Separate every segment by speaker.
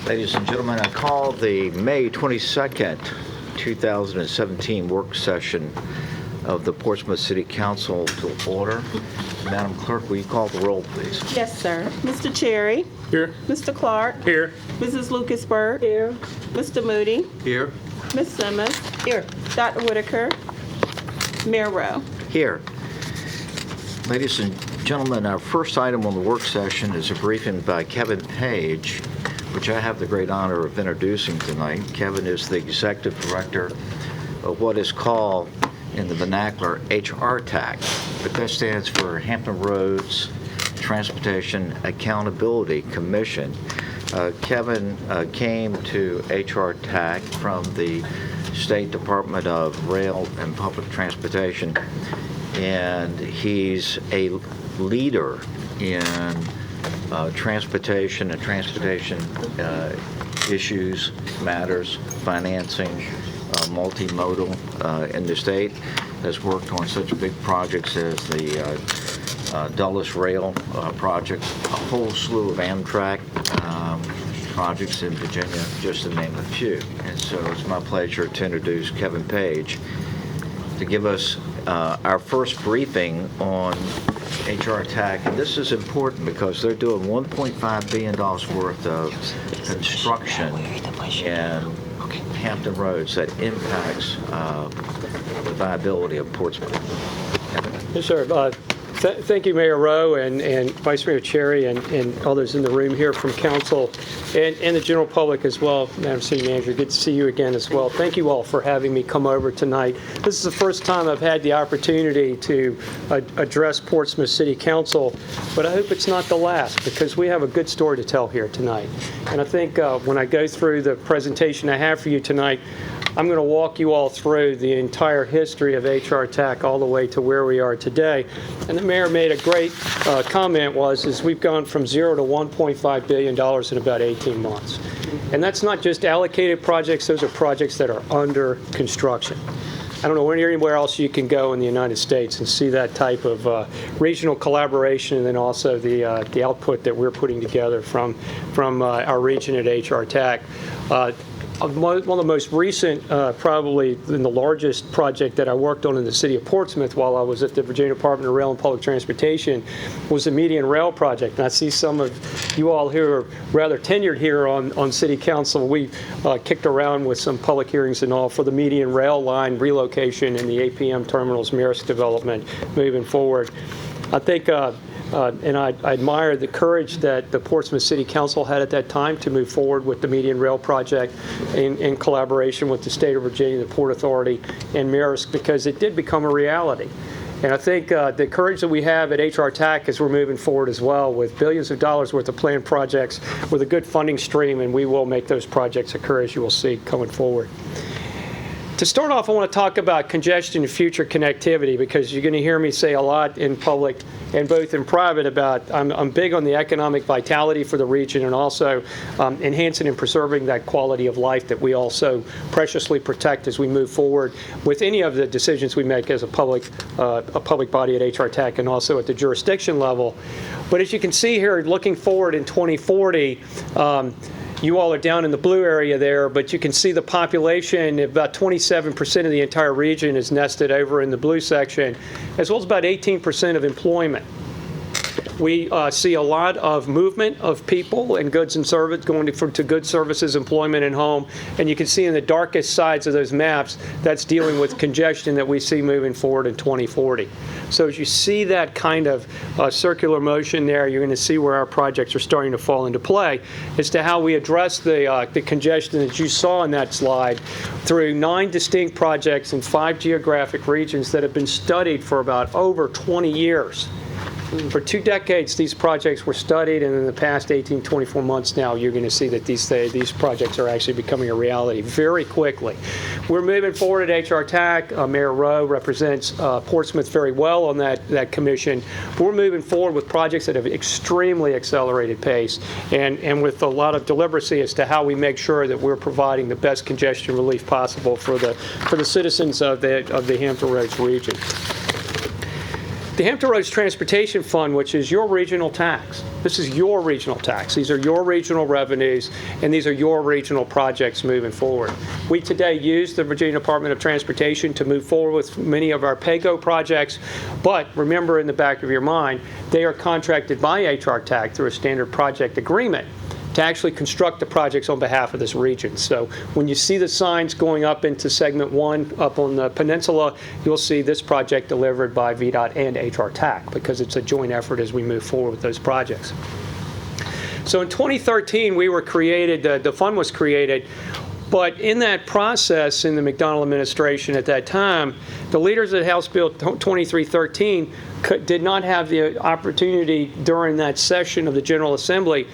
Speaker 1: Ladies and gentlemen, I call the May 22nd, 2017 work session of the Portsmouth City Council to order. Madam Clerk, will you call the roll, please?
Speaker 2: Yes, sir. Mr. Cherry?
Speaker 3: Here.
Speaker 2: Mr. Clark?
Speaker 3: Here.
Speaker 2: Mrs. Lucasberg? Here. Mr. Moody?
Speaker 1: Here.
Speaker 2: Ms. Simmons? Here. Dr. Whitaker? Mayor Rowe?
Speaker 1: Here. Ladies and gentlemen, our first item on the work session is a briefing by Kevin Page, which I have the great honor of introducing tonight. Kevin is the Executive Director of what is called, in the vernacular, HRTAC, but that stands for Hampton Roads Transportation Accountability Commission. Kevin came to HRTAC from the State Department of Rail and Public Transportation, and he's a leader in transportation and transportation issues, matters, financing, multimodal in the state. Has worked on such big projects as the Dulles Rail project, a whole slew of Amtrak projects in Virginia, just to name a few. And so it's my pleasure to introduce Kevin Page to give us our first briefing on HRTAC. And this is important because they're doing $1.5 billion worth of construction in Hampton Roads that impacts the viability of Portsmouth. Kevin?
Speaker 3: Yes, sir. Thank you, Mayor Rowe and Vice Mayor Cherry and others in the room here from Council and the general public as well. Madam City Manager, good to see you again as well. Thank you all for having me come over tonight. This is the first time I've had the opportunity to address Portsmouth City Council, but I hope it's not the last because we have a good story to tell here tonight. And I think when I go through the presentation I have for you tonight, I'm going to walk you all through the entire history of HRTAC all the way to where we are today. And the mayor made a great comment is we've gone from zero to $1.5 billion in about 18 months. And that's not just allocated projects, those are projects that are under construction. I don't know anywhere else you can go in the United States and see that type of regional collaboration, and then also the output that we're putting together from our region at HRTAC. One of the most recent, probably the largest project that I worked on in the city of Portsmouth while I was at the Virginia Department of Rail and Public Transportation was the median rail project. And I see some of you all who are rather tenured here on City Council. We kicked around with some public hearings and all for the median rail line relocation in the APM Terminals Maersk development moving forward. I think and I admire the courage that the Portsmouth City Council had at that time to move forward with the median rail project in collaboration with the state of Virginia, the Port Authority, and Maersk, because it did become a reality. And I think the courage that we have at HRTAC as we're moving forward as well with billions of dollars worth of planned projects with a good funding stream, and we will make those projects occur, as you will see coming forward. To start off, I want to talk about congestion and future connectivity because you're going to hear me say a lot in public and both in private about I'm big on the economic vitality for the region and also enhancing and preserving that quality of life that we also preciously protect as we move forward with any of the decisions we make as a public body at HRTAC and also at the jurisdiction level. But as you can see here, looking forward in 2040, you all are down in the blue area there, but you can see the population, about 27% of the entire region is nested over in the blue section, as well as about 18% of employment. We see a lot of movement of people and goods and service going to goods, services, employment, and home. And you can see in the darkest sides of those maps, that's dealing with congestion that we see moving forward in 2040. So as you see that kind of circular motion there, you're going to see where our projects are starting to fall into play as to how we address the congestion that you saw in that slide through 9 distinct projects in 5 geographic regions that have been studied for about over 20 years. For 2 decades, these projects were studied, and in the past 18, 24 months now, you're going to see that these projects are actually becoming a reality very quickly. We're moving forward at HRTAC. Mayor Rowe represents Portsmouth very well on that commission. We're moving forward with projects at an extremely accelerated pace and with a lot of deliberacy as to how we make sure that we're providing the best congestion relief possible for the citizens of the Hampton Roads region. The Hampton Roads Transportation Fund, which is your regional tax. This is your regional tax. These are your regional revenues, and these are your regional projects moving forward. We today use the Virginia Department of Transportation to move forward with many of our PAYGO projects, but remember in the back of your mind, they are contracted by HR TAC through a standard project agreement to actually construct the projects on behalf of this region. So when you see the signs going up into segment 1 up on the peninsula, you'll see this project delivered by VDOT and HR TAC because it's a joint effort as we move forward with those projects. So in 2013, we were created, the fund was created, but in that process in the McDonnell administration at that time, the leaders of House Bill 2313 did not have the opportunity during that session of the General Assembly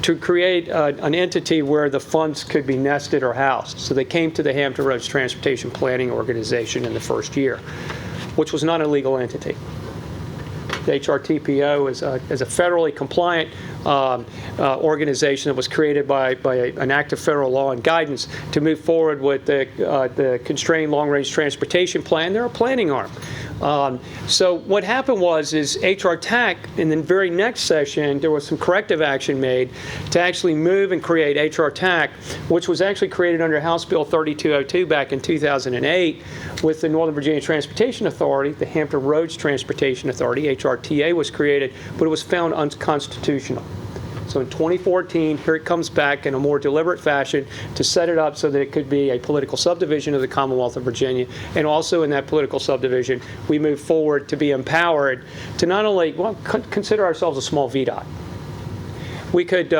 Speaker 3: to create an entity where the funds could be nested or housed. So they came to the Hampton Roads Transportation Planning Organization in the first year, which was not a legal entity. The HRTPO is a federally compliant organization that was created by an act of federal law and guidance to move forward with the Constrained Long-Range Transportation Plan. They're a planning arm. So what happened was HR TAC, in the very next session, there was some corrective action made to actually move and create HR TAC, which was actually created under House Bill 3202 back in 2008 with the Northern Virginia Transportation Authority. The Hampton Roads Transportation Authority, HRTA, was created, but it was found unconstitutional. So in 2014, here it comes back in a more deliberate fashion to set it up so that it could be a political subdivision of the Commonwealth of Virginia. And also in that political subdivision, we move forward to be empowered to not only, consider ourselves a small VDOT. We could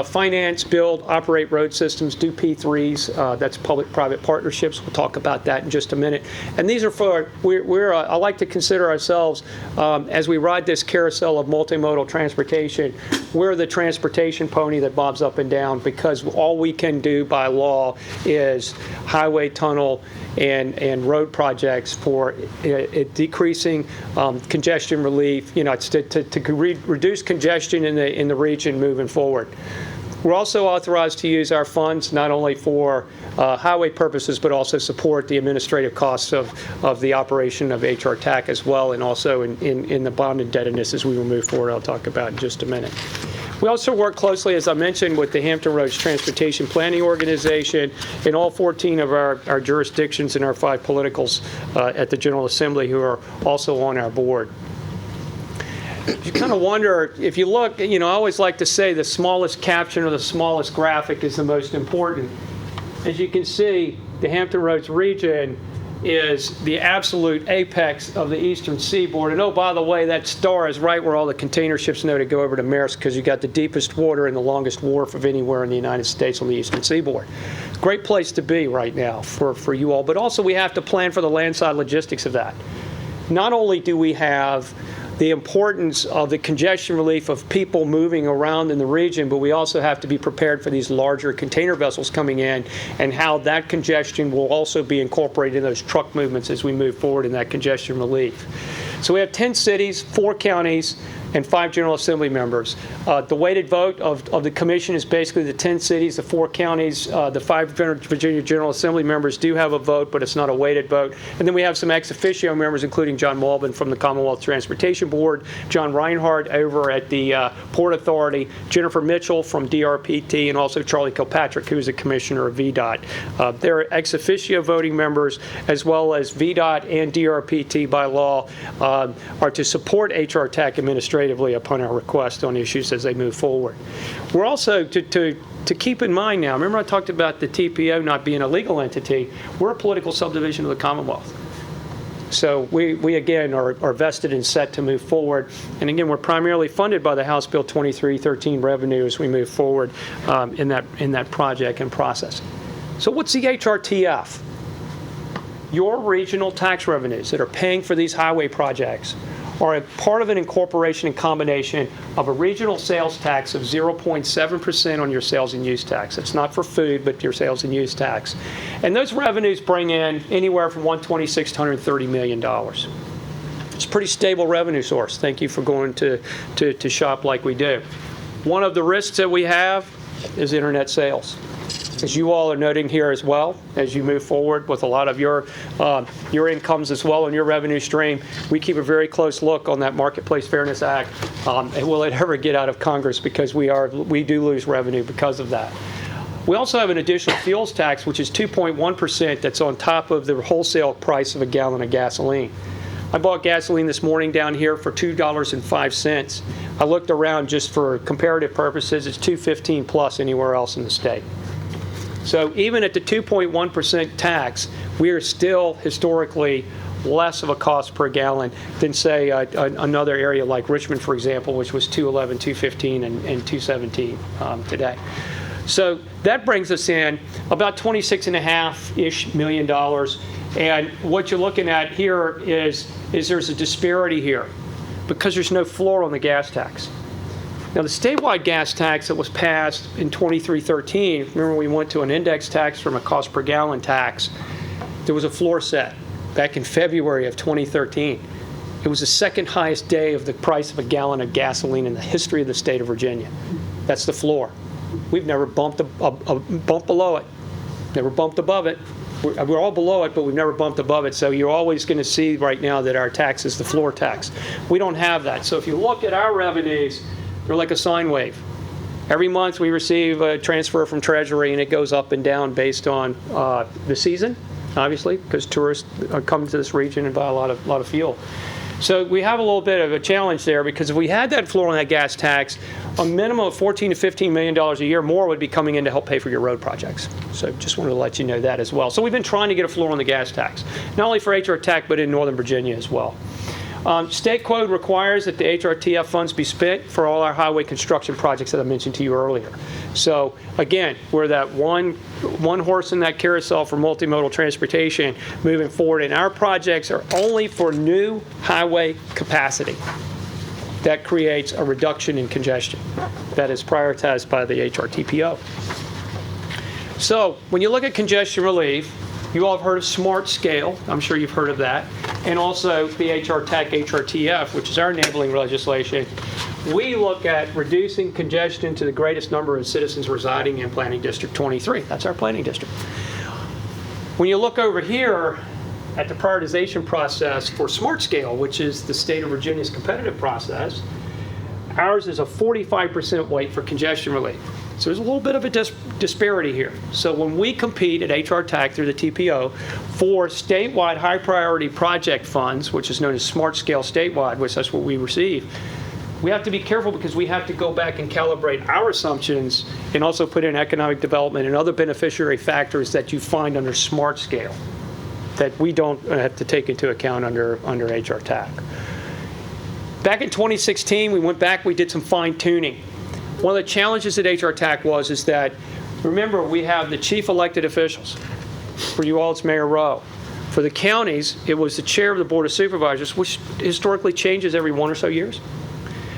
Speaker 3: finance, build, operate road systems, do P3s. That's public-private partnerships. We'll talk about that in just a minute. And these are for, I like to consider ourselves, as we ride this carousel of multimodal transportation, we're the transportation pony that bobs up and down because all we can do by law is highway, tunnel, and road projects for decreasing congestion relief, to reduce congestion in the region moving forward. We're also authorized to use our funds not only for highway purposes, but also support the administrative costs of the operation of HR TAC as well, and also in the bond indebtedness as we will move forward, I'll talk about in just a minute. We also work closely, as I mentioned, with the Hampton Roads Transportation Planning Organization in all 14 of our jurisdictions and our 5 politicals at the General Assembly who are also on our board. You kind of wonder, if you look, I always like to say the smallest caption or the smallest graphic is the most important. As you can see, the Hampton Roads region is the absolute apex of the eastern seaboard. And oh, by the way, that star is right where all the container ships know to go over to Maersk because you got the deepest water and the longest wharf of anywhere in the United States on the eastern seaboard. Great place to be right now for you all, but also we have to plan for the landside logistics of that. Not only do we have the importance of the congestion relief of people moving around in the region, but we also have to be prepared for these larger container vessels coming in and how that congestion will also be incorporated in those truck movements as we move forward in that congestion relief. So we have 10 cities, 4 counties, and 5 General Assembly members. The weighted vote of the commission is basically the 10 cities, the 4 counties, the 5 Virginia General Assembly members do have a vote, but it's not a weighted vote. And then we have some ex officio members, including John Malbin from the Commonwealth Transportation Board, John Reinhardt over at the Port Authority, Jennifer Mitchell from DRPT, and also Charlie Kilpatrick, who is a commissioner of VDOT. They're ex officio voting members, as well as VDOT and DRPT by law are to support HR TAC administration upon our request on issues as they move forward. We're also to keep in mind now, remember I talked about the TPO not being a legal entity, we're a political subdivision of the Commonwealth. So we again are vested and set to move forward. And again, we're primarily funded by the House Bill 2313 revenue as we move forward in that project and process. So what's the HRTF? Your regional tax revenues that are paying for these highway projects are a part of an incorporation and combination of a regional sales tax of 0.7% on your sales and use tax. It's not for food, but your sales and use tax. And those revenues bring in anywhere from $126 to $130 million. It's a pretty stable revenue source. Thank you for going to shop like we do. One of the risks that we have is internet sales. As you all are noting here as well, as you move forward with a lot of your incomes as well and your revenue stream, we keep a very close look on that Marketplace Fairness Act, and will it ever get out of Congress, because we do lose revenue because of that. We also have an additional fuels tax, which is 2.1%, that's on top of the wholesale price of a gallon of gasoline. I bought gasoline this morning down here for $2.05. I looked around just for comparative purposes, it's $2.15 plus anywhere else in the state. So even at the 2.1% tax, we are still historically less of a cost per gallon than, say, another area like Richmond, for example, which was $2.11, $2.15, and $2.17 today. So that brings us in about $26.5-ish million. And what you're looking at here is there's a disparity here because there's no floor on the gas tax. Now, the statewide gas tax that was passed in 2313, remember we went to an index tax from a cost per gallon tax, there was a floor set back in February of 2013. It was the second highest day of the price of a gallon of gasoline in the history of the state of Virginia. That's the floor. We've never bumped a bump below it, never bumped above it. We're all below it, but we've never bumped above it. So you're always going to see right now that our tax is the floor tax. We don't have that. So if you look at our revenues, they're like a sine wave. Every month we receive a transfer from Treasury, and it goes up and down based on the season, obviously, because tourists come to this region and buy a lot of fuel. So we have a little bit of a challenge there, because if we had that floor on that gas tax, a minimum of $14 to $15 million a year more would be coming in to help pay for your road projects. So just wanted to let you know that as well. So we've been trying to get a floor on the gas tax, not only for HR TAC, but in Northern Virginia as well. State code requires that the HRTF funds be spent for all our highway construction projects that I mentioned to you earlier. So again, we're that one horse in that carousel for multimodal transportation moving forward, and our projects are only for new highway capacity. That creates a reduction in congestion that is prioritized by the HRTPO. So when you look at congestion relief, you all have heard of Smart Scale. I'm sure you've heard of that. And also the HR TAC HRTF, which is our enabling legislation. We look at reducing congestion to the greatest number of citizens residing in Planning District 23. That's our planning district. When you look over here at the prioritization process for Smart Scale, which is the state of Virginia's competitive process, ours is a 45% weight for congestion relief. So there's a little bit of a disparity here. So when we compete at HR TAC through the TPO for statewide high priority project funds, which is known as Smart Scale statewide, which that's what we receive, we have to be careful because we have to go back and calibrate our assumptions and also put in economic development and other beneficiary factors that you find under Smart Scale that we don't have to take into account under HR TAC. Back in 2016, we went back, we did some fine tuning. One of the challenges at HR TAC is that, remember, we have the chief elected officials. For you all, it's Mayor Rowe. For the counties, it was the chair of the Board of Supervisors, which historically changes every 1 or so years.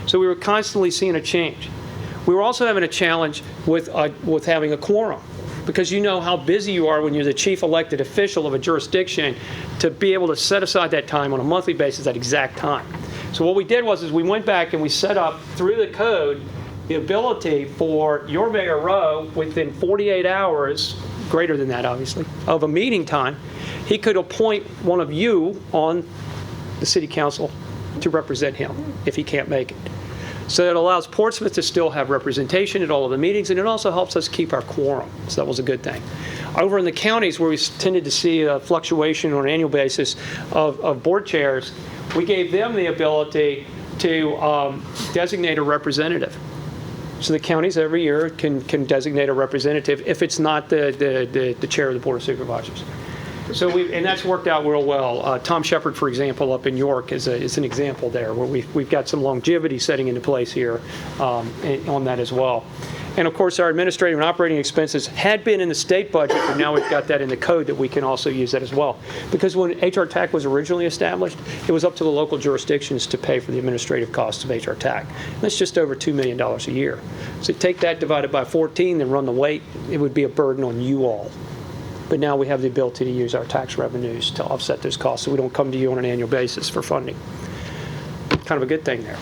Speaker 3: So we were constantly seeing a change. We were also having a challenge with having a quorum, because you know how busy you are when you're the chief elected official of a jurisdiction to be able to set aside that time on a monthly basis at exact time. So what we did was we went back and we set up through the code the ability for your Mayor Rowe, within 48 hours, greater than that obviously, of a meeting time, he could appoint one of you on the city council to represent him if he can't make it. So it allows Portsmouth to still have representation at all of the meetings, and it also helps us keep our quorum. So that was a good thing. Over in the counties where we tended to see a fluctuation on an annual basis of board chairs, we gave them the ability to designate a representative. So the counties every year can designate a representative if it's not the chair of the Board of Supervisors. So and that's worked out real well. Tom Shepard, for example, up in York is an example there where we've got some longevity setting into place here on that as well. And of course, our administrative and operating expenses had been in the state budget, but now we've got that in the code that we can also use that as well. Because when HR TAC was originally established, it was up to the local jurisdictions to pay for the administrative costs of HR TAC. That's just over $2 million a year. So take that divided by 14 and run the weight, it would be a burden on you all. But now we have the ability to use our tax revenues to offset those costs so we don't come to you on an annual basis for funding. Kind of a good thing there.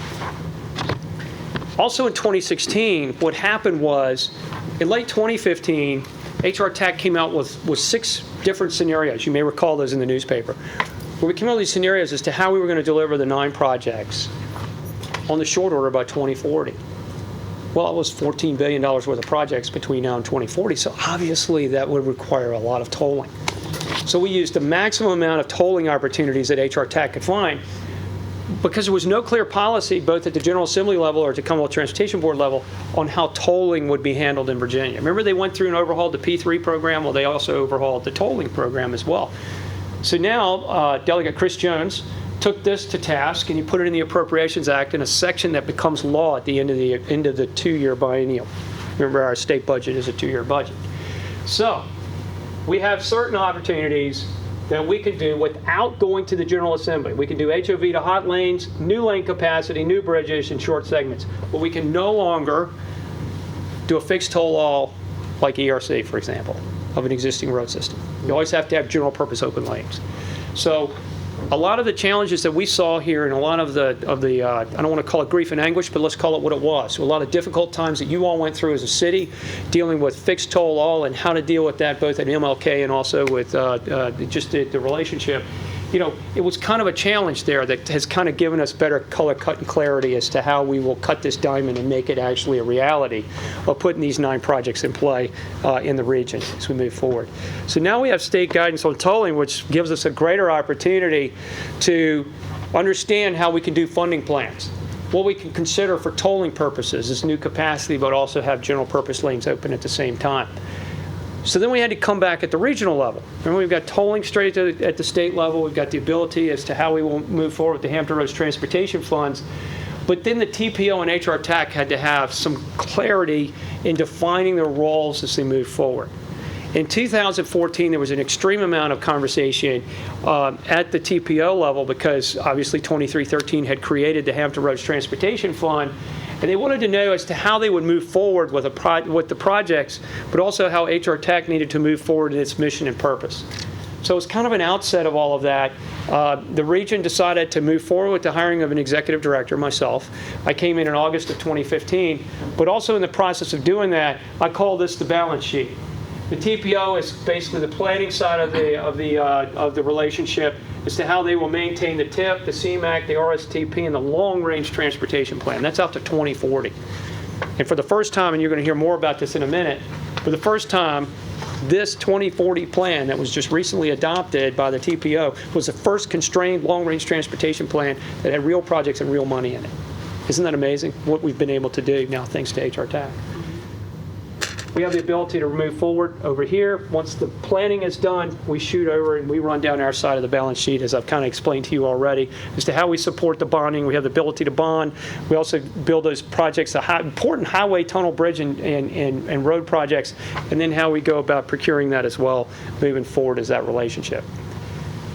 Speaker 3: Also in 2016, what happened was, in late 2015, HR TAC came out with 6 different scenarios. You may recall those in the newspaper. Where we came out with these scenarios as to how we were going to deliver the 9 projects on the short order by 2040. Well, it was $14 billion worth of projects between now and 2040, so obviously that would require a lot of tolling. So we used the maximum amount of tolling opportunities that HR TAC could find, because there was no clear policy, both at the General Assembly level or at the Commonwealth Transportation Board level, on how tolling would be handled in Virginia. Remember, they went through and overhauled the P3 program? Well, they also overhauled the tolling program as well. So now, Delegate Chris Jones took this to task, and he put it in the Appropriations Act in a section that becomes law at the end of the 2-year biennium. Remember, our state budget is a 2-year budget. So we have certain opportunities that we can do without going to the General Assembly. We can do HOV to hot lanes, new lane capacity, new bridges, and short segments. But we can no longer do a fixed toll all like ERC, for example, of an existing road system. You always have to have general purpose open lanes. So a lot of the challenges that we saw here, and a lot of the I don't want to call it grief and anguish, but let's call it what it was. So a lot of difficult times that you all went through as a city, dealing with fixed toll all and how to deal with that both at MLK and also with just the relationship. You know, it was kind of a challenge there that has kind of given us better color cut and clarity as to how we will cut this diamond and make it actually a reality of putting these 9 projects in play in the region as we move forward. So now we have state guidance on tolling, which gives us a greater opportunity to understand how we can do funding plans, what we can consider for tolling purposes as new capacity, but also have general purpose lanes open at the same time. So then we had to come back at the regional level. Remember, we've got tolling straight at the state level. We've got the ability as to how we will move forward with the Hampton Roads Transportation Funds. But then the TPO and HR TAC had to have some clarity in defining their roles as they move forward. In 2014, there was an extreme amount of conversation at the TPO level because obviously 2313 had created the Hampton Roads Transportation Fund, and they wanted to know as to how they would move forward with the projects, but also how HR TAC needed to move forward in its mission and purpose. So it's kind of an outset of all of that. The region decided to move forward with the hiring of an executive director, myself. I came in August of 2015, but also in the process of doing that, I call this the balance sheet. The TPO is basically the planning side of the relationship as to how they will maintain the TIP, the CMAQ, the RSTP, and the long-range transportation plan. That's out to 2040. And for the first time, and you're going to hear more about this in a minute, for the first time, this 2040 plan that was just recently adopted by the TPO was the first constrained long-range transportation plan that had real projects and real money in it. Isn't that amazing, what we've been able to do now thanks to HR TAC? We have the ability to move forward over here. Once the planning is done, we shoot over and we run down our side of the balance sheet, as I've kind of explained to you already, as to how we support the bonding. We have the ability to bond. We also build those projects, the important highway, tunnel, bridge, and road projects, and then how we go about procuring that as well, moving forward as that relationship.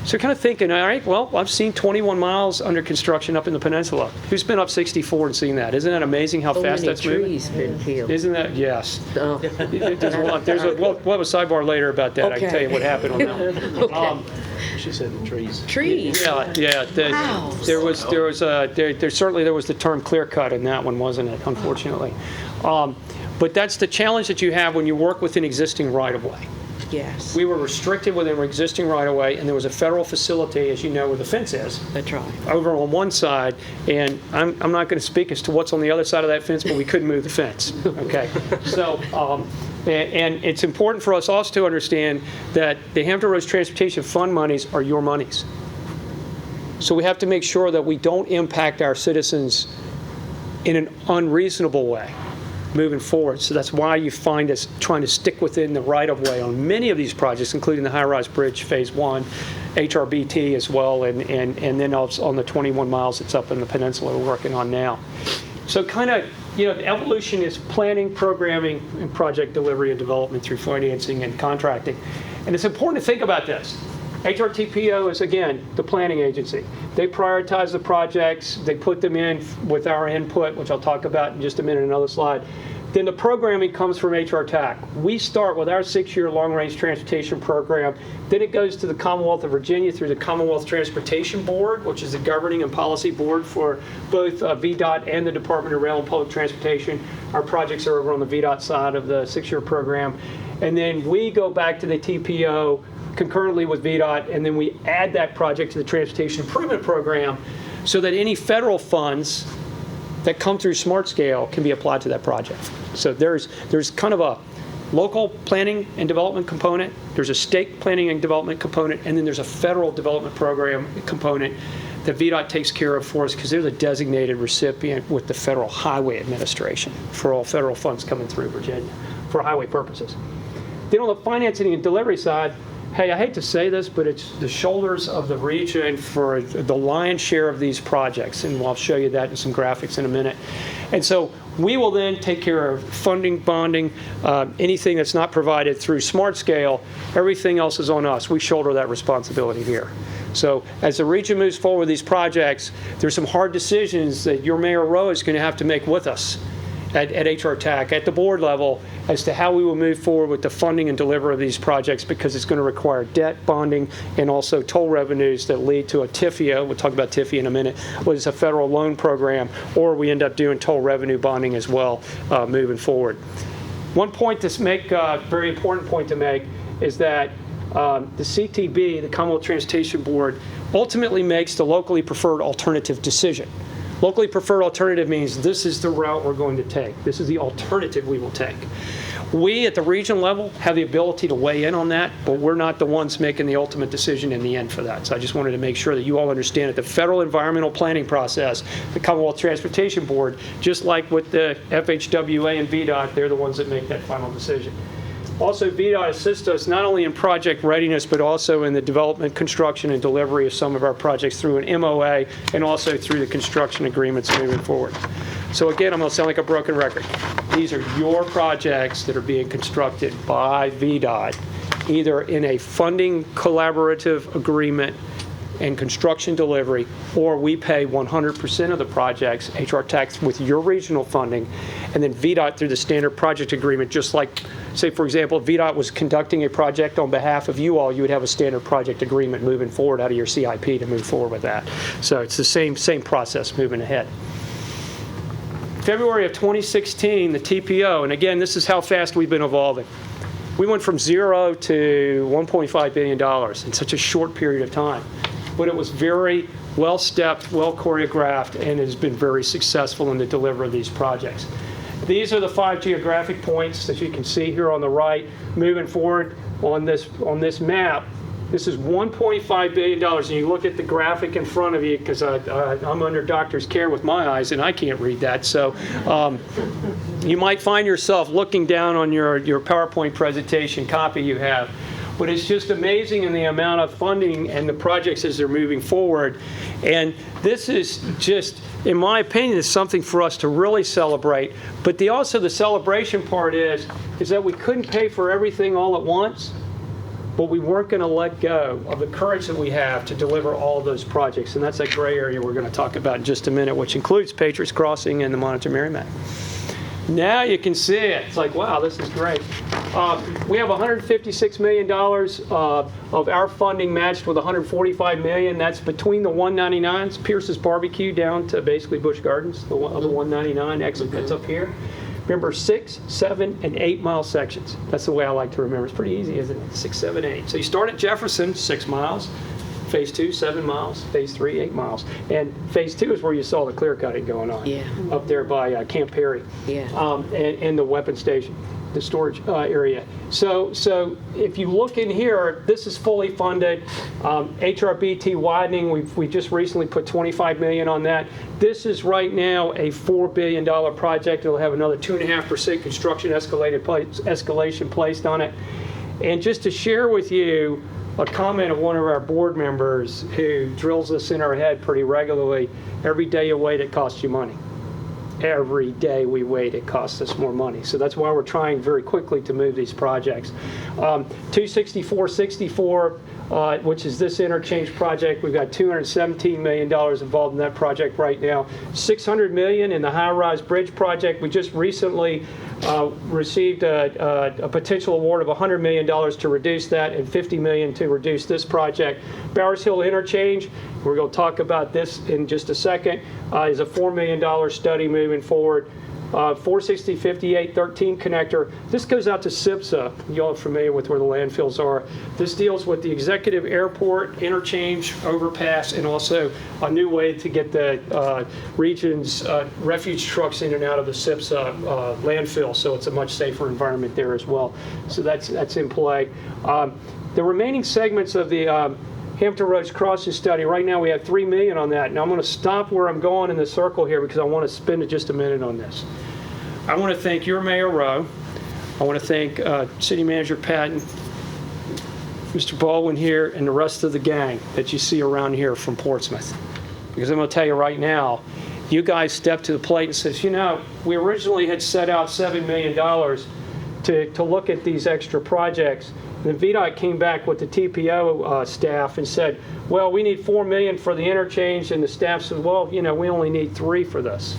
Speaker 3: So kind of thinking, all right, well, I've seen 21 miles under construction up in the peninsula. Who's been up 64 and seen that? Isn't that amazing how fast that's moving?
Speaker 4: Trees been killed.
Speaker 3: Isn't that? Yes.
Speaker 4: Oh.
Speaker 3: We'll have a sidebar later about that. I can tell you what happened on that one.
Speaker 4: Okay.
Speaker 5: She said the trees.
Speaker 4: Trees.
Speaker 3: Yeah.
Speaker 4: Wow.
Speaker 3: There was the term clear cut in that one, wasn't it? Unfortunately, but that's the challenge that you have when you work with an existing right of way.
Speaker 4: Yes.
Speaker 3: We were restricted within our existing right-of-way, and there was a federal facility, as you know, where the fence is,
Speaker 4: That's right.
Speaker 3: over on one side, and I'm not going to speak as to what's on the other side of that fence, but we couldn't move the fence, okay? So, and it's important for us also to understand that the Hampton Roads Transportation Fund monies are your monies. So we have to make sure that we don't impact our citizens in an unreasonable way moving forward. So that's why you find us trying to stick within the right-of-way on many of these projects, including the high-rise bridge phase 1, HRBT as well, and then on the 21 miles that's up in the peninsula we're working on now. So kind of, the evolution is planning, programming, and project delivery and development through financing and contracting. And it's important to think about this. HRTPO is, again, the planning agency. They prioritize the projects. They put them in with our input, which I'll talk about in just a minute in another slide. Then the programming comes from HR TAC. We start with our 6-year long-range transportation program. Then it goes to the Commonwealth of Virginia through the Commonwealth Transportation Board, which is the governing and policy board for both VDOT and the Department of Rail and Public Transportation. Our projects are over on the VDOT side of the 6-year program. and then we go back to the TPO concurrently with VDOT, and then we add that project to the Transportation Improvement Program so that any federal funds that come through Smart Scale can be applied to that project. So there's kind of a local planning and development component, there's a state planning and development component, and then there's a federal development program component that VDOT takes care of for us because they're the designated recipient with the Federal Highway Administration for all federal funds coming through Virginia for highway purposes. Then on the financing and delivery side, hey, I hate to say this, but it's the shoulders of the region for the lion's share of these projects, and I'll show you that in some graphics in a minute. And so we will then take care of funding, bonding, anything that's not provided through Smart Scale. Everything else is on us. We shoulder that responsibility here. So as the region moves forward with these projects, there's some hard decisions that your Mayor Rowe is going to have to make with us at HR TAC, at the board level, as to how we will move forward with the funding and delivery of these projects, because it's going to require debt, bonding, and also toll revenues that lead to a TIFIA. We'll talk about TIFIA in a minute, which is a federal loan program, or we end up doing toll revenue bonding as well moving forward. One point to make, very important point to make, is that the CTB, the Commonwealth Transportation Board, ultimately makes the locally preferred alternative decision. Locally preferred alternative means this is the route we're going to take. This is the alternative we will take. We at the region level have the ability to weigh in on that, but we're not the ones making the ultimate decision in the end for that. So I just wanted to make sure that you all understand that the federal environmental planning process, the Commonwealth Transportation Board, just like with the FHWA and VDOT, they're the ones that make that final decision. Also, VDOT assists us not only in project readiness, but also in the development, construction, and delivery of some of our projects through an MOA and also through the construction agreements moving forward. So again, I'm going to sound like a broken record. These are your projects that are being constructed by VDOT, either in a funding collaborative agreement and construction delivery, or we pay 100% of the projects, HR TAC with your regional funding, and then VDOT through the standard project agreement, just like, say, for example, if VDOT was conducting a project on behalf of you all, you would have a standard project agreement moving forward out of your CIP to move forward with that. So it's the same process moving ahead. February of 2016, the TPO, and again, this is how fast we've been evolving. We went from zero to $1.5 billion in such a short period of time. But it was very well stepped, well choreographed, and has been very successful in the delivery of these projects. These are the 5 geographic points that you can see here on the right. Moving forward on this map, this is $1.5 billion. And you look at the graphic in front of you, because I'm under doctor's care with my eyes, and I can't read that. So you might find yourself looking down on your PowerPoint presentation copy you have. But it's just amazing in the amount of funding and the projects as they're moving forward. And this is just, in my opinion, is something for us to really celebrate. But also the celebration part is that we couldn't pay for everything all at once, but we weren't going to let go of the courage that we have to deliver all of those projects. And that's that gray area we're going to talk about in just a minute, which includes Patriots Crossing and the Monitor Merrimack. Now you can see it. It's like, wow, this is great. We have $156 million of our funding matched with $145 million. That's between the 199s, Pierce's Barbecue, down to basically Busch Gardens, the 199 exit that's up here. Remember 6, 7, and 8 mile sections. That's the way I like to remember. It's pretty easy, isn't it? 6, 7, 8. So you start at Jefferson, 6 miles. Phase 2, 7 miles. Phase 3, 8 miles. And Phase 2 is where you saw the clear cutting going on. Yeah. Up there by Camp Perry. Yeah. And the weapon station, the storage area. So if you look in here, this is fully funded. HRBT widening, we just recently put $25 million on that. This is right now a $4 billion project. It'll have another 2.5% construction escalation placed on it. And just to share with you a comment of one of our board members who drills this in our head pretty regularly: every day you wait, it costs you money. Every day we wait, it costs us more money. So that's why we're trying very quickly to move these projects. 264-64, which is this interchange project, we've got $217 million involved in that project right now. $600 million in the high-rise bridge project. We just recently received a potential award of $100 million to reduce that, and $50 million to reduce this project. Bowers Hill Interchange, we're going to talk about this in just a second, is a $4 million study moving forward. 460, 58, 13 connector. This goes out to SIPSA. You all are familiar with where the landfills are. This deals with the executive airport, interchange, overpass, and also a new way to get the region's refuge trucks in and out of the SIPSA landfill, so it's a much safer environment there as well. So that's in play. The remaining segments of the Hampton Roads Crossing Study, right now we have $3 million on that. Now I'm going to stop where I'm going in the circle here because I want to spend just a minute on this. I want to thank your Mayor Rowe. I want to thank City Manager Patton, Mr. Baldwin here, and the rest of the gang that you see around here from Portsmouth. Because I'm going to tell you right now, you guys stepped to the plate and says, you know, we originally had set out $7 million to look at these extra projects. And VDOT came back with the TPO staff and said, well, we need $4 million for the interchange, and the staff said, well, you know, we only need $3 million for this.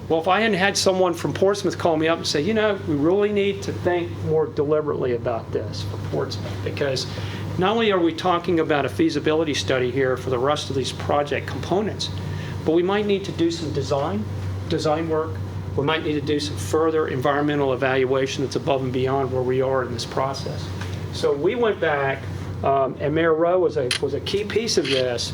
Speaker 3: Well, if I hadn't had someone from Portsmouth call me up and say, you know, we really need to think more deliberately about this for Portsmouth, because not only are we talking about a feasibility study here for the rest of these project components, but we might need to do some design work. We might need to do some further environmental evaluation that's above and beyond where we are in this process. So we went back, and Mayor Rowe was a key piece of this.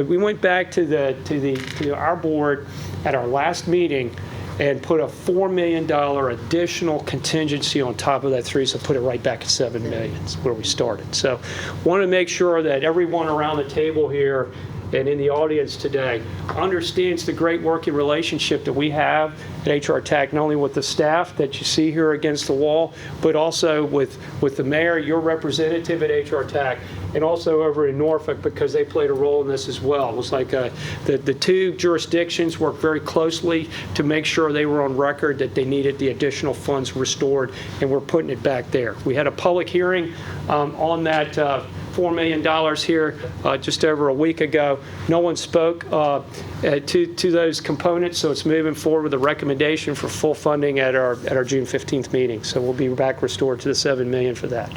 Speaker 3: We went back to our board at our last meeting and put a $4 million additional contingency on top of that $3 million, so put it right back at $7 million. That's where we started. So wanted to make sure that everyone around the table here and in the audience today understands the great working relationship that we have at HR TAC, not only with the staff that you see here against the wall, but also with the mayor, your representative at HR TAC, and also over in Norfolk, because they played a role in this as well. It was like the two jurisdictions worked very closely to make sure they were on record that they needed the additional funds restored, and we're putting it back there. We had a public hearing on that $4 million here just over a week ago. No one spoke to those components, so it's moving forward with a recommendation for full funding at our June 15th meeting. So we'll be back restored to the $7 million for that.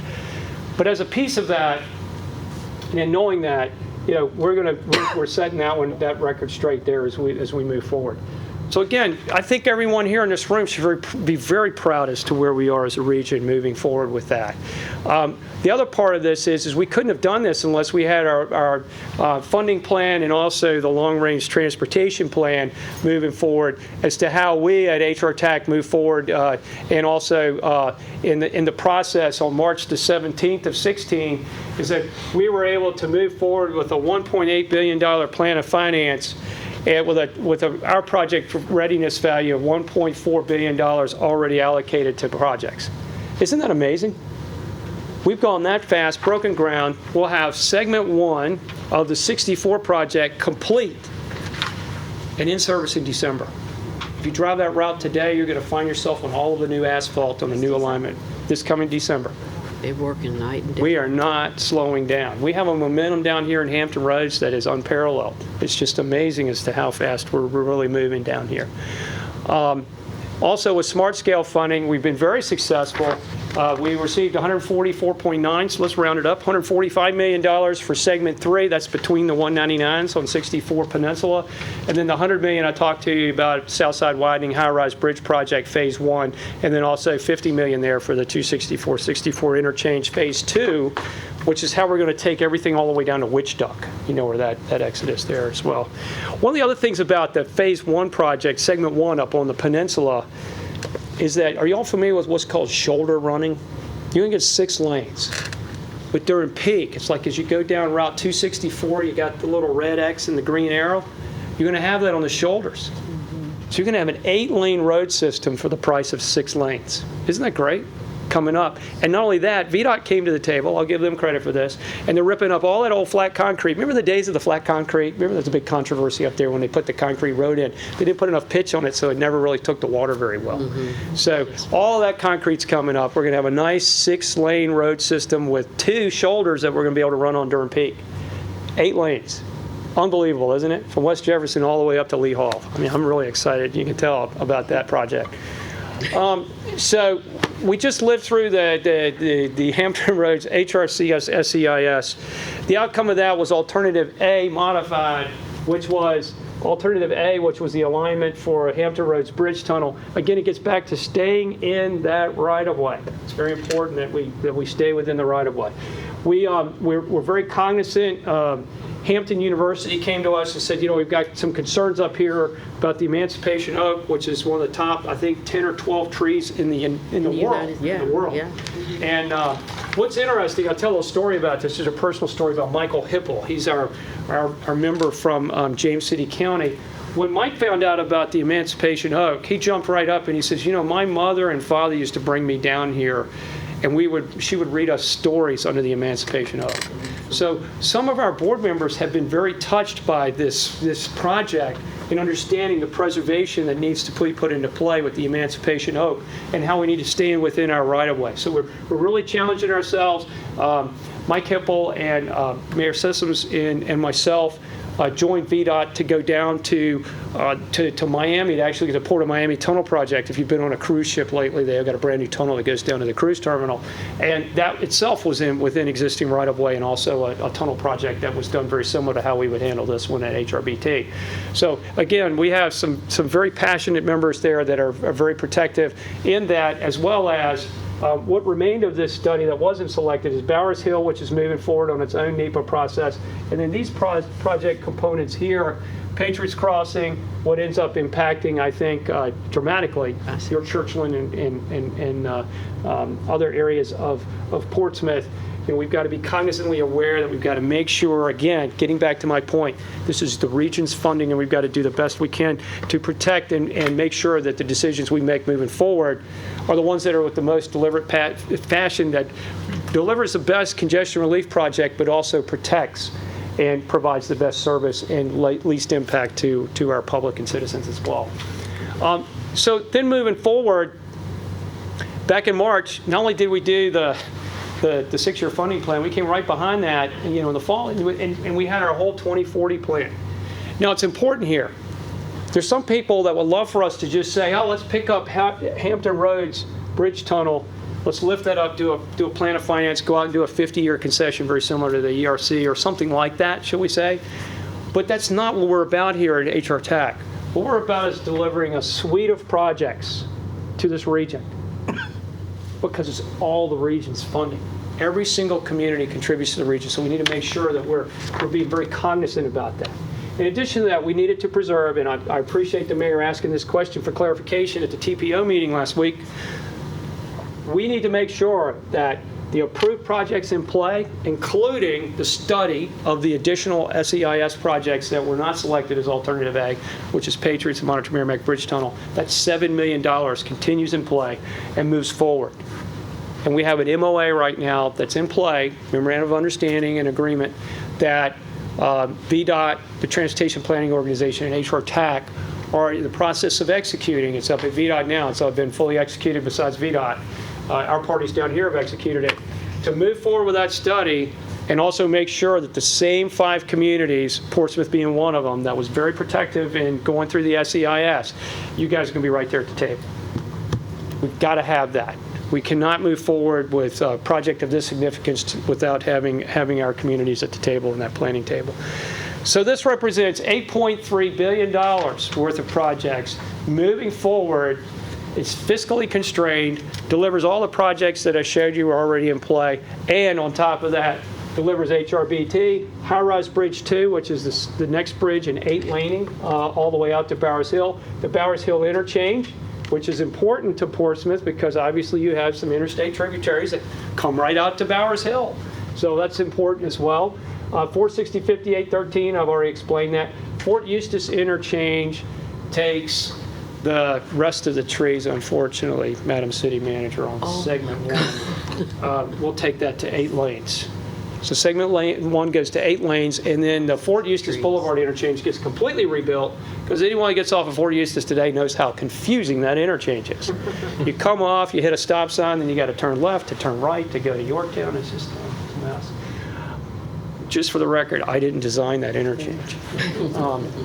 Speaker 3: But as a piece of that, and knowing that, you know, we're setting that record straight there as we move forward. So again, I think everyone here in this room should be very proud as to where we are as a region moving forward with that. The other part of this is we couldn't have done this unless we had our funding plan and also the long-range transportation plan moving forward as to how we at HR TAC move forward, and also in the process on March the 17th of 16 is that we were able to move forward with a $1.8 billion plan of finance, and with our project readiness value of $1.4 billion already allocated to projects. Isn't that amazing? We've gone that fast, broken ground. We'll have segment 1 of the 64 project complete and in service in December. If you drive that route today, you're going to find yourself on all of the new asphalt on the new alignment this coming December.
Speaker 4: They're working night and day.
Speaker 3: We are not slowing down. We have a momentum down here in Hampton Roads that is unparalleled. It's just amazing as to how fast we're really moving down here. Also with smart scale funding, we've been very successful. We received 144.9, so let's round it up, $145 million for segment 3. That's between the 199s on 64 Peninsula. And then the $100 million I talked to you about, Southside Widening High-Rise Bridge Project Phase 1. And then also $50 million there for the 264-64 Interchange Phase 2, which is how we're going to take everything all the way down to Witch Duck. You know where that exit is there as well. One of the other things about the Phase 1 project, segment 1 up on the peninsula, is that, are you all familiar with what's called shoulder running? You can get 6 lanes. But during peak, it's like as you go down Route 264, you got the little red X and the green arrow. You're going to have that on the shoulders. So you're going to have an 8-lane road system for the price of 6 lanes. Isn't that great? Coming up. And not only that, VDOT came to the table, I'll give them credit for this, and they're ripping up all that old flat concrete. Remember the days of the flat concrete? Remember there's a big controversy up there when they put the concrete road in. They didn't put enough pitch on it, so it never really took the water very well. So all of that concrete's coming up. We're going to have a nice 6-lane road system with 2 shoulders that we're going to be able to run on during peak. 8 lanes. Unbelievable, isn't it? From West Jefferson all the way up to Lee Hall. I mean, I'm really excited. You can tell about that project. So we just lived through the Hampton Roads HRCS SEIS. The outcome of that was Alternative A modified, which was Alternative A, which was the alignment for Hampton Roads Bridge Tunnel. Again, it gets back to staying in that right-of-way. It's very important that we stay within the right-of-way. We're very cognizant. Hampton University came to us and said, we've got some concerns up here about the emancipation oak, which is one of the top, I think, 10 or 12 trees in the world.
Speaker 4: Yeah,
Speaker 3: in the world.
Speaker 4: yeah.
Speaker 3: And what's interesting, I'll tell a little story about this. There's a personal story about Michael Hipple. He's our member from James City County. When Mike found out about the emancipation oak, he jumped right up and he says, my mother and father used to bring me down here, and she would read us stories under the emancipation oak. So some of our board members have been very touched by this project in understanding the preservation that needs to be put into play with the emancipation oak and how we need to stay within our right-of-way. So we're really challenging ourselves. Mike Hipple and Mayor Sessoms and myself joined VDOT to go down to Miami, to actually get the Port of Miami tunnel project. If you've been on a cruise ship lately, they've got a brand new tunnel that goes down to the cruise terminal. And that itself was within existing right-of-way, and also a tunnel project that was done very similar to how we would handle this one at HRBT. So again, we have some very passionate members there that are very protective in that, as well as what remained of this study that wasn't selected is Bowers Hill, which is moving forward on its own NEPA process. And then these project components here, Patriots Crossing, what ends up impacting, I think, dramatically your Churchland and other areas of Portsmouth. We've got to be cognizantly aware that we've got to make sure, again, getting back to my point, this is the region's funding, and we've got to do the best we can to protect and make sure that the decisions we make moving forward are the ones that are with the most deliberate fashion, that delivers the best congestion relief project, but also protects and provides the best service and least impact to our public and citizens as well. So then moving forward, back in March, not only did we do the 6-year funding plan, we came right behind that, in the fall, and we had our whole 2040 plan. Now, it's important here. There's some people that would love for us to just say, let's pick up Hampton Roads Bridge Tunnel, let's lift that up, do a plan of finance, go out and do a 50-year concession very similar to the ERC or something like that, shall we say. But that's not what we're about here at HR TAC. What we're about is delivering a suite of projects to this region, because it's all the region's funding. Every single community contributes to the region, so we need to make sure that we're being very cognizant about that. In addition to that, we needed to preserve, and I appreciate the mayor asking this question for clarification at the TPO meeting last week. We need to make sure that the approved projects in play, including the study of the additional SEIS projects that were not selected as Alternative A, which is Patriots and Monitor Merrimack Bridge Tunnel, that $7 million continues in play and moves forward. And we have an MOA right now that's in play, Memorandum of Understanding and Agreement, that VDOT, the Transportation Planning Organization, and HR TAC are in the process of executing. It's up at VDOT now. It's been fully executed besides VDOT. Our parties down here have executed it. To move forward with that study and also make sure that the same 5 communities, Portsmouth being one of them, that was very protective in going through the SEIS, you guys are going to be right there at the table. We've got to have that. We cannot move forward with a project of this significance without having our communities at the table, in that planning table. So this represents $8.3 billion worth of projects moving forward. It's fiscally constrained, delivers all the projects that I showed you are already in play, and on top of that, delivers HRBT, High-Rise Bridge 2, which is the next bridge in 8-laning all the way out to Bowers Hill, the Bowers Hill interchange, which is important to Portsmouth because obviously you have some interstate tributaries that come right out to Bowers Hill. So that's important as well. 460, 58, 13, I've already explained that. Fort Eustis interchange takes the rest of the trees, unfortunately, Madam City Manager, on segment 1. We'll take that to 8 lanes. So segment 1 goes to 8 lanes, and then the Fort Eustis Boulevard interchange gets completely rebuilt, because anyone who gets off of Fort Eustis today knows how confusing that interchange is. You come off, you hit a stop sign, then you got to turn left to turn right to go to Yorktown. It's just a mess. Just for the record, I didn't design that interchange,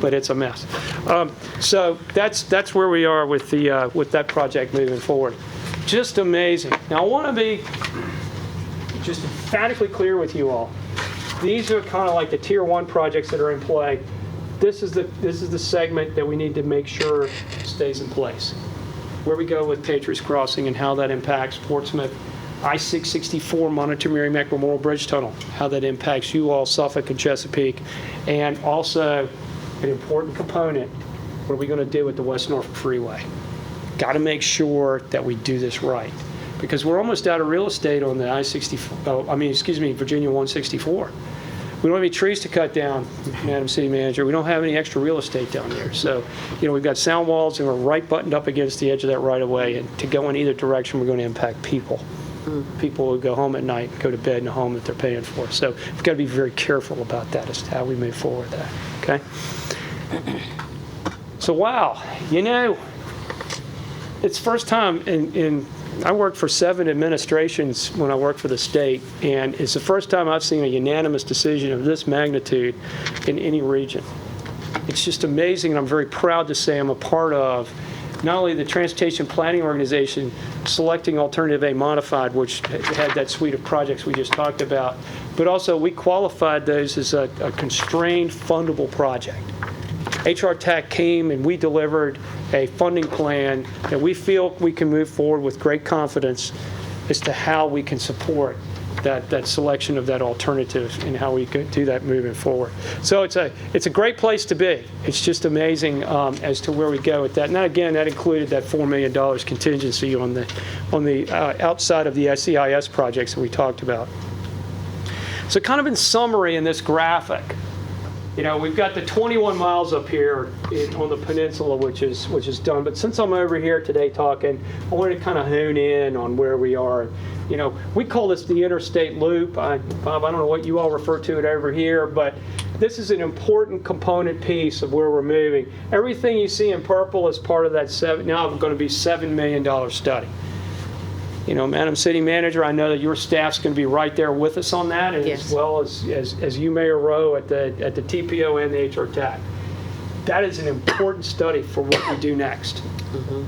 Speaker 3: but it's a mess. So that's where we are with that project moving forward. Just amazing. Now I want to be just emphatically clear with you all. These are kind of like the Tier 1 projects that are in play. this is the segment that we need to make sure stays in place. Where we go with Patriots Crossing and how that impacts Portsmouth, I-664 Montgomery Memorial Bridge Tunnel, how that impacts you all, Suffolk and Chesapeake, and also an important component, what are we going to do with the West Norfolk Freeway? Got to make sure that we do this right, because we're almost out of real estate on the Virginia 164. We don't have any trees to cut down, Madam City Manager. We don't have any extra real estate down there. So, we've got sound walls, and we're right buttoned up against the edge of that right-of-way. And to go in either direction, we're going to impact people. People will go home at night, go to bed in a home that they're paying for. So we've got to be very careful about that as to how we move forward with that, okay? So, wow, it's first time I worked for 7 administrations when I worked for the state, and it's the first time I've seen a unanimous decision of this magnitude in any region. It's just amazing, and I'm very proud to say I'm a part of not only the Transportation Planning Organization selecting Alternative A Modified, which had that suite of projects we just talked about, but also we qualified those as a constrained fundable project. HR TAC came and we delivered a funding plan that we feel we can move forward with great confidence as to how we can support that selection of that alternative and how we could do that moving forward. So it's a great place to be. It's just amazing as to where we go with that. And that, again, that included that $4 million contingency on the outside of the SEIS projects that we talked about. So kind of in summary in this graphic, we've got the 21 miles up here on the peninsula, which is done. But since I'm over here today talking, I wanted to kind of hone in on where we are. We call this the interstate loop. Bob, I don't know what you all refer to it over here, but this is an important component piece of where we're moving. Everything you see in purple is part of that now going to be $7 million study. Madam City Manager, I know that your staff's going to be right there with us on that, and
Speaker 4: yes,
Speaker 3: as well as you, Mayor Rowe, at the TPO and the HR TAC. That is an important study for what we do next,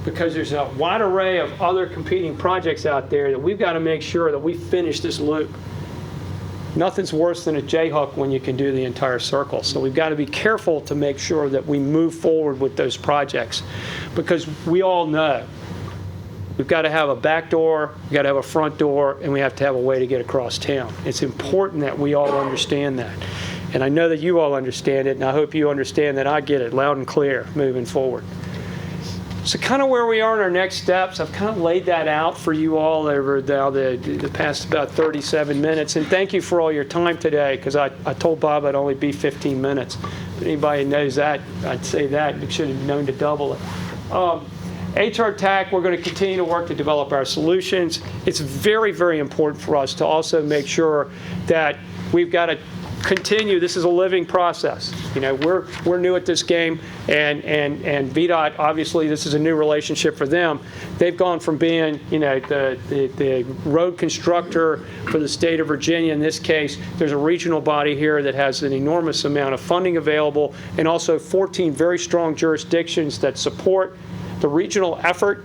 Speaker 3: because there's a wide array of other competing projects out there that we've got to make sure that we finish this loop. Nothing's worse than a J-hook when you can do the entire circle. So we've got to be careful to make sure that we move forward with those projects, because we all know we've got to have a back door, we've got to have a front door, and we have to have a way to get across town. It's important that we all understand that. And I know that you all understand it, and I hope you understand that I get it loud and clear moving forward. So kind of where we are in our next steps, I've kind of laid that out for you all over the past about 37 minutes. And thank you for all your time today, because I told Bob I'd only be 15 minutes. If anybody knows that, I'd say that. You should have known to double it. HR TAC, we're going to continue to work to develop our solutions. It's very, very important for us to also make sure that we've got to continue. This is a living process. We're new at this game, and VDOT, obviously, this is a new relationship for them. They've gone from being, the road constructor for the state of Virginia. In this case, there's a regional body here that has an enormous amount of funding available, and also 14 very strong jurisdictions that support the regional effort,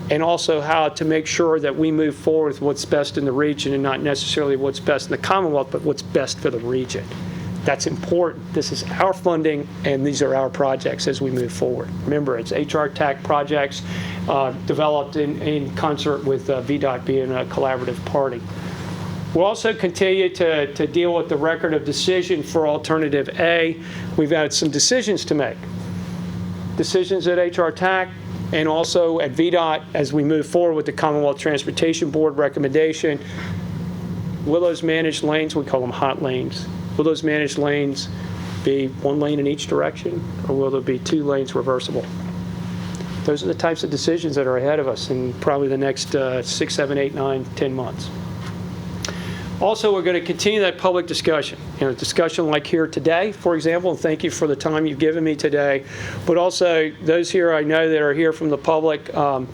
Speaker 3: and also how to make sure that we move forward with what's best in the region, and not necessarily what's best in the Commonwealth, but what's best for the region. That's important. This is our funding, and these are our projects as we move forward. Remember, it's HR TAC projects developed in concert with VDOT being a collaborative party. We'll also continue to deal with the record of decision for Alternative A. We've got some decisions to make. Decisions at HR TAC, and also at VDOT as we move forward with the Commonwealth Transportation Board recommendation. Will those managed lanes, we call them hot lanes, will those managed lanes be 1 lane in each direction, or will there be 2 lanes reversible? Those are the types of decisions that are ahead of us in probably the next 6, 7, 8, 9, 10 months. Also, we're going to continue that public discussion. Discussion like here today, for example, and thank you for the time you've given me today. But also, those here I know that are here from the public, I'm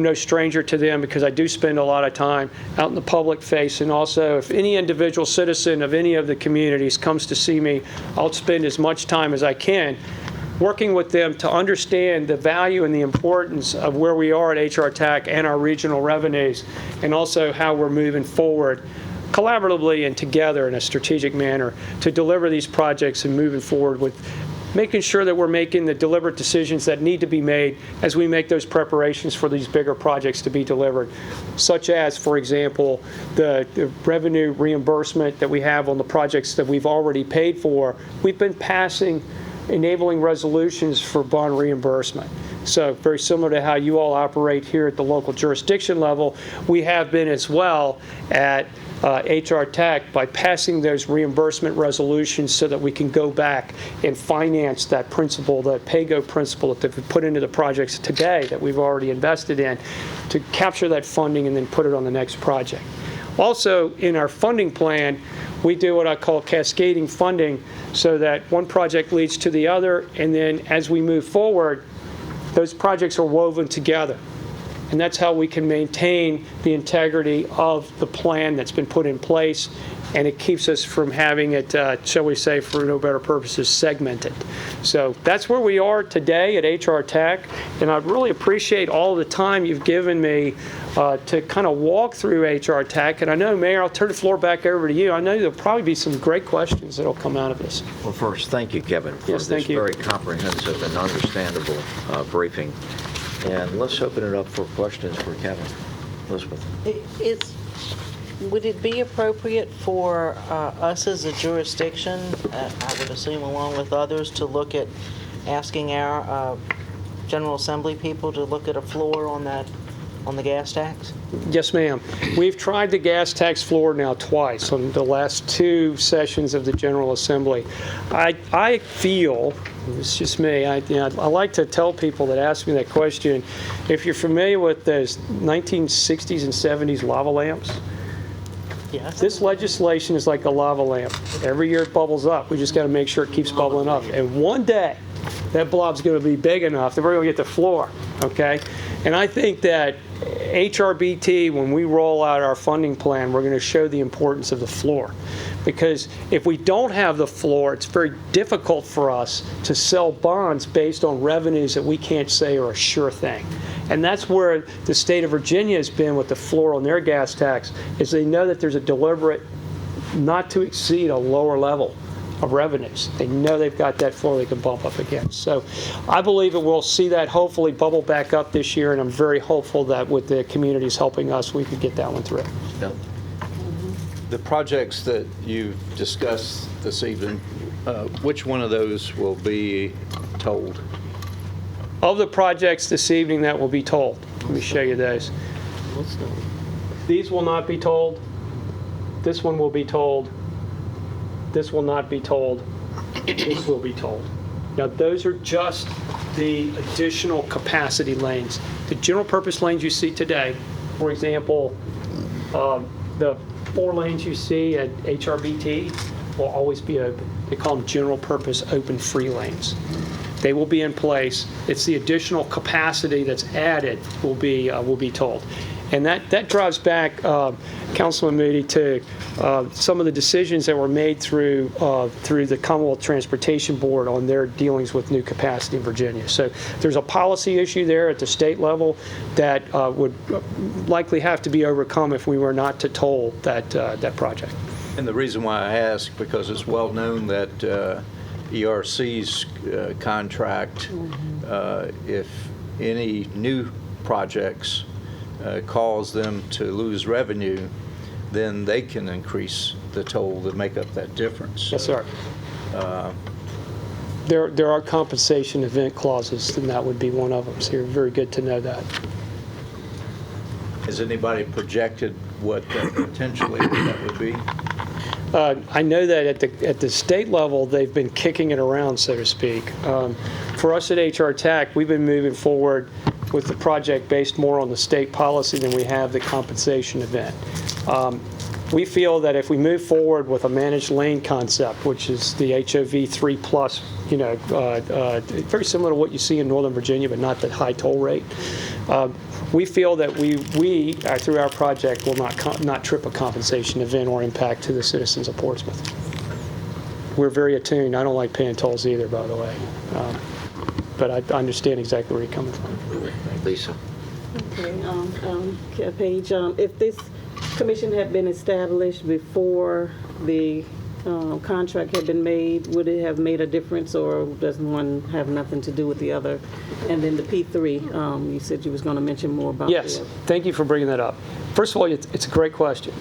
Speaker 3: no stranger to them, because I do spend a lot of time out in the public face. And also, if any individual citizen of any of the communities comes to see me, I'll spend as much time as I can working with them to understand the value and the importance of where we are at HR TAC and our regional revenues, and also how we're moving forward collaboratively and together in a strategic manner to deliver these projects and moving forward with making sure that we're making the deliberate decisions that need to be made as we make those preparations for these bigger projects to be delivered, such as, for example, the revenue reimbursement that we have on the projects that we've already paid for. We've been passing enabling resolutions for bond reimbursement. So very similar to how you all operate here at the local jurisdiction level, we have been as well at HR Tech by passing those reimbursement resolutions so that we can go back and finance that principle, that pay-go principle that they've put into the projects today that we've already invested in, to capture that funding and then put it on the next project. Also, in our funding plan, we do what I call cascading funding so that one project leads to the other, and then as we move forward, those projects are woven together. And that's how we can maintain the integrity of the plan that's been put in place, and it keeps us from having it, shall we say, for no better purposes, segmented. So that's where we are today at HR Tech, and I really appreciate all the time you've given me to kind of walk through HR Tech. And I know, Mayor, I'll turn the floor back over to you. I know there'll probably be some great questions that'll come out of this.
Speaker 1: Well, first, thank you, Kevin, for
Speaker 3: Yes,
Speaker 1: this
Speaker 3: thank you.
Speaker 1: very comprehensive and understandable briefing. And let's open it up for questions for Kevin. Elizabeth.
Speaker 5: Would it be appropriate for us as a jurisdiction, I would assume along with others, to look at asking our General Assembly people to look at a floor on the gas tax?
Speaker 3: Yes, ma'am. We've tried the gas tax floor now twice on the last 2 sessions of the General Assembly. I feel, it's just me, I like to tell people that ask me that question, if you're familiar with those 1960s and 70s lava lamps,
Speaker 5: Yes.
Speaker 3: this legislation is like a lava lamp. Every year it bubbles up. We just got to make sure it keeps bubbling up. And one day, that blob's going to be big enough that we're going to get the floor, okay? And I think that HRBT, when we roll out our funding plan, we're going to show the importance of the floor. Because if we don't have the floor, it's very difficult for us to sell bonds based on revenues that we can't say are a sure thing. And that's where the state of Virginia has been with the floor on their gas tax, is they know that there's a deliberate not to exceed a lower level of revenues. They know they've got that floor they can bump up against. So I believe that we'll see that hopefully bubble back up this year, and I'm very hopeful that with the communities helping us, we could get that one through.
Speaker 1: Bill?
Speaker 6: The projects that you've discussed this evening, which one of those will be tolled?
Speaker 3: Of the projects this evening that will be tolled, let me show you those. These will not be tolled. This one will be tolled. This will not be tolled. This will be tolled. Now, those are just the additional capacity lanes. The general purpose lanes you see today, for example, the 4 lanes you see at HRBT will always be open. They call them general purpose open free lanes. They will be in place. It's the additional capacity that's added will be tolled. And that drives back, Councilman Moody, to some of the decisions that were made through the Commonwealth Transportation Board on their dealings with new capacity in Virginia. So there's a policy issue there at the state level that would likely have to be overcome if we were not to toll that project.
Speaker 6: And the reason why I ask, because it's well known that ERC's contract, if any new projects cause them to lose revenue, then they can increase the toll to make up that difference.
Speaker 3: Yes, sir. There are compensation event clauses, and that would be one of them. So you're very good to know that.
Speaker 6: Has anybody projected what potentially that would be?
Speaker 3: I know that at the state level, they've been kicking it around, so to speak. For us at HR Tech, we've been moving forward with the project based more on the state policy than we have the compensation event. We feel that if we move forward with a managed lane concept, which is the HOV 3+, very similar to what you see in Northern Virginia, but not the high toll rate, we feel that we through our project, will not trip a compensation event or impact to the citizens of Portsmouth. We're very attuned. I don't like paying tolls either, by the way. But I understand exactly where you're coming from.
Speaker 1: Lisa?
Speaker 7: Okay, Paige, if this commission had been established before the contract had been made, would it have made a difference, or does one have nothing to do with the other? And then the P3, you said you was going to mention more about
Speaker 3: Yes,
Speaker 7: that.
Speaker 3: thank you for bringing that up. First of all, it's a great question.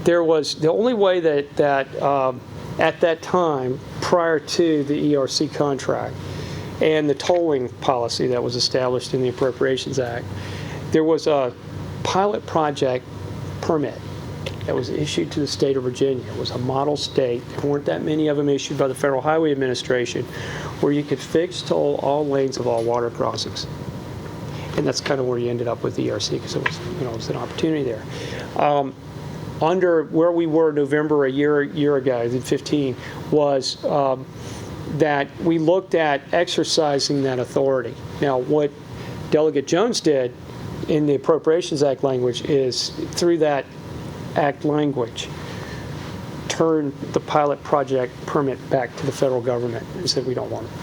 Speaker 3: There was the only way that at that time, prior to the ERC contract and the tolling policy that was established in the Appropriations Act, there was a pilot project permit that was issued to the state of Virginia. It was a model state. There weren't that many of them issued by the Federal Highway Administration, where you could fix toll all lanes of all water crossings. And that's kind of where you ended up with the ERC, because it was, it was an opportunity there. Under where we were November a year ago, in 15, was that we looked at exercising that authority. Now, what Delegate Jones did in the Appropriations Act language is, through that Act language, turn the pilot project permit back to the federal government and said we don't want it.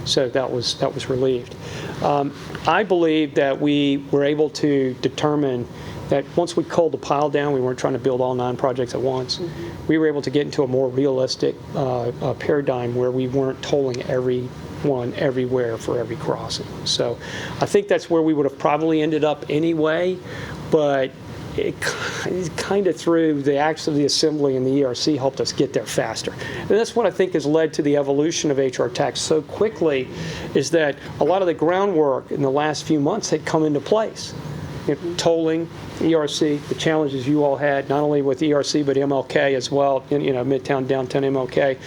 Speaker 3: So that was relieved. I believe that we were able to determine that once we culled the pile down, we weren't trying to build all 9 projects at once. We were able to get into a more realistic paradigm where we weren't tolling every one everywhere for every crossing. So I think that's where we would have probably ended up anyway, but it kind of through the acts of the Assembly and the ERC helped us get there faster. And that's what I think has led to the evolution of HR tax so quickly, is that a lot of the groundwork in the last few months had come into place. Tolling, ERC, the challenges you all had, not only with ERC, but MLK as well, Midtown, downtown MLK.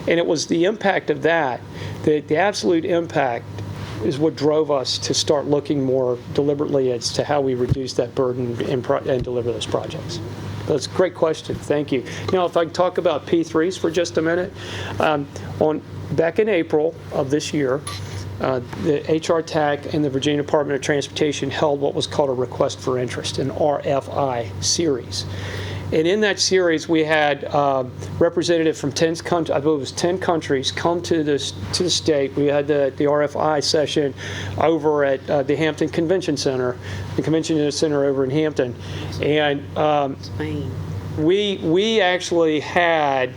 Speaker 3: And it was the impact of that, the absolute impact is what drove us to start looking more deliberately as to how we reduce that burden and deliver those projects. That's a great question. Thank you. Now, if I can talk about P3s for just a minute. Back in April of this year, the HR TAC and the Virginia Department of Transportation held what was called a request for interest, an RFI series. And in that series, we had representatives from 10 countries, I believe it was 10 countries, come to the state. We had the RFI session over at the Hampton Convention Center, the Convention Center over in Hampton. And
Speaker 4: Spain.
Speaker 3: we actually had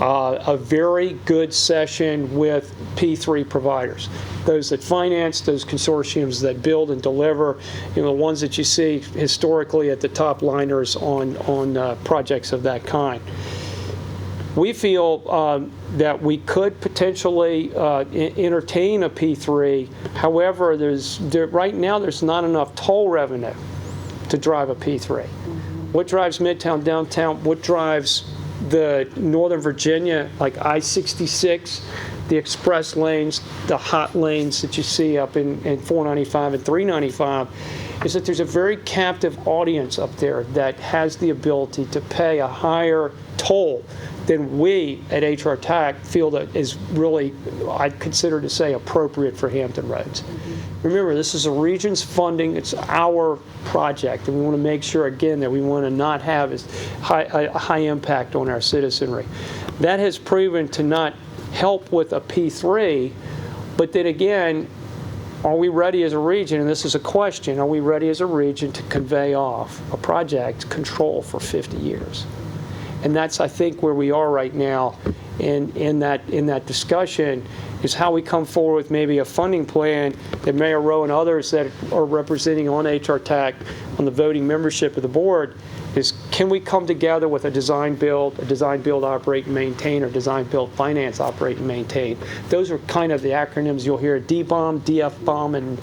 Speaker 3: a very good session with P3 providers, those that finance, those consortiums that build and deliver, the ones that you see historically at the top liners on projects of that kind. We feel that we could potentially entertain a P3. However, right now there's not enough toll revenue to drive a P3. What drives Midtown, downtown? What drives the Northern Virginia, like I-66, the express lanes, the hot lanes that you see up in 495 and 395, is that there's a very captive audience up there that has the ability to pay a higher toll than we at HR TAC feel that is really, I'd consider to say, appropriate for Hampton Roads. Remember, this is a region's funding. It's our project, and we want to make sure, again, that we want to not have a high impact on our citizenry. That has proven to not help with a P3, but then again, are we ready as a region, and this is a question, are we ready as a region to convey off a project control for 50 years? And that's, I think, where we are right now in that discussion, is how we come forward with maybe a funding plan that Mayor Rowe and others that are representing on HR TAC, on the voting membership of the board, is can we come together with a design build, operate and maintain, or design build, finance, operate and maintain. Those are kind of the acronyms you'll hear: DBOM, DFBOM, and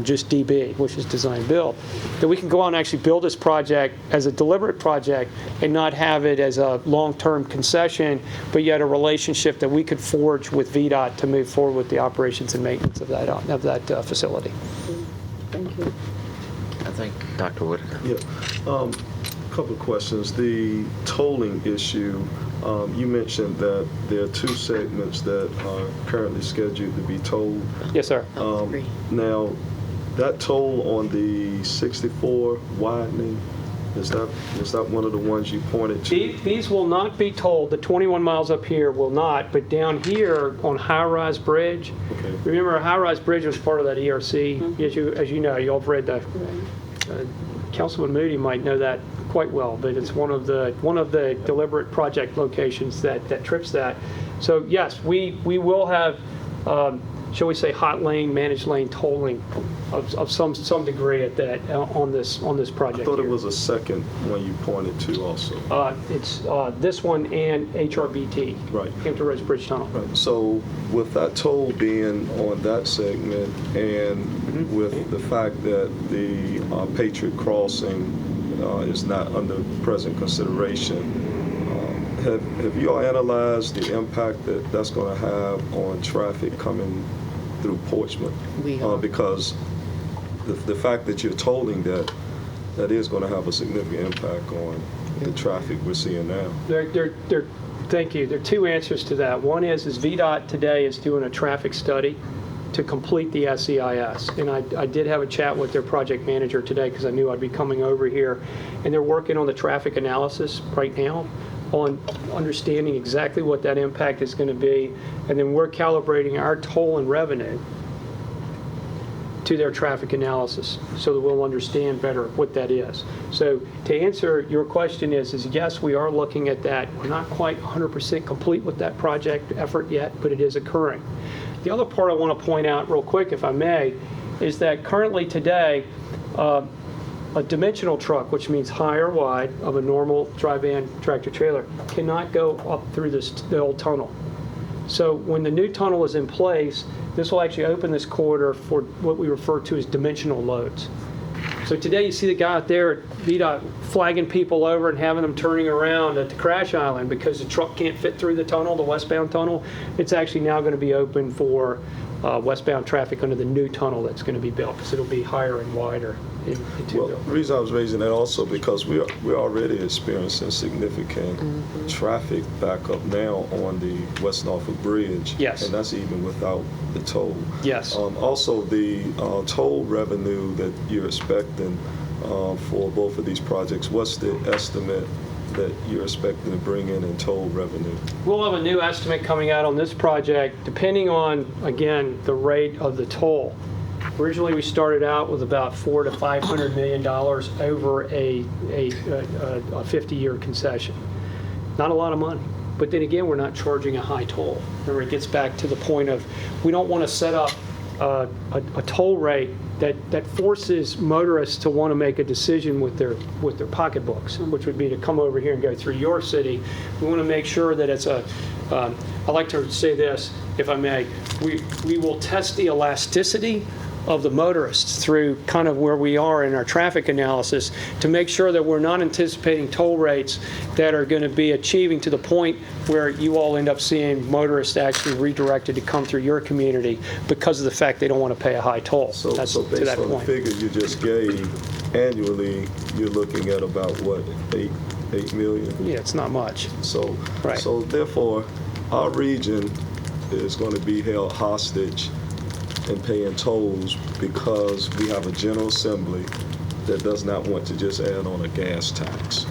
Speaker 3: just DB, which is design build. That we can go out and actually build this project as a deliberate project and not have it as a long-term concession, but yet a relationship that we could forge with VDOT to move forward with the operations and maintenance of that facility.
Speaker 7: Thank you.
Speaker 1: I think Dr. Wood.
Speaker 8: Yeah, couple of questions. The tolling issue, you mentioned that there are 2 segments that are currently scheduled to be tolled.
Speaker 3: Yes, sir.
Speaker 8: Now, that toll on the 64 widening, is that one of the ones you pointed to?
Speaker 3: These will not be tolled. The 21 miles up here will not, but down here on High Rise Bridge,
Speaker 8: Okay.
Speaker 3: remember High Rise Bridge was part of that ERC, as you know, you all have read Councilman Moody might know that quite well, but it's one of the deliberate project locations that trips that. So yes, we will have, shall we say, hot lane, managed lane tolling of some degree at that on this project.
Speaker 8: I thought it
Speaker 3: here.
Speaker 8: was a second one you pointed to also.
Speaker 3: It's this one and HRBT,
Speaker 8: Right.
Speaker 3: Hampton Roads Bridge Tunnel.
Speaker 8: Right. So with that toll being on that segment and with the fact that the Patriot Crossing is not under present consideration, have you all analyzed the impact that that's going to have on traffic coming through Portsmouth?
Speaker 4: We are.
Speaker 8: Because the fact that you're tolling that is going to have a significant impact on the traffic we're seeing now.
Speaker 3: Thank you. There are two answers to that. One is VDOT today is doing a traffic study to complete the SEIS. And I did have a chat with their project manager today because I knew I'd be coming over here. And they're working on the traffic analysis right now on understanding exactly what that impact is going to be. And then we're calibrating our toll and revenue to their traffic analysis so that we'll understand better what that is. So to answer your question is yes, we are looking at that. We're not quite 100% complete with that project effort yet, but it is occurring. The other part I want to point out real quick, if I may, is that currently today, a dimensional truck, which means high or wide of a normal dry-van tractor trailer, cannot go up through the old tunnel. So when the new tunnel is in place, this will actually open this corridor for what we refer to as dimensional loads. So today you see the guy out there at VDOT flagging people over and having them turning around at the crash island because the truck can't fit through the tunnel, the westbound tunnel. It's actually now going to be open for westbound traffic under the new tunnel that's going to be built because it'll be higher and wider.
Speaker 8: Well, the reason I was raising that also because we're already experiencing significant traffic backup now on the West Norfolk Bridge.
Speaker 3: Yes.
Speaker 8: And that's even without the toll.
Speaker 3: Yes.
Speaker 8: Also, the toll revenue that you're expecting for both of these projects, what's the estimate that you're expecting to bring in toll revenue?
Speaker 3: We'll have a new estimate coming out on this project depending on, again, the rate of the toll. Originally, we started out with about $400 to $500 million over a 50-year concession. Not a lot of money. But then again, we're not charging a high toll. Remember, it gets back to the point of we don't want to set up a toll rate that forces motorists to want to make a decision with their pocketbooks, which would be to come over here and go through your city. We want to make sure that it's I like to say this, if I may, we will test the elasticity of the motorists through kind of where we are in our traffic analysis to make sure that we're not anticipating toll rates that are going to be achieving to the point where you all end up seeing motorists actually redirected to come through your community because of the fact they don't want to pay a high toll.
Speaker 8: So
Speaker 3: That's
Speaker 8: based
Speaker 3: to that
Speaker 8: on
Speaker 3: point.
Speaker 8: the figure you just gave, annually, you're looking at about, what, 8 million?
Speaker 3: Yeah, it's not much.
Speaker 8: So,
Speaker 3: Right.
Speaker 8: so therefore, our region is going to be held hostage in paying tolls because we have a General Assembly that does not want to just add on a gas tax.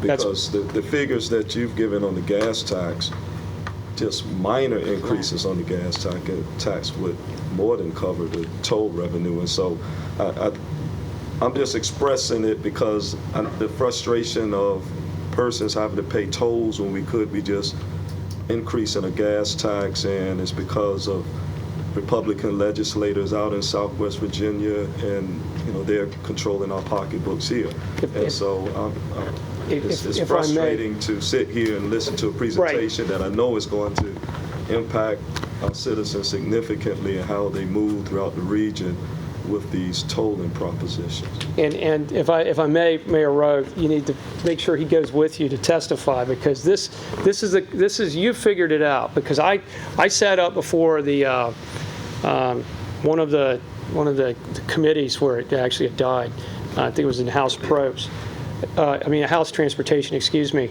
Speaker 8: Because the figures that you've given on the gas tax, just minor increases on the gas tax would more than cover the toll revenue. And so I'm just expressing it because the frustration of persons having to pay tolls when we could be just increasing a gas tax, and it's because of Republican legislators out in Southwest Virginia, and they're controlling our pocketbooks here. And so it's frustrating to sit here and listen to a presentation that I know is going to impact our citizens significantly and how they move throughout the region with these tolling propositions.
Speaker 3: And if I may, Mayor Rowe, you need to make sure he goes with you to testify because this is you figured it out because I sat up before the one of the committees where it actually had died. I think it was in House House Transportation, excuse me,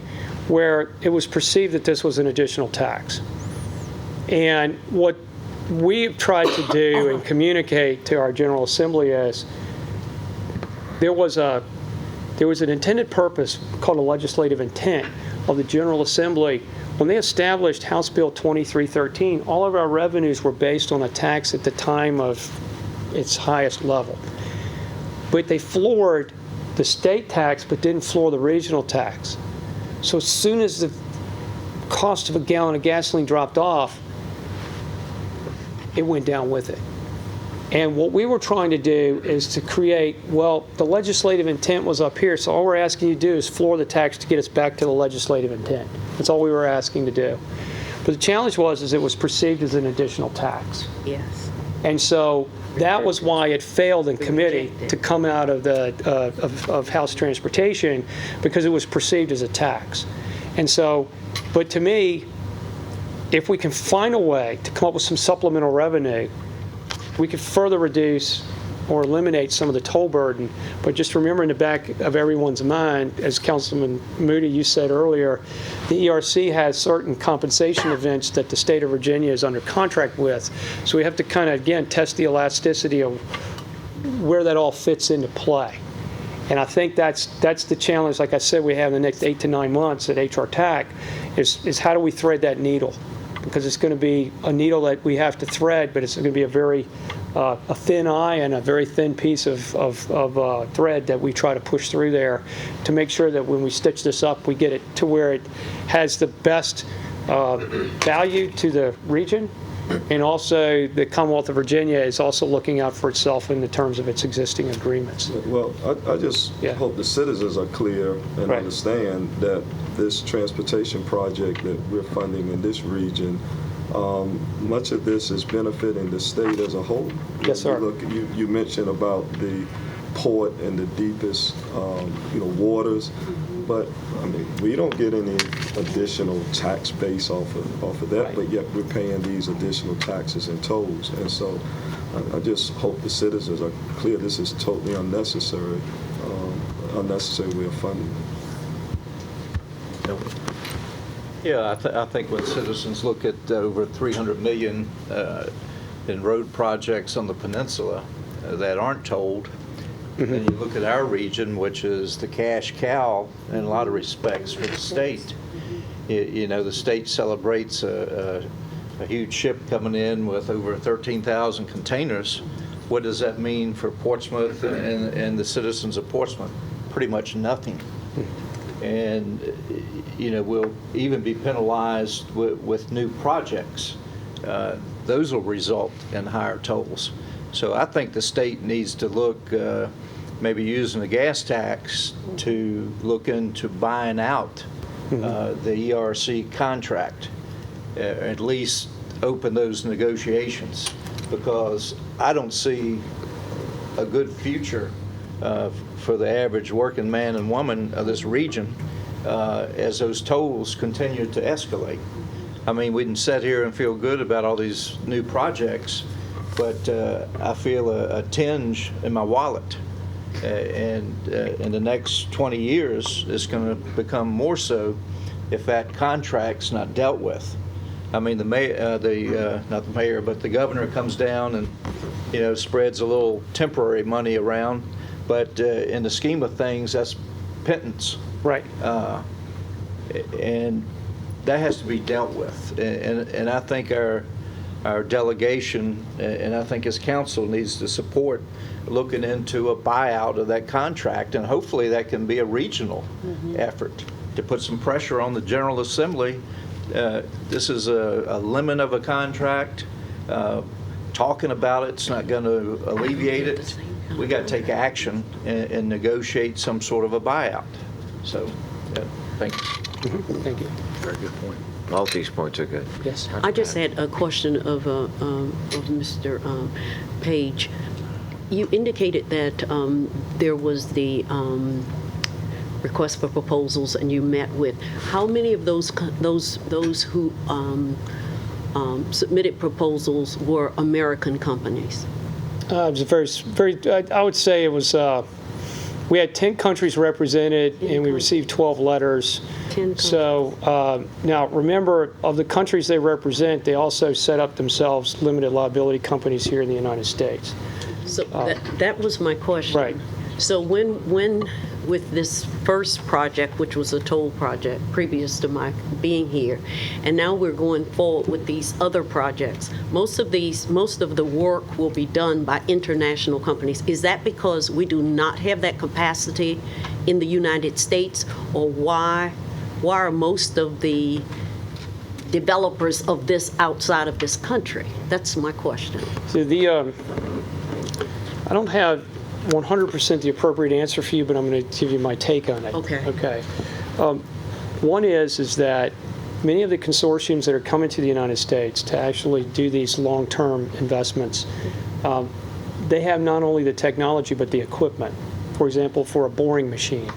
Speaker 3: where it was perceived that this was an additional tax. And what we've tried to do and communicate to our General Assembly is there was an intended purpose called a legislative intent of the General Assembly. When they established House Bill 2313, all of our revenues were based on a tax at the time of its highest level. but they floored the state tax but didn't floor the regional tax. So as soon as the cost of a gallon of gasoline dropped off, it went down with it. And what we were trying to do is to create, well, the legislative intent was up here, so all we're asking you to do is floor the tax to get us back to the legislative intent. That's all we were asking to do. But the challenge was it was perceived as an additional tax.
Speaker 4: Yes.
Speaker 3: And so that was why it failed in committee
Speaker 4: rejected.
Speaker 3: to come out of the of House Transportation, because it was perceived as a tax. And so, but to me, if we can find a way to come up with some supplemental revenue, we could further reduce or eliminate some of the toll burden. But just remember in the back of everyone's mind, as Councilman Moody, you said earlier, the ERC has certain compensation events that the state of Virginia is under contract with. So we have to kind of, again, test the elasticity of where that all fits into play. And I think that's the challenge, like I said, we have in the next 8 to 9 months at HR TAC, is how do we thread that needle? Because it's going to be a needle that we have to thread, but it's going to be a very a thin eye and a very thin piece of thread that we try to push through there to make sure that when we stitch this up, we get it to where it has the best value to the region, and also the Commonwealth of Virginia is also looking out for itself in the terms of its existing agreements.
Speaker 8: Well, I just
Speaker 3: Yeah.
Speaker 8: hope the citizens are clear and
Speaker 3: Right.
Speaker 8: understand that this transportation project that we're funding in this region, much of this is benefiting the state as a whole.
Speaker 3: Yes, sir.
Speaker 8: You mentioned about the port and the deepest, waters, but I mean, we don't get any additional tax base off of that,
Speaker 3: Right.
Speaker 8: but yet we're paying these additional taxes and tolls, and so I just hope the citizens are clear. This is totally unnecessary way of funding.
Speaker 6: Yeah, I think when citizens look at over 300 million in road projects on the peninsula that aren't tolled, and you look at our region, which is the cash cow in a lot of respects for the state. The state celebrates a huge ship coming in with over 13,000 containers. What does that mean for Portsmouth and the citizens of Portsmouth? Pretty much nothing. And we'll even be penalized with new projects. Those will result in higher tolls. So I think the state needs to look, maybe using the gas tax to look into buying out the ERC contract, at least open those negotiations, because I don't see a good future for the average working man and woman of this region as those tolls continue to escalate. I mean, we can sit here and feel good about all these new projects, but I feel a tinge in my wallet. And in the next 20 years, it's going to become more so if that contract's not dealt with. I mean, not the mayor, but the governor comes down and, spreads a little temporary money around. But in the scheme of things, that's pittance.
Speaker 3: Right.
Speaker 6: And that has to be dealt with. And I think our delegation, and I think as council, needs to support looking into a buyout of that contract. And hopefully that can be a regional effort to put some pressure on the General Assembly. This is a lemon of a contract. Talking about it's not going to alleviate it. We got to take action and negotiate some sort of a buyout. So, yeah, thank you.
Speaker 3: Thank you.
Speaker 1: Very good point. All these points are good.
Speaker 3: Yes.
Speaker 4: I just had a question of Mr. Page. You indicated that there was the request for proposals, and you met with how many of those who submitted proposals were American companies?
Speaker 3: It was a very, I would say it was, we had 10 countries represented, and we received 12 letters.
Speaker 4: 10 countries.
Speaker 3: So now, remember, of the countries they represent, they also set up themselves limited liability companies here in the United States.
Speaker 4: So that was my question.
Speaker 3: Right.
Speaker 4: So when with this first project, which was a toll project previous to my being here, and now we're going forward with these other projects, most of the work will be done by international companies. Is that because we do not have that capacity in the United States, or why are most of the developers of this outside of this country? That's my question.
Speaker 3: So I don't have 100% the appropriate answer for you, but I'm going to give you my take on it.
Speaker 4: Okay.
Speaker 3: Okay. One is that many of the consortiums that are coming to the United States to actually do these long-term investments, they have not only the technology but the equipment. For example, for a boring machine.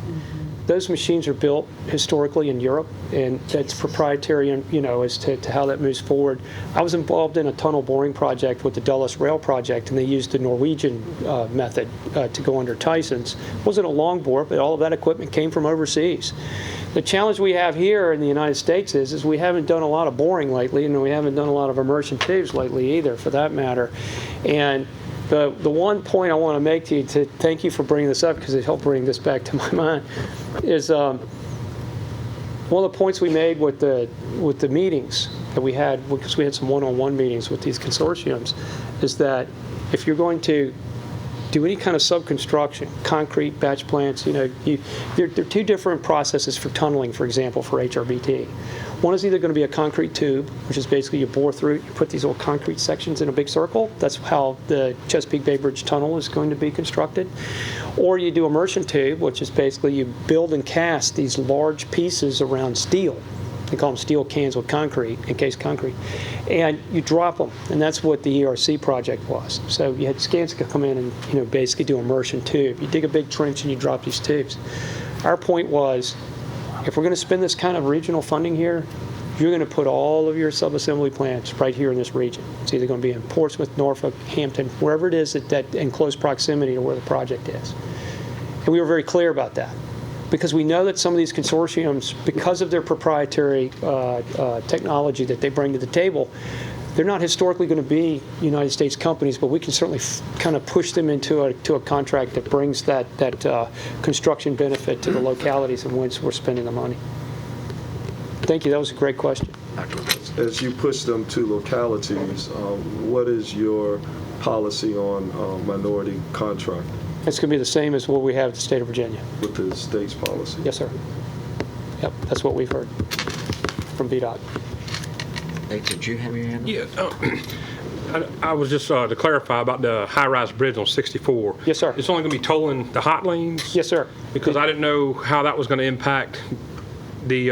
Speaker 3: Those machines are built historically in Europe, and that's proprietary, as to how that moves forward. I was involved in a tunnel boring project with the Dulles Rail project, and they used the Norwegian method to go under Tyson's. It wasn't a long bore, but all of that equipment came from overseas. The challenge we have here in the United States is we haven't done a lot of boring lately, and we haven't done a lot of immersion tubes lately either, for that matter. And the one point I want to make to you, to thank you for bringing this up, because it helped bring this back to my mind, is one of the points we made with the meetings that we had, because we had some one-on-one meetings with these consortiums, is that if you're going to do any kind of subconstruction, concrete, batch plants, there are two different processes for tunneling, for example, for HRBT. One is either going to be a concrete tube, which is basically you bore through it, you put these little concrete sections in a big circle. That's how the Chesapeake Bay Bridge Tunnel is going to be constructed. Or you do immersion tube, which is basically you build and cast these large pieces around steel. They call them steel cans with concrete, encased concrete. And you drop them, and that's what the ERC project was. So you had Skanska come in and basically do immersion tube. You dig a big trench and you drop these tubes. Our point was, if we're going to spend this kind of regional funding here, you're going to put all of your subassembly plants right here in this region. It's either going to be in Portsmouth, Norfolk, Hampton, wherever it is that in close proximity to where the project is. And we were very clear about that, because we know that some of these consortiums, because of their proprietary technology that they bring to the table, they're not historically going to be United States companies, but we can certainly kind of push them into a contract that brings that construction benefit to the localities in which we're spending the money. Thank you. That was a great question.
Speaker 8: As you push them to localities, what is your policy on minority contract
Speaker 3: It's going to be the same as what we have in the state of Virginia.
Speaker 8: with the state's policy?
Speaker 3: Yes, sir. Yep, that's what we've heard from VDOT.
Speaker 1: Nate, did you have your hand up?
Speaker 9: Yeah, I was just to clarify about the high-rise bridge on 64.
Speaker 3: Yes, sir.
Speaker 9: It's only going to be tolling the hot lanes?
Speaker 3: Yes, sir.
Speaker 9: Because I didn't know how that was going to impact the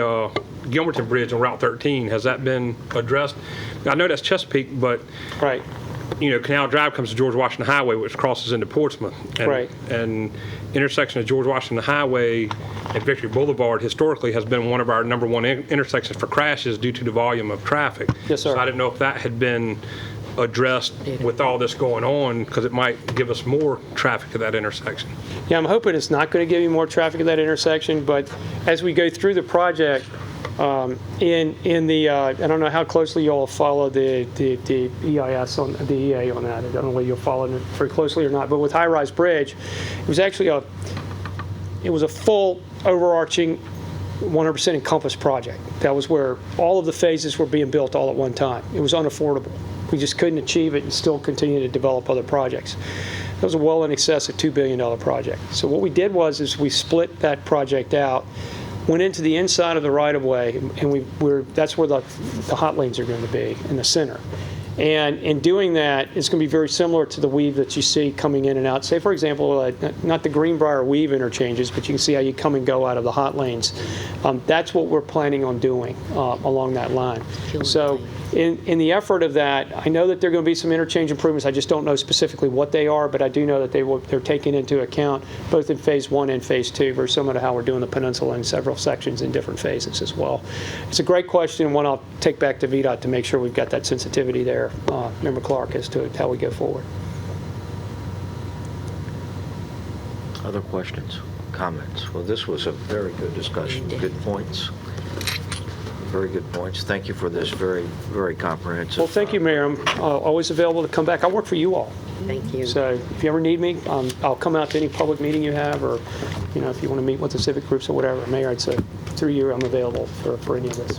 Speaker 9: Gilmerton Bridge on Route 13. Has that been addressed? I know that's Chesapeake, but
Speaker 3: Right.
Speaker 9: Canal Drive comes to George Washington Highway, which crosses into Portsmouth. And,
Speaker 3: Right.
Speaker 9: And intersection of George Washington Highway and Victory Boulevard historically has been one of our number one intersections for crashes due to the volume of traffic.
Speaker 3: Yes, sir.
Speaker 9: So I didn't know if that had been addressed with all this going on, because it might give us more traffic at that intersection.
Speaker 3: Yeah, I'm hoping it's not going to give you more traffic at that intersection, but as we go through the project, in the, I don't know how closely you'll follow the EIS on the EA on that. I don't know whether you'll follow it very closely or not, but with high-rise bridge, it was actually a full overarching 100% encompassed project. That was where all of the phases were being built all at one time. It was unaffordable. We just couldn't achieve it and still continue to develop other projects. That was a well in excess of $2 billion project. So what we did was we split that project out, went into the inside of the right-of-way, and that's where the hot lanes are going to be, in the center. And in doing that, it's going to be very similar to the weave that you see coming in and out. Say, for example, not the Greenbrier weave interchanges, but you can see how you come and go out of the hot lanes. That's what we're planning on doing along that line. So in the effort of that, I know that there are going to be some interchange improvements. I just don't know specifically what they are, but I do know that they're taken into account both in Phase 1 and Phase 2, very similar to how we're doing the peninsula in several sections in different phases as well. It's a great question, and one I'll take back to VDOT to make sure we've got that sensitivity there, Member Clark, as to how we go forward.
Speaker 1: Other questions, comments? Well, this was a very good discussion, good points. Very good points. Thank you for this very, very comprehensive.
Speaker 3: Well, thank you, Mayor. I'm always available to come back. I work for you all.
Speaker 4: Thank you.
Speaker 3: So if you ever need me, I'll come out to any public meeting you have, or, if you want to meet with the civic groups or whatever. Mayor, I'd say through you, I'm available for any of this.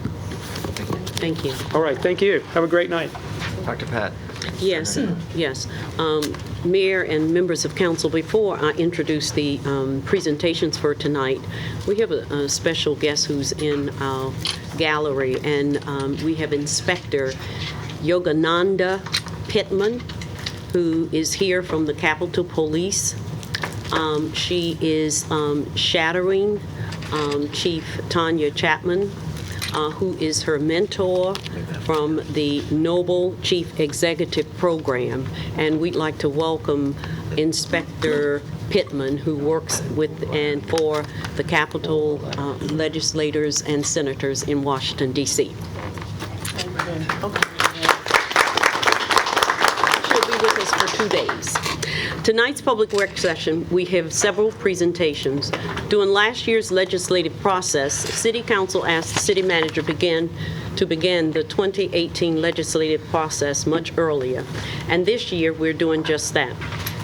Speaker 4: Thank you.
Speaker 3: All right, thank you. Have a great night.
Speaker 1: Dr. Pat.
Speaker 4: Yes, yes. Mayor and members of council, before I introduce the presentations for tonight, we have a special guest who's in our gallery, and we have Inspector Yogananda Pittman, who is here from the Capitol Police. She is shadowing Chief Tanya Chapman, who is her mentor from the Noble Chief Executive Program. And we'd like to welcome Inspector Pittman, who works with and for the Capitol legislators and senators in Washington, D.C. She'll be with us for 2 days. Tonight's public work session, we have several presentations. During last year's legislative process, City Council asked the City Manager to begin the 2018 legislative process much earlier, and this year we're doing just that.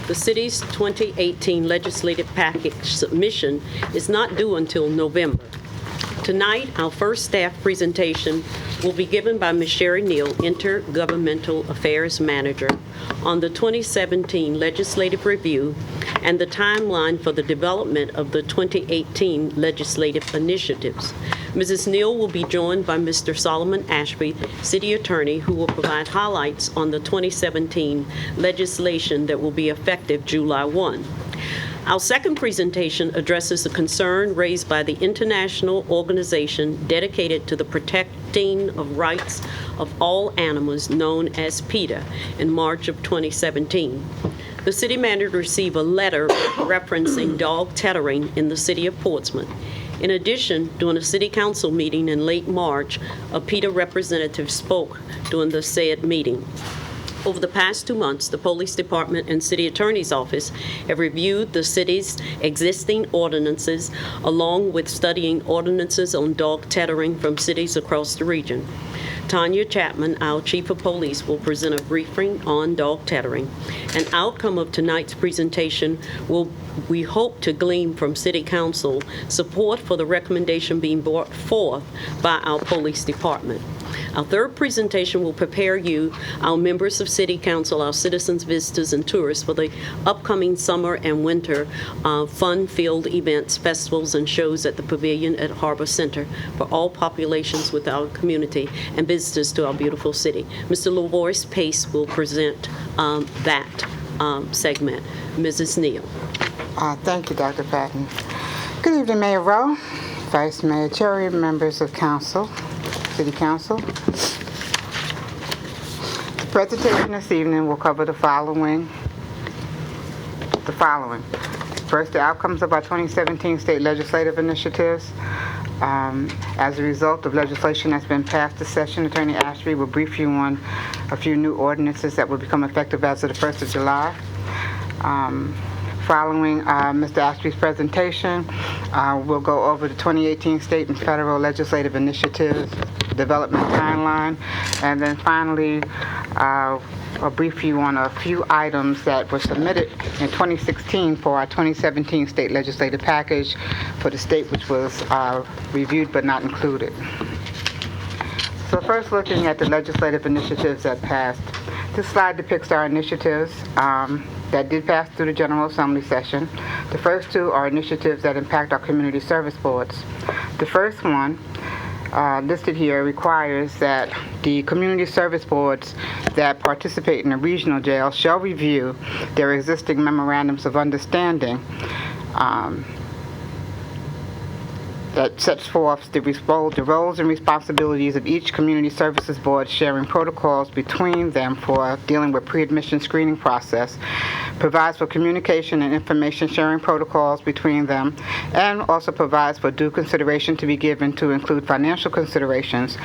Speaker 4: The city's 2018 legislative package submission is not due until November. Tonight, our first staff presentation will be given by Ms. Sherry Neal, Intergovernmental Affairs Manager, on the 2017 legislative review and the timeline for the development of the 2018 legislative initiatives. Mrs. Neal will be joined by Mr. Solomon Ashby, City Attorney, who will provide highlights on the 2017 legislation that will be effective July 1. Our second presentation addresses the concern raised by the international organization dedicated to the protecting of rights of all animals known as PETA in March of 2017. The city manager received a letter referencing dog tethering in the city of Portsmouth. In addition, during a city council meeting in late March, a PETA representative spoke during the said meeting. Over the past 2 months, the Police Department and City Attorney's Office have reviewed the city's existing ordinances, along with studying ordinances on dog tethering from cities across the region. Tanya Chapman, our Chief of Police, will present a briefing on dog tethering. An outcome of tonight's presentation will, we hope, to glean from City Council support for the recommendation being brought forth by our Police Department. Our third presentation will prepare you, our members of City Council, our citizens, visitors, and tourists for the upcoming summer and winter fun-filled events, festivals, and shows at the Pavilion at Harbor Center for all populations with our community and visitors to our beautiful city. Mr. LaVoice Pace will present that segment. Mrs. Neal.
Speaker 10: Thank you, Dr. Patton. Good evening, Mayor Rowe, Vice Mayor Cherry, members of Council, City Council. The presentation this evening will cover the following. First, the outcomes of our 2017 state legislative initiatives. As a result of legislation that's been passed this session, Attorney Ashby will brief you on a few new ordinances that will become effective as of the 1st of July. Following Mr. Ashby's presentation, we'll go over the 2018 state and federal legislative initiatives, development timeline, and then finally I'll brief you on a few items that were submitted in 2016 for our 2017 state legislative package for the state, which was reviewed but not included. So first, looking at the legislative initiatives that passed. This slide depicts our initiatives that did pass through the General Assembly session. The first two are initiatives that impact our community service boards. The first one, listed here, requires that the community service boards that participate in a regional jail shall review their existing memorandums of understanding that sets forth the roles and responsibilities of each community services board, sharing protocols between them for dealing with pre-admission screening process, provides for communication and information sharing protocols between them, and also provides for due consideration to be given to include financial considerations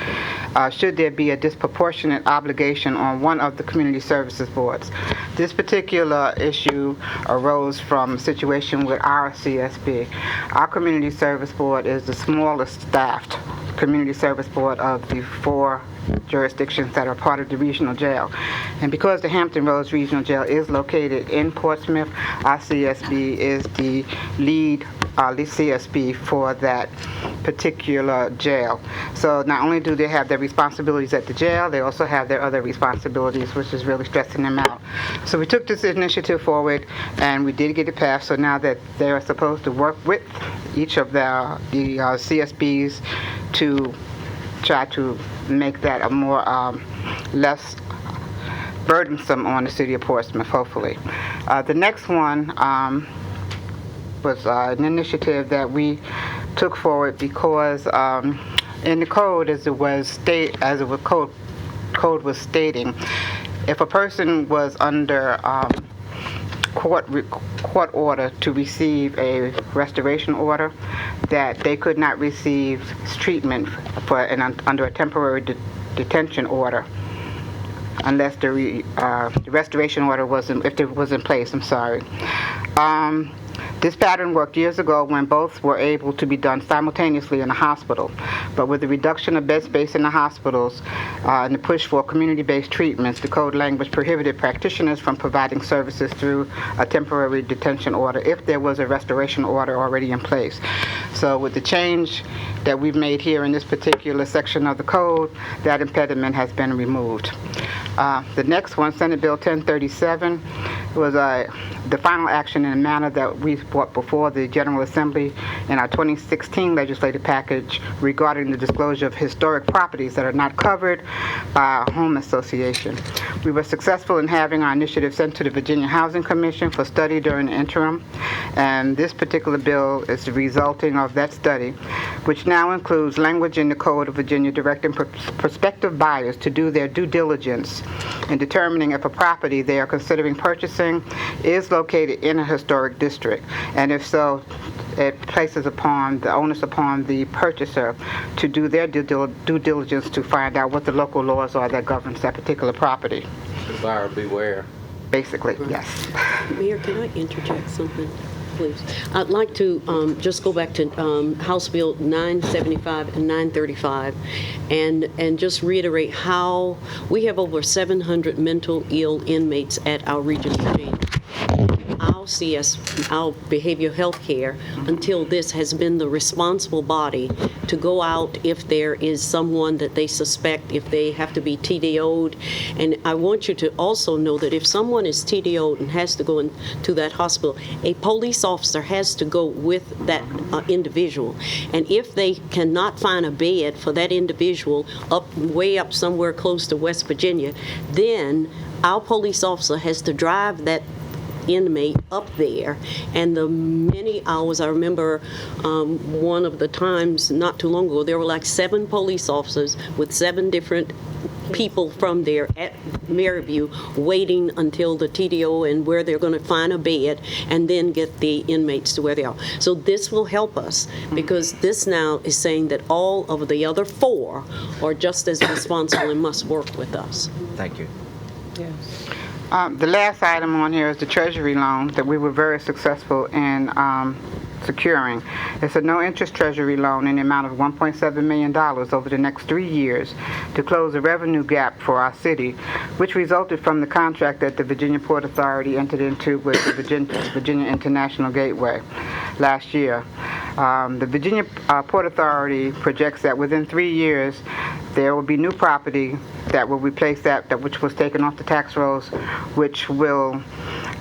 Speaker 10: should there be a disproportionate obligation on one of the community services boards. This particular issue arose from a situation with our CSB. Our community service board is the smallest staffed Community Service Board of the 4 jurisdictions that are part of the regional jail. And because the Hampton Roads Regional Jail is located in Portsmouth, our CSB is the lead CSB for that particular jail. So not only do they have their responsibilities at the jail, they also have their other responsibilities, which is really stressing them out. So we took this initiative forward, and we did get it passed. So now that they are supposed to work with each of the CSBs to try to make that a more less burdensome on the city of Portsmouth, hopefully. The next one was an initiative that we took forward because in the code, code was stating, if a person was under court order to receive a restoration order, that they could not receive treatment under a temporary detention order unless the restoration order was in place. I'm sorry. This pattern worked years ago when both were able to be done simultaneously in a hospital. But with the reduction of bed space in the hospitals and the push for community-based treatments, the code language prohibited practitioners from providing services through a temporary detention order if there was a restoration order already in place. So with the change that we've made here in this particular section of the code, that impediment has been removed. The next one, Senate Bill 1037, was the final action in a manner that we brought before the General Assembly in our 2016 legislative package regarding the disclosure of historic properties that are not covered by a home association. We were successful in having our initiative sent to the Virginia Housing Commission for study during the interim, and this particular bill is the resulting of that study, which now includes language in the Code of Virginia directing prospective buyers to do their due diligence in determining if a property they are considering purchasing is located in a historic district, and if so, it places upon the onus upon the purchaser to do their due diligence to find out what the local laws are that governs that particular property.
Speaker 6: Buyer beware.
Speaker 10: Basically, yes.
Speaker 4: Mayor, can I interject something, please? I'd like to just go back to House Bill 975 and 935 and just reiterate how we have over 700 mental ill inmates at our regional jail. Our behavioral health care, until this, has been the responsible body to go out if there is someone that they suspect, if they have to be TDO'd. And I want you to also know that if someone is TDO'd and has to go into that hospital, a police officer has to go with that individual. And if they cannot find a bed for that individual way up somewhere close to West Virginia, then our police officer has to drive that inmate up there, and the many hours, I remember one of the times not too long ago, there were like 7 police officers with 7 different people from there at Maryview waiting until the TDO and where they're going to find a bed and then get the inmates to where they are. So this will help us because this now is saying that all of the other 4 are just as responsible and must work with us.
Speaker 1: Thank you.
Speaker 7: Yes.
Speaker 10: The last item on here is the Treasury loan that we were very successful in securing. It's a no-interest Treasury loan in the amount of $1.7 million over the next 3 years to close a revenue gap for our city, which resulted from the contract that the Virginia Port Authority entered into with the Virginia International Gateway last year. The Virginia Port Authority projects that within 3 years, there will be new property that will replace that which was taken off the tax rolls, which will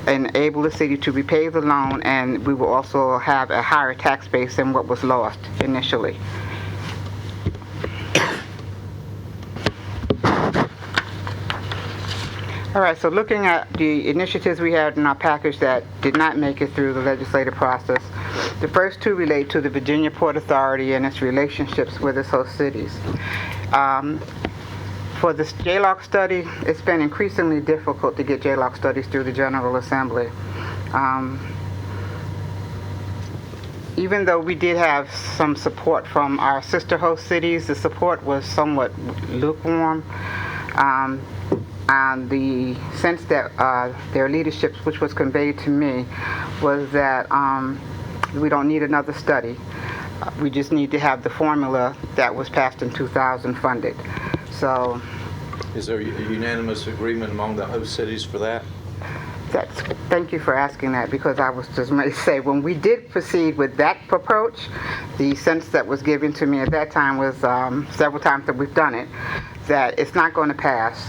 Speaker 10: enable the city to repay the loan, and we will also have a higher tax base than what was lost initially. All right, so looking at the initiatives we had in our package that did not make it through the legislative process, the first 2 relate to the Virginia Port Authority and its relationships with its host cities. For this JLOC study, it's been increasingly difficult to get JLOC studies through the General Assembly. Even though we did have some support from our sister host cities, the support was somewhat lukewarm. And the sense that their leadership, which was conveyed to me, was that we don't need another study. We just need to have the formula that was passed in 2000 funded. So
Speaker 6: Is there a unanimous agreement among the host cities for that?
Speaker 10: thank you for asking that, because I was just going to say, when we did proceed with that approach, the sense that was given to me at that time was, several times that we've done it, that it's not going to pass.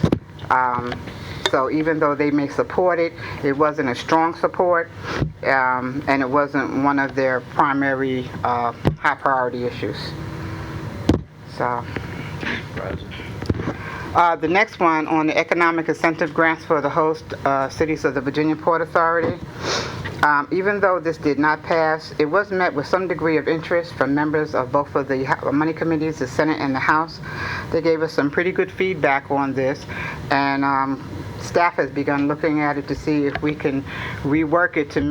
Speaker 10: So even though they may support it, it wasn't a strong support, and it wasn't one of their primary high priority issues. So. The next one on the economic incentive grants for the host cities of the Virginia Port Authority. Even though this did not pass, it was met with some degree of interest from members of both of the money committees, the Senate and the House. They gave us some pretty good feedback on this, and staff has begun looking at it to see if we can rework it to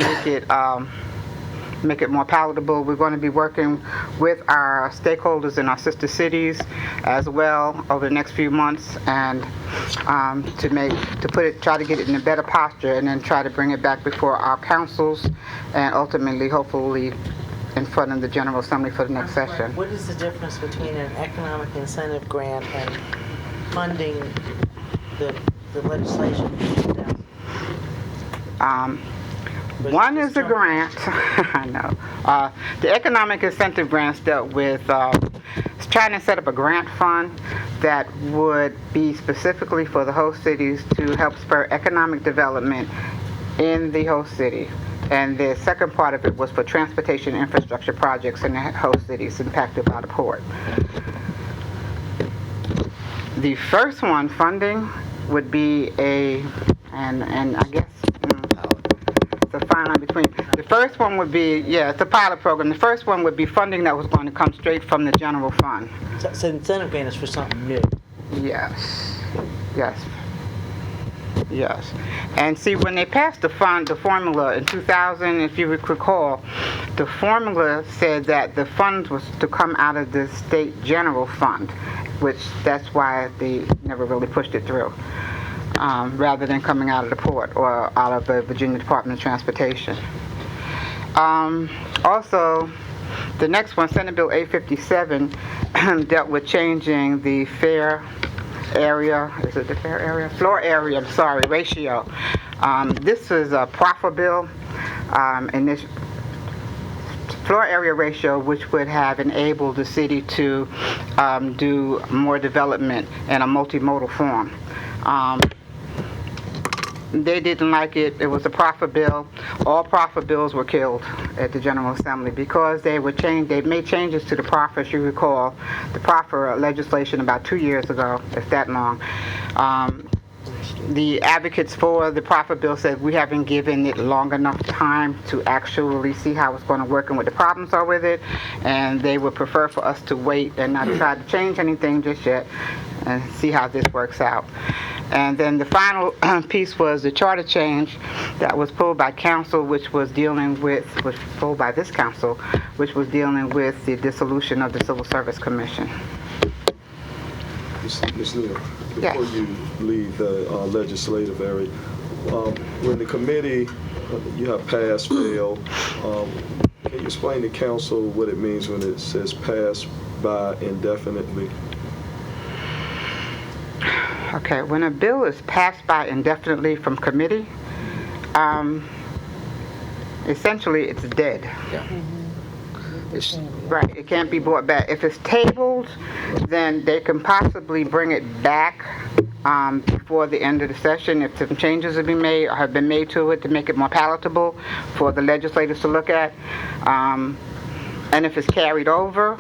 Speaker 10: make it more palatable. We're going to be working with our stakeholders in our sister cities as well over the next few months, and try to get it in a better posture, and then try to bring it back before our councils, and ultimately, hopefully, in front of the General Assembly for the next session.
Speaker 5: What is the difference between an economic incentive grant and funding the legislation?
Speaker 10: One is a grant. I know. The economic incentive grants dealt with trying to set up a grant fund that would be specifically for the host cities to help spur economic development in the host city. And the second part of it was for transportation infrastructure projects in the host cities impacted by the port. The first one, funding, would be and I guess the fine line between. The first one would be, it's a pilot program. The first one would be funding that was going to come straight from the general fund.
Speaker 5: So incentive grant is for something new.
Speaker 10: Yes. And see, when they passed the formula in 2000, if you recall, the formula said that the funds was to come out of the state general fund, which that's why they never really pushed it through. Rather than coming out of the port or out of the Virginia Department of Transportation. Also, the next one, Senate Bill 857, dealt with changing the floor area ratio. This is a proffer bill, and this floor area ratio, which would have enabled the city to do more development in a multimodal form. They didn't like it. It was a proffer bill. All proffer bills were killed at the General Assembly because they made changes to the proffer, as you recall, the proffer legislation about 2 years ago, if that long. The advocates for the proffer bill said we haven't given it long enough time to actually see how it's going to work and what the problems are with it, and they would prefer for us to wait and not try to change anything just yet and see how this works out. And then the final piece was the charter change that was pulled by council, was pulled by this council, which was dealing with the dissolution of the Civil Service Commission.
Speaker 8: Ms. Neal,
Speaker 10: Yes.
Speaker 8: before you leave the legislative area, when the committee, you have pass, fail, can you explain to council what it means when it says pass by indefinitely?
Speaker 10: Okay, when a bill is passed by indefinitely from committee, essentially it's dead.
Speaker 6: Yeah.
Speaker 10: Right, it can't be brought back. If it's tabled, then they can possibly bring it back before the end of the session if some changes have been made to it to make it more palatable for the legislators to look at. And if it's carried over,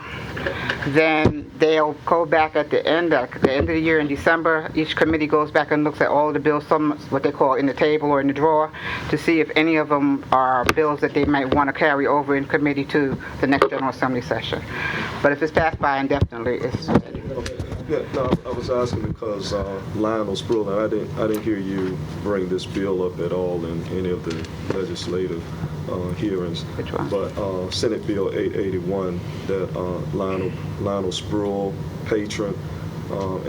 Speaker 10: then they'll go back at the end of the year in December. Each committee goes back and looks at all the bills, some what they call in the table or in the drawer, to see if any of them are bills that they might want to carry over in committee to the next General Assembly session. But if it's passed by indefinitely, it's...
Speaker 8: Yeah, no, I was asking because Lionel Spruill, I didn't hear you bring this bill up at all in any of the legislative hearings.
Speaker 10: Which one?
Speaker 8: But Senate Bill 881 that Lionel Spruill, patron,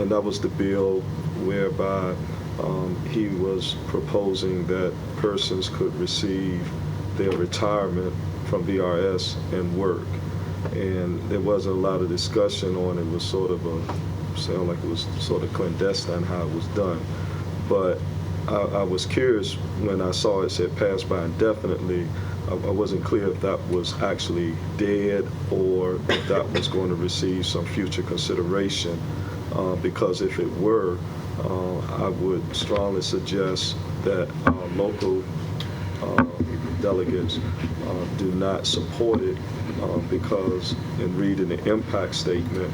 Speaker 8: and that was the bill whereby he was proposing that persons could receive their retirement from VRS and work. and there wasn't a lot of discussion on it. It was sort of sound like it was sort of clandestine how it was done. But I was curious when I saw it said passed by indefinitely. I wasn't clear if that was actually dead or if that was going to receive some future consideration. Because if it were, I would strongly suggest that local delegates do not support it because in reading the impact statement,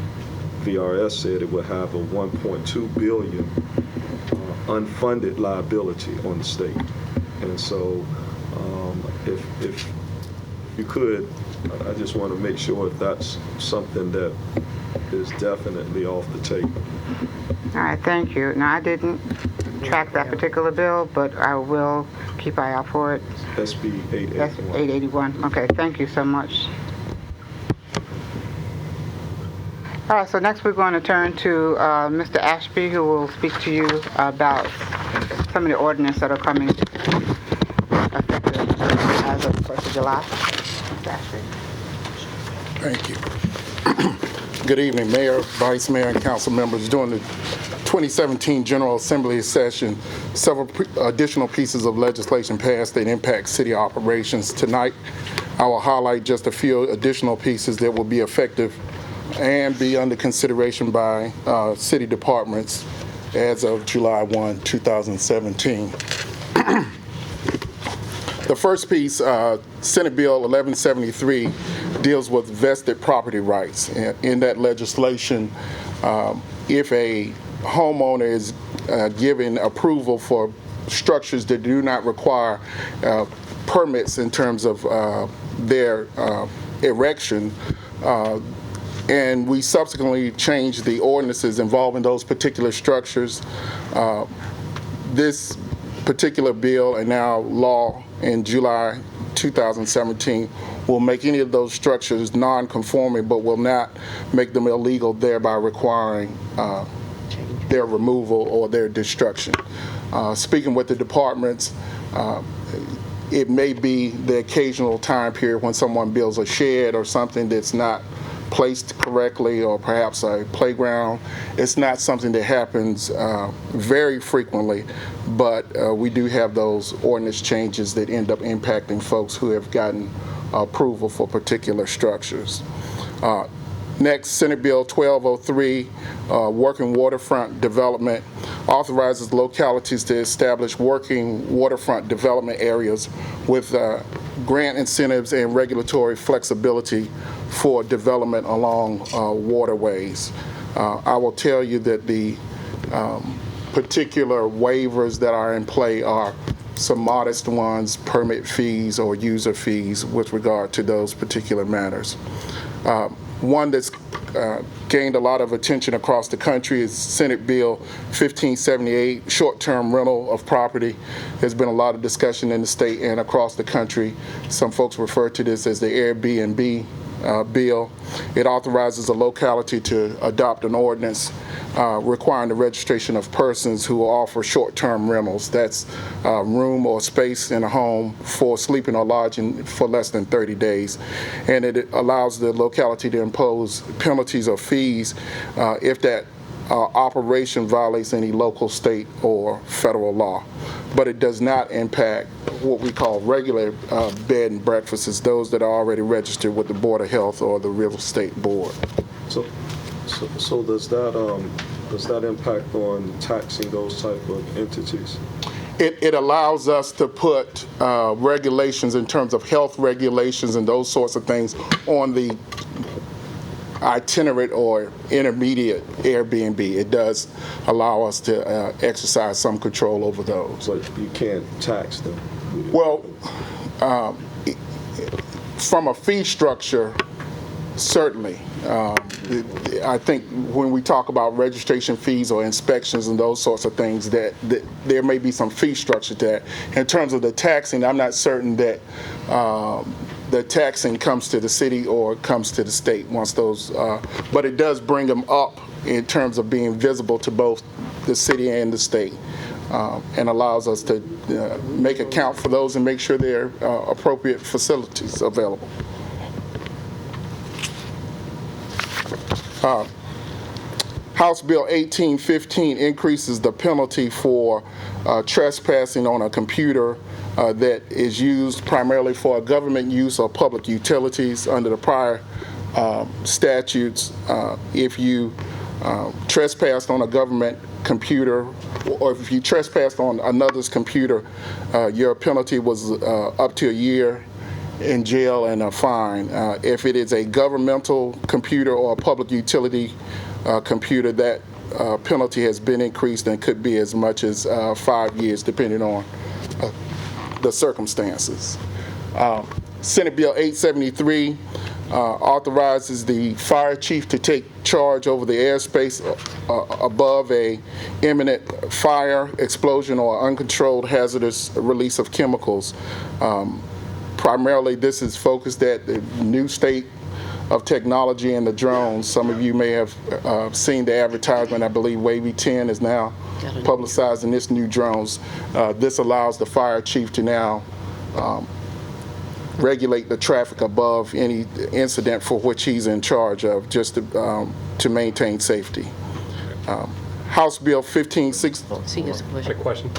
Speaker 8: VRS said it would have a $1.2 billion unfunded liability on the state. And so if you could, I just want to make sure if that's something that is definitely off the table.
Speaker 10: All right, thank you. Now, I didn't track that particular bill, but I will keep an eye out for it.
Speaker 8: SB
Speaker 10: That's
Speaker 8: 881.
Speaker 10: 881. Okay, thank you so much. All right, so next we're going to turn to Mr. Ashby, who will speak to you about some of the ordinance that are coming effective as of the 1st of July. Mr. Ashby.
Speaker 11: Thank you. Good evening, Mayor, Vice Mayor, and council members. During the 2017 General Assembly session, several additional pieces of legislation passed that impact city operations. Tonight, I will highlight just a few additional pieces that will be effective and be under consideration by city departments as of July 1, 2017. The first piece, Senate Bill 1173, deals with vested property rights. In that legislation, if a homeowner is given approval for structures that do not require permits in terms of their erection, and we subsequently changed the ordinances involving those particular structures, this particular bill and now law in July 2017 will make any of those structures non-conforming, but will not make them illegal, thereby requiring their removal or their destruction. Speaking with the departments, it may be the occasional time period when someone builds a shed or something that's not placed correctly, or perhaps a playground. It's not something that happens very frequently, but we do have those ordinance changes that end up impacting folks who have gotten approval for particular structures. Next, Senate Bill 1203, Working Waterfront Development, authorizes localities to establish working waterfront development areas with grant incentives and regulatory flexibility for development along waterways. I will tell you that the particular waivers that are in play are some modest ones, permit fees or user fees with regard to those particular matters. One that's gained a lot of attention across the country is Senate Bill 1578, short-term rental of property. There's been a lot of discussion in the state and across the country. Some folks refer to this as the Airbnb bill. It authorizes a locality to adopt an ordinance requiring the registration of persons who will offer short-term rentals. That's room or space in a home for sleeping or lodging for less than 30 days. And it allows the locality to impose penalties or fees if that operation violates any local, state, or federal law. But it does not impact what we call regular bed and breakfasts, those that are already registered with the Board of Health or the Real Estate Board.
Speaker 8: So does that impact on taxing those type of entities?
Speaker 11: It allows us to put regulations in terms of health regulations and those sorts of things on the itinerant or intermediate Airbnb. It does allow us to exercise some control over those.
Speaker 8: But you can't tax them.
Speaker 11: Well, from a fee structure, certainly. I think when we talk about registration fees or inspections and those sorts of things, that there may be some fee structure to that. In terms of the taxing, I'm not certain that the taxing comes to the city or comes to the state once those, but it does bring them up in terms of being visible to both the city and the state, and allows us to make account for those and make sure there are appropriate facilities available. House Bill 1815 increases the penalty for trespassing on a computer that is used primarily for government use or public utilities. Under the prior statutes, if you trespassed on a government computer, or if you trespassed on another's computer, your penalty was up to a year in jail and a fine. If it is a governmental computer or a public utility computer, that penalty has been increased and could be as much as 5 years, depending on the circumstances. Senate Bill 873 authorizes the fire chief to take charge over the airspace above a imminent fire, explosion, or uncontrolled hazardous release of chemicals. Primarily, this is focused at the new state of technology and the drones. Some of you may have seen the advertisement. I believe Wavy 10 is now publicizing this new drones. This allows the fire chief to now regulate the traffic above any incident for which he's in charge of, just to maintain safety. House Bill 1560.
Speaker 4: He has a
Speaker 9: I
Speaker 4: question.
Speaker 9: have a question.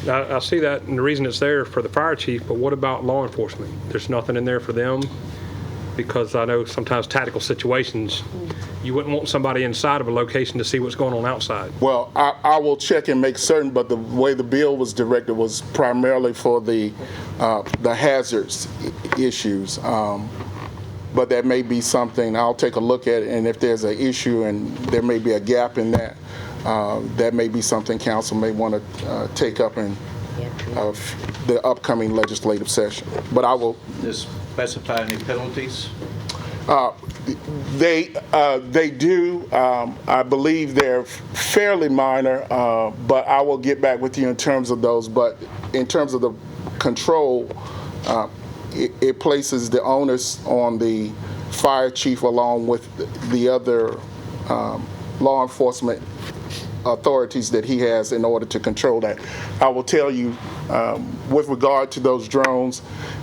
Speaker 9: Now, I see that, and the reason it's there for the fire chief, but what about law enforcement? There's nothing in there for them? Because I know sometimes tactical situations, you wouldn't want somebody inside of a location to see what's going on outside.
Speaker 11: Well, I will check and make certain, but the way the bill was directed was primarily for the hazards issues. But that may be something, I'll take a look at it, and if there's an issue and there may be a gap in that, that may be something council may want to take up in the upcoming legislative session. But I will.
Speaker 6: Does specify any penalties?
Speaker 11: They do. I believe they're fairly minor, but I will get back with you in terms of those. But in terms of the control, it places the onus on the fire chief along with the other law enforcement authorities that he has in order to control that. I will tell you, with regard to those drones,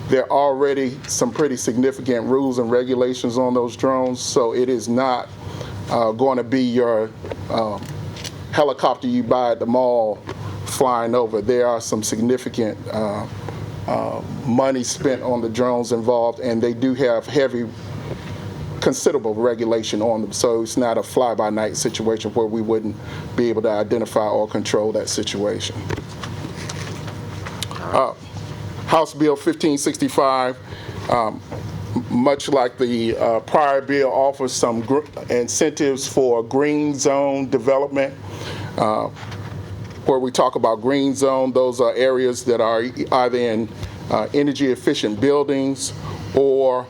Speaker 11: there are already some pretty significant rules and regulations on those drones, so it is not going to be your helicopter you buy at the mall flying over. There are some significant money spent on the drones involved, and they do have considerable regulation on them, so it's not a fly-by-night situation where we wouldn't be able to identify or control that situation. House Bill 1565, much like the prior bill, offers some incentives for green zone development. Where we talk about green zone, those are areas that are either in energy efficient buildings or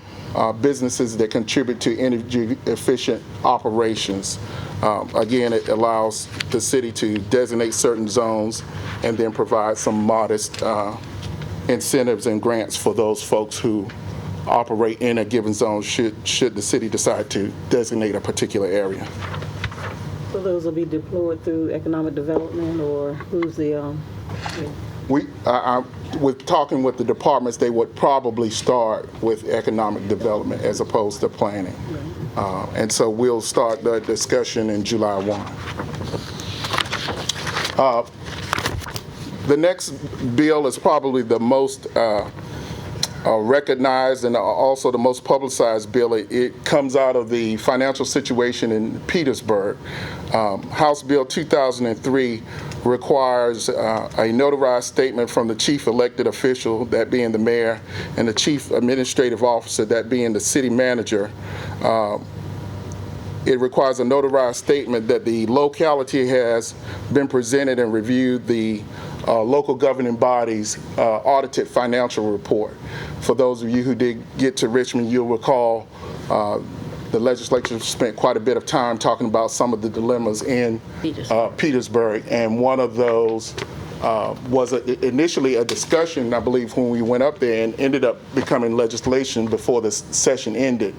Speaker 11: businesses that contribute to energy efficient operations. Again, it allows the city to designate certain zones and then provide some modest incentives and grants for those folks who operate in a given zone should the city decide to designate a particular area.
Speaker 7: So those will be deployed through economic development, or who's the,
Speaker 11: With talking with the departments, they would probably start with economic development as opposed to planning. And so we'll start the discussion in July 1. The next bill is probably the most recognized and also the most publicized bill. It comes out of the financial situation in Petersburg. House Bill 2003 requires a notarized statement from the chief elected official, that being the mayor, and the chief administrative officer, that being the city manager. It requires a notarized statement that the locality has been presented and reviewed the local governing body's audited financial report. For those of you who did get to Richmond, you'll recall the legislature spent quite a bit of time talking about some of the dilemmas in Petersburg, and one of those was initially a discussion, I believe, when we went up there, and ended up becoming legislation before the session ended,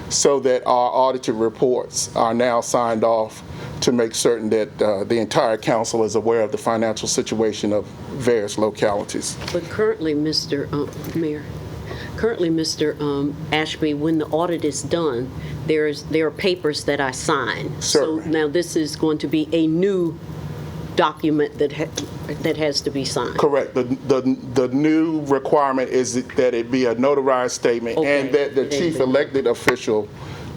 Speaker 11: so that our audited reports are now signed off to make certain that the entire council is aware of the financial situation of various localities.
Speaker 4: But currently, Mr. Mayor, currently, Mr. Ashby, when the audit is done, there are papers that I sign.
Speaker 11: Certainly.
Speaker 4: So now this is going to be a new document that has to be signed.
Speaker 11: Correct. The new requirement is that it be a notarized statement,
Speaker 4: Okay.
Speaker 11: and that the chief elected official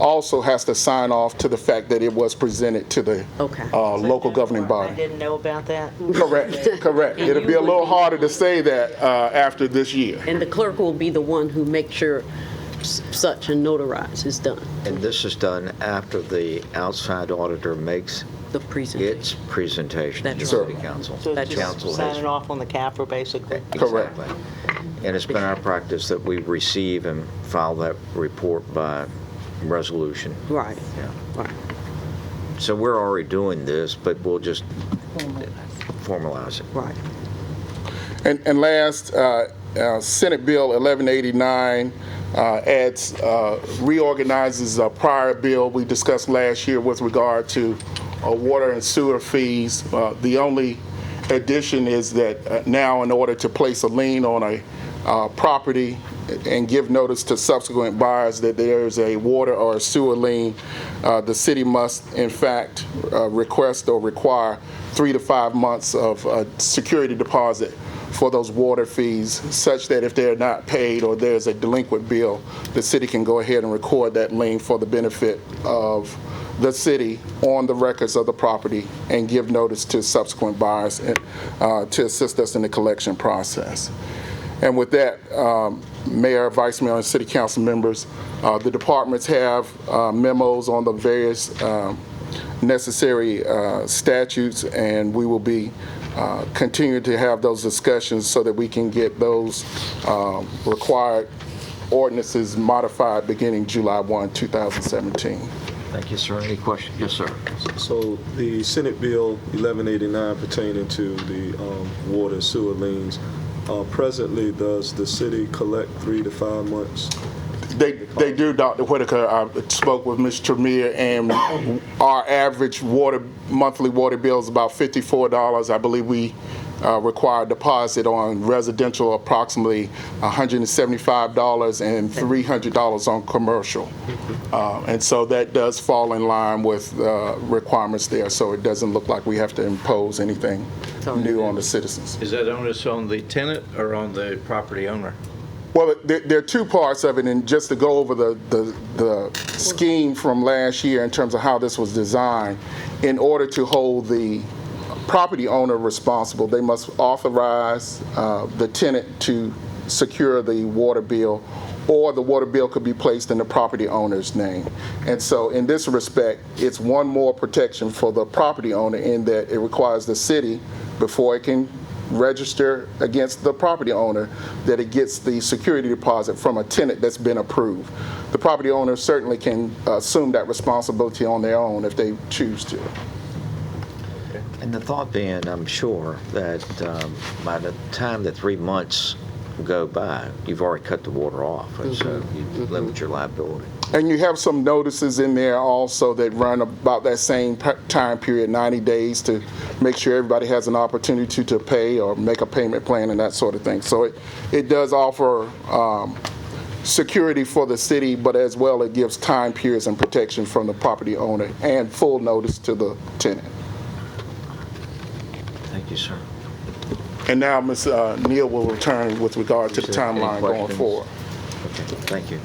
Speaker 11: also has to sign off to the fact that it was presented to the
Speaker 4: Okay.
Speaker 11: local governing
Speaker 5: I
Speaker 11: body.
Speaker 5: didn't know about that.
Speaker 11: Correct.
Speaker 4: And
Speaker 11: It'll
Speaker 4: you
Speaker 11: be a
Speaker 4: would
Speaker 11: little
Speaker 4: be-
Speaker 11: harder to say that after this year.
Speaker 4: And the clerk will be the one who makes sure such a notarize is done,
Speaker 1: And this is done after the outside auditor makes
Speaker 4: the presentation.
Speaker 1: its presentation to the
Speaker 4: That's
Speaker 1: city
Speaker 11: right.
Speaker 1: council.
Speaker 5: So
Speaker 4: That's
Speaker 5: it's
Speaker 4: right.
Speaker 5: just
Speaker 1: Council
Speaker 5: signing
Speaker 1: has-
Speaker 5: off on the CAFR, basically.
Speaker 11: Correct.
Speaker 1: Exactly. And it's been our practice that we receive and file that report by resolution.
Speaker 4: Right,
Speaker 1: Yeah.
Speaker 4: right.
Speaker 1: So we're already doing this, but we'll just formalize it.
Speaker 4: Right.
Speaker 11: And last, Senate Bill 1189 reorganizes a prior bill we discussed last year with regard to water and sewer fees. The only addition is that now, in order to place a lien on a property and give notice to subsequent buyers that there is a water or a sewer lien, the city must, in fact, request or require 3 to 5 months of security deposit for those water fees, such that if they're not paid or there's a delinquent bill, the city can go ahead and record that lien for the benefit of the city on the records of the property and give notice to subsequent buyers to assist us in the collection process. And with that, Mayor, Vice Mayor, and City Council members, the departments have memos on the various necessary statutes, and we will be continue to have those discussions so that we can get those required ordinances modified beginning July 1, 2017.
Speaker 1: Thank you, sir. Any questions? Yes, sir.
Speaker 8: So the Senate Bill 1189 pertaining to the water and sewer liens, presently, does the city collect 3 to 5 months?
Speaker 11: They do, Dr. Whitaker. I spoke with Ms. Tremere, and our average monthly water bill is about $54. I believe we require a deposit on residential approximately $175 and $300 on commercial. And so that does fall in line with requirements there, so it doesn't look like we have to impose anything new on the citizens.
Speaker 6: Is that onus on the tenant or on the property owner?
Speaker 11: Well, there are two parts of it, and just to go over the scheme from last year in terms of how this was designed, in order to hold the property owner responsible, they must authorize the tenant to secure the water bill, or the water bill could be placed in the property owner's name. And so in this respect, it's one more protection for the property owner in that it requires the city, before it can register against the property owner, that it gets the security deposit from a tenant that's been approved. The property owner certainly can assume that responsibility on their own if they choose to.
Speaker 1: And the thought being, I'm sure, that by the time the 3 months go by, you've already cut the water off, and so you limit your liability.
Speaker 11: And you have some notices in there also that run about that same time period, 90 days, to make sure everybody has an opportunity to pay or make a payment plan and that sort of thing. So it does offer security for the city, but as well it gives time periods and protection from the property owner and full notice to the tenant.
Speaker 1: Thank you, sir.
Speaker 11: And now Ms. Neal will return with regard to the
Speaker 1: Is there any
Speaker 11: timeline going
Speaker 1: questions?
Speaker 11: forward.
Speaker 1: Okay, thank you.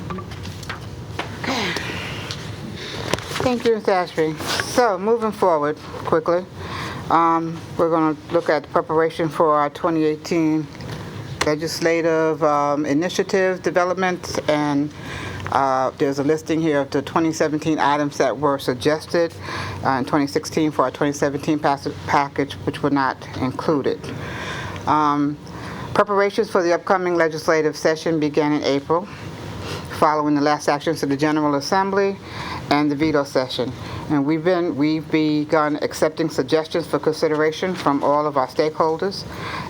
Speaker 10: Thank you, Ms. Ashby. So, moving forward quickly, we're going to look at preparation for our 2018 legislative initiative developments, and there's a listing here of the 2017 items that were suggested in 2016 for our 2017 package, which were not included. Preparations for the upcoming legislative session began in April, following the last actions of the General Assembly and the veto session. And we've begun accepting suggestions for consideration from all of our stakeholders,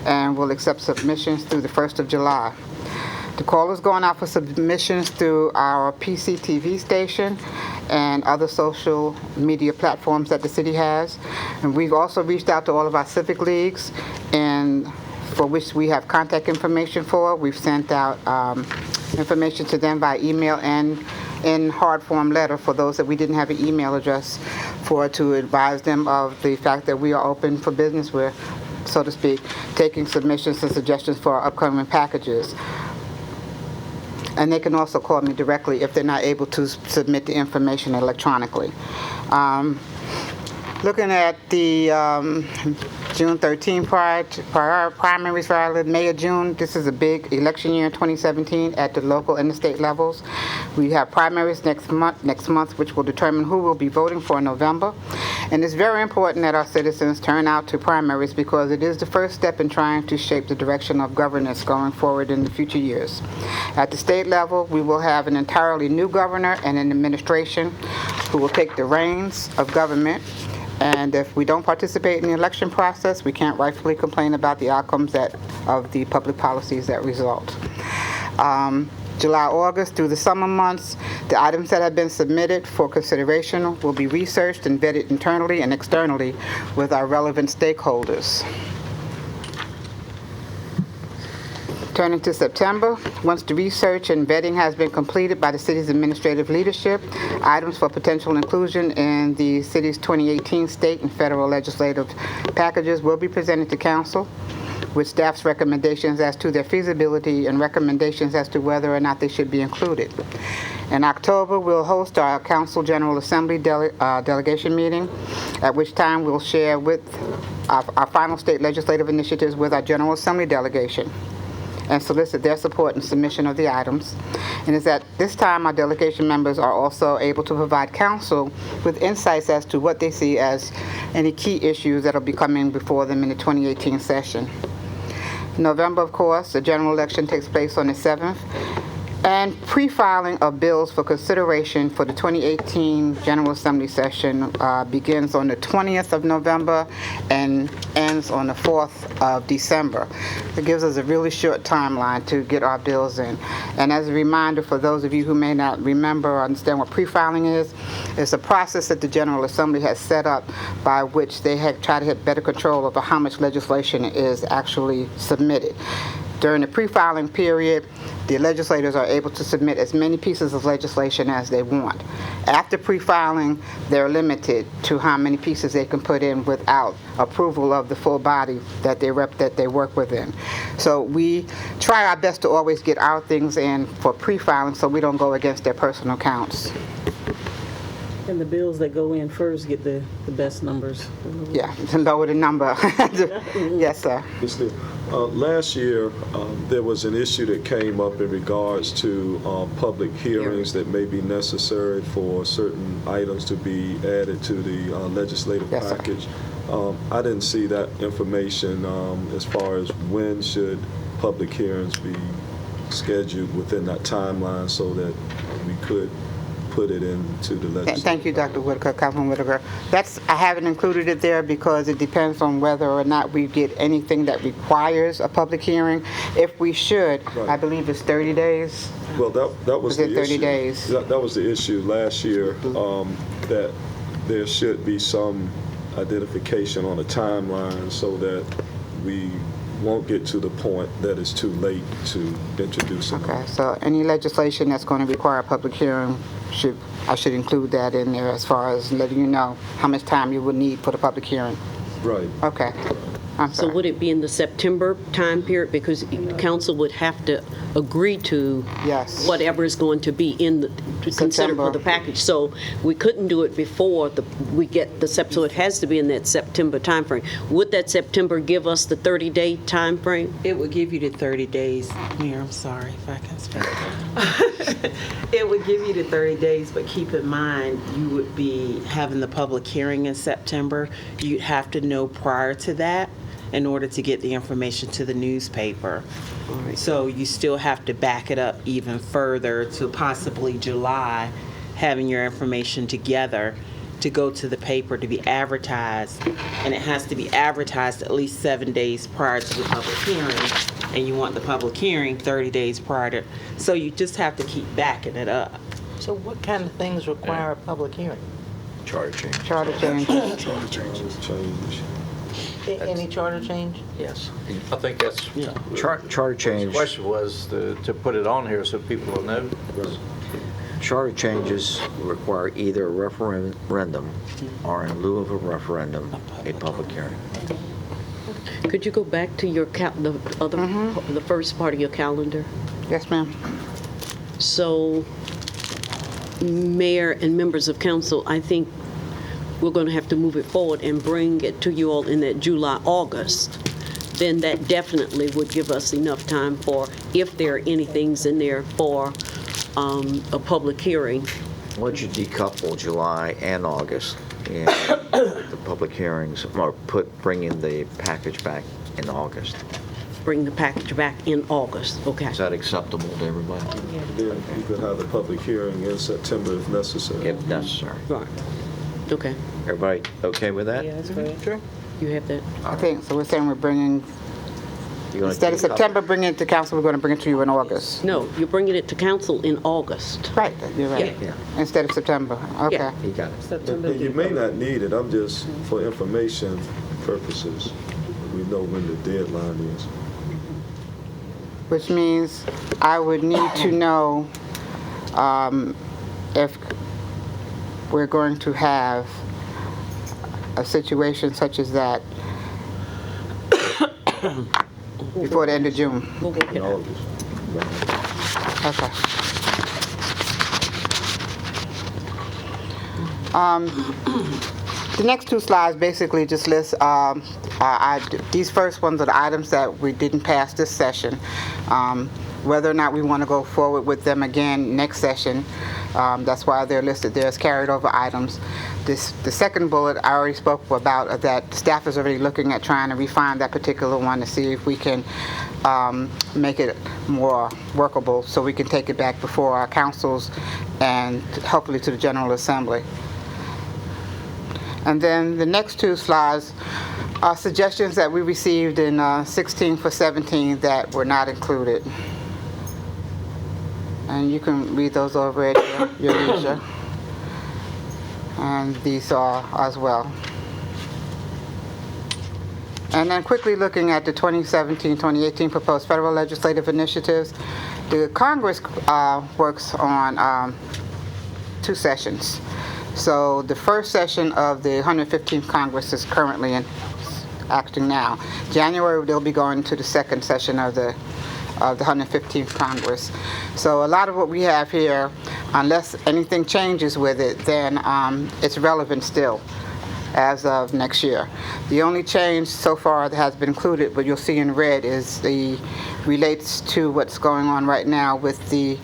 Speaker 10: and we'll accept submissions through the 1st of July. The call is going out for submissions through our PCTV station and other social media platforms that the city has. And we've also reached out to all of our civic leagues, and for which we have contact information for. We've sent out information to them by email and in hard form letter for those that we didn't have an email address for, to advise them of the fact that we are open for business. We're, so to speak, taking submissions and suggestions for our upcoming packages. And they can also call me directly if they're not able to submit the information electronically. Looking at the June 13 primaries for Ireland, May or June, this is a big election year in 2017 at the local and the state levels. We have primaries next month, which will determine who will be voting for in November. And it's very important that our citizens turn out to primaries because it is the first step in trying to shape the direction of governance going forward in the future years. At the state level, we will have an entirely new governor and an administration who will take the reins of government. And if we don't participate in the election process, we can't rightfully complain about the outcomes of the public policies that result. July, August, through the summer months, the items that have been submitted for consideration will be researched and vetted internally and externally with our relevant stakeholders. Turning to September, once the research and vetting has been completed by the city's administrative leadership, items for potential inclusion in the city's 2018 state and federal legislative packages will be presented to council with staff's recommendations as to their feasibility and recommendations as to whether or not they should be included. In October, we'll host our Council General Assembly delegation meeting, at which time we'll share with our final state legislative initiatives with our General Assembly delegation and solicit their support in submission of the items. And it's at this time our delegation members are also able to provide council with insights as to what they see as any key issues that will be coming before them in the 2018 session. In November, of course, the general election takes place on the 7th, and pre-filing of bills for consideration for the 2018 General Assembly session begins on the 20th of November and ends on the 4th of December. It gives us a really short timeline to get our bills in. And as a reminder for those of you who may not remember or understand what pre-filing is, it's a process that the General Assembly has set up by which they have tried to have better control over how much legislation is actually submitted. During the pre-filing period, the legislators are able to submit as many pieces of legislation as they want. After pre-filing, they're limited to how many pieces they can put in without approval of the full body that they work within. So we try our best to always get our things in for pre-filing so we don't go against their personal counts.
Speaker 7: And the bills that go in first get the best numbers.
Speaker 10: Yeah, to lower the number. Yes, sir.
Speaker 8: Last year, there was an issue that came up in regards to public hearings that may be necessary for certain items to be added to the legislative package. I didn't see that information as far as when should public hearings be scheduled within that timeline so that we could put it into the legislature.
Speaker 10: Thank you, Dr. Whitaker, Councilman Whitaker. I haven't included it there because it depends on whether or not we get anything that requires a public hearing. If we should, right. I believe it's 30 days.
Speaker 8: Well, that was the issue.
Speaker 10: 30 days?
Speaker 8: That was the issue last year, that there should be some identification on a timeline so that we won't get to the point that it's too late to introduce it.
Speaker 10: Okay, so any legislation that's going to require a public hearing, I should include that in there as far as letting you know how much time you would need for the public hearing.
Speaker 8: Right.
Speaker 10: Okay.
Speaker 4: So would it be in the September time period? Because council would have to agree to whatever is going to be in the considered for the package. So we couldn't do it before we get the September. So it has to be in that September time frame. Would that September give us the 30-day time frame?
Speaker 12: It would give you the 30 days. Mayor, I'm sorry if I can speak. It would give you the 30 days, but keep in mind you would be having the public hearing in September. You'd have to know prior to that in order to get the information to the newspaper. Right. So you still have to back it up even further to possibly July, having your information together to go to the paper to be advertised. And it has to be advertised at least 7 days prior to the public hearing. And you want the public hearing 30 days prior to, so you just have to keep backing it up.
Speaker 5: So what kind of things require a public hearing?
Speaker 1: Charter change.
Speaker 10: Charter change.
Speaker 8: Change.
Speaker 5: Any charter change?
Speaker 1: Yes.
Speaker 6: I think that's,
Speaker 1: Charter
Speaker 6: the
Speaker 1: change,
Speaker 6: question was to put it on here so people will know.
Speaker 1: charter changes require either a referendum or in lieu of a referendum, a public hearing.
Speaker 4: Could you go back to your the first part of your calendar?
Speaker 10: Yes, ma'am.
Speaker 4: So, Mayor and members of council, I think we're going to have to move it forward and bring it to you all in that July, August. Then that definitely would give us enough time for, if there are any things in there for a public hearing.
Speaker 1: Why don't you decouple July and August and the public hearings, or bringing the package back in August?
Speaker 4: Bring the package back in August, okay?
Speaker 1: Is that acceptable to everybody?
Speaker 8: Then you could have the public hearing in September if necessary.
Speaker 1: If necessary.
Speaker 4: Right. Okay,
Speaker 1: Everybody okay with that?
Speaker 12: that's great.
Speaker 5: Sure.
Speaker 4: you have that?
Speaker 10: I think, so we're saying we're bringing,
Speaker 1: You wanna
Speaker 10: instead of
Speaker 1: decouple?
Speaker 10: September, bringing it to council, we're going to bring it to you in August.
Speaker 4: No, you're bringing it to council in August.
Speaker 10: Right, you're right.
Speaker 1: Yeah.
Speaker 10: Instead of September, okay.
Speaker 4: Yeah.
Speaker 1: You got it.
Speaker 8: And you may not need it, I'm just, for information purposes, we know when the deadline is.
Speaker 10: Which means I would need to know if we're going to have a situation such as that before the end of June.
Speaker 4: We'll work it out.
Speaker 10: Okay. The next two slides basically just list, these first ones are the items that we didn't pass this session. Whether or not we want to go forward with them again next session, that's why they're listed there as carried over items. The second bullet I already spoke about, that staff is already looking at trying to refine that particular one to see if we can make it more workable so we can take it back before our councils and hopefully to the General Assembly. And then the next two slides are suggestions that we received in 16 for 17 that were not included. And you can read those over at your leisure. And these are as well. And then quickly looking at the 2017-2018 proposed federal legislative initiatives, the Congress works on 2 sessions. So the first session of the 115th Congress is currently acting now. January, they'll be going to the second session of the 115th Congress. So a lot of what we have here, unless anything changes with it, then it's relevant still as of next year. The only change so far that has been included, but you'll see in red, relates to what's going on right now with the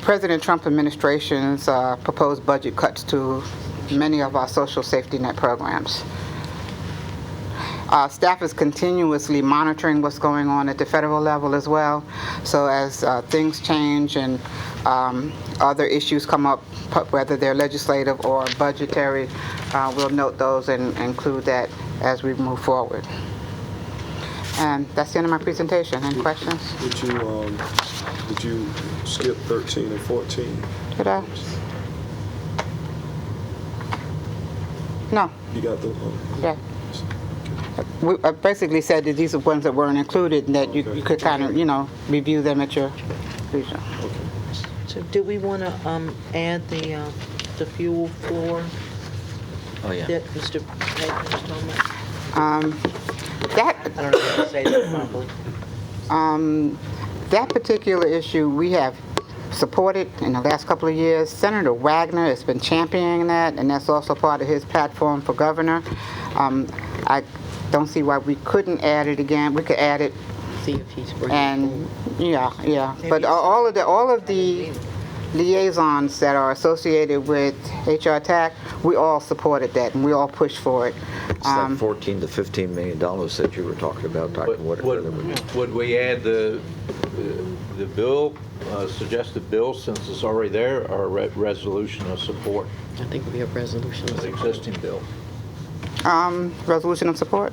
Speaker 10: President Trump administration's proposed budget cuts to many of our social safety net programs. Staff is continuously monitoring what's going on at the federal level as well. So as things change and other issues come up, whether they're legislative or budgetary, we'll note those and include that as we move forward. And that's the end of my presentation. Any questions?
Speaker 8: Did you skip 13 and 14?
Speaker 10: Did I? No.
Speaker 8: You got the,
Speaker 10: Yeah. I basically said that these are ones that weren't included and that you could kind of, review them at your leisure.
Speaker 5: So do we want to add the fuel floor
Speaker 1: Oh, yeah.
Speaker 5: that Mr. Page was talking about?
Speaker 10: That
Speaker 5: I don't know how to say that properly.
Speaker 10: That particular issue we have supported in the last couple of years. Senator Wagner has been championing that, and that's also part of his platform for governor. I don't see why we couldn't add it again. We could add it,
Speaker 4: See if he's bringing it
Speaker 10: and
Speaker 4: forward.
Speaker 10: yeah. But all of the liaisons that are associated with HR TAC, we all supported that, and we all pushed for it.
Speaker 1: It's that $14 to $15 million that you were talking about, Dr. Whitaker.
Speaker 6: Would we add the bill, suggested bill, since it's already there, or a resolution of support
Speaker 4: I think we have resolution.
Speaker 6: of the existing bill?
Speaker 10: Resolution of support?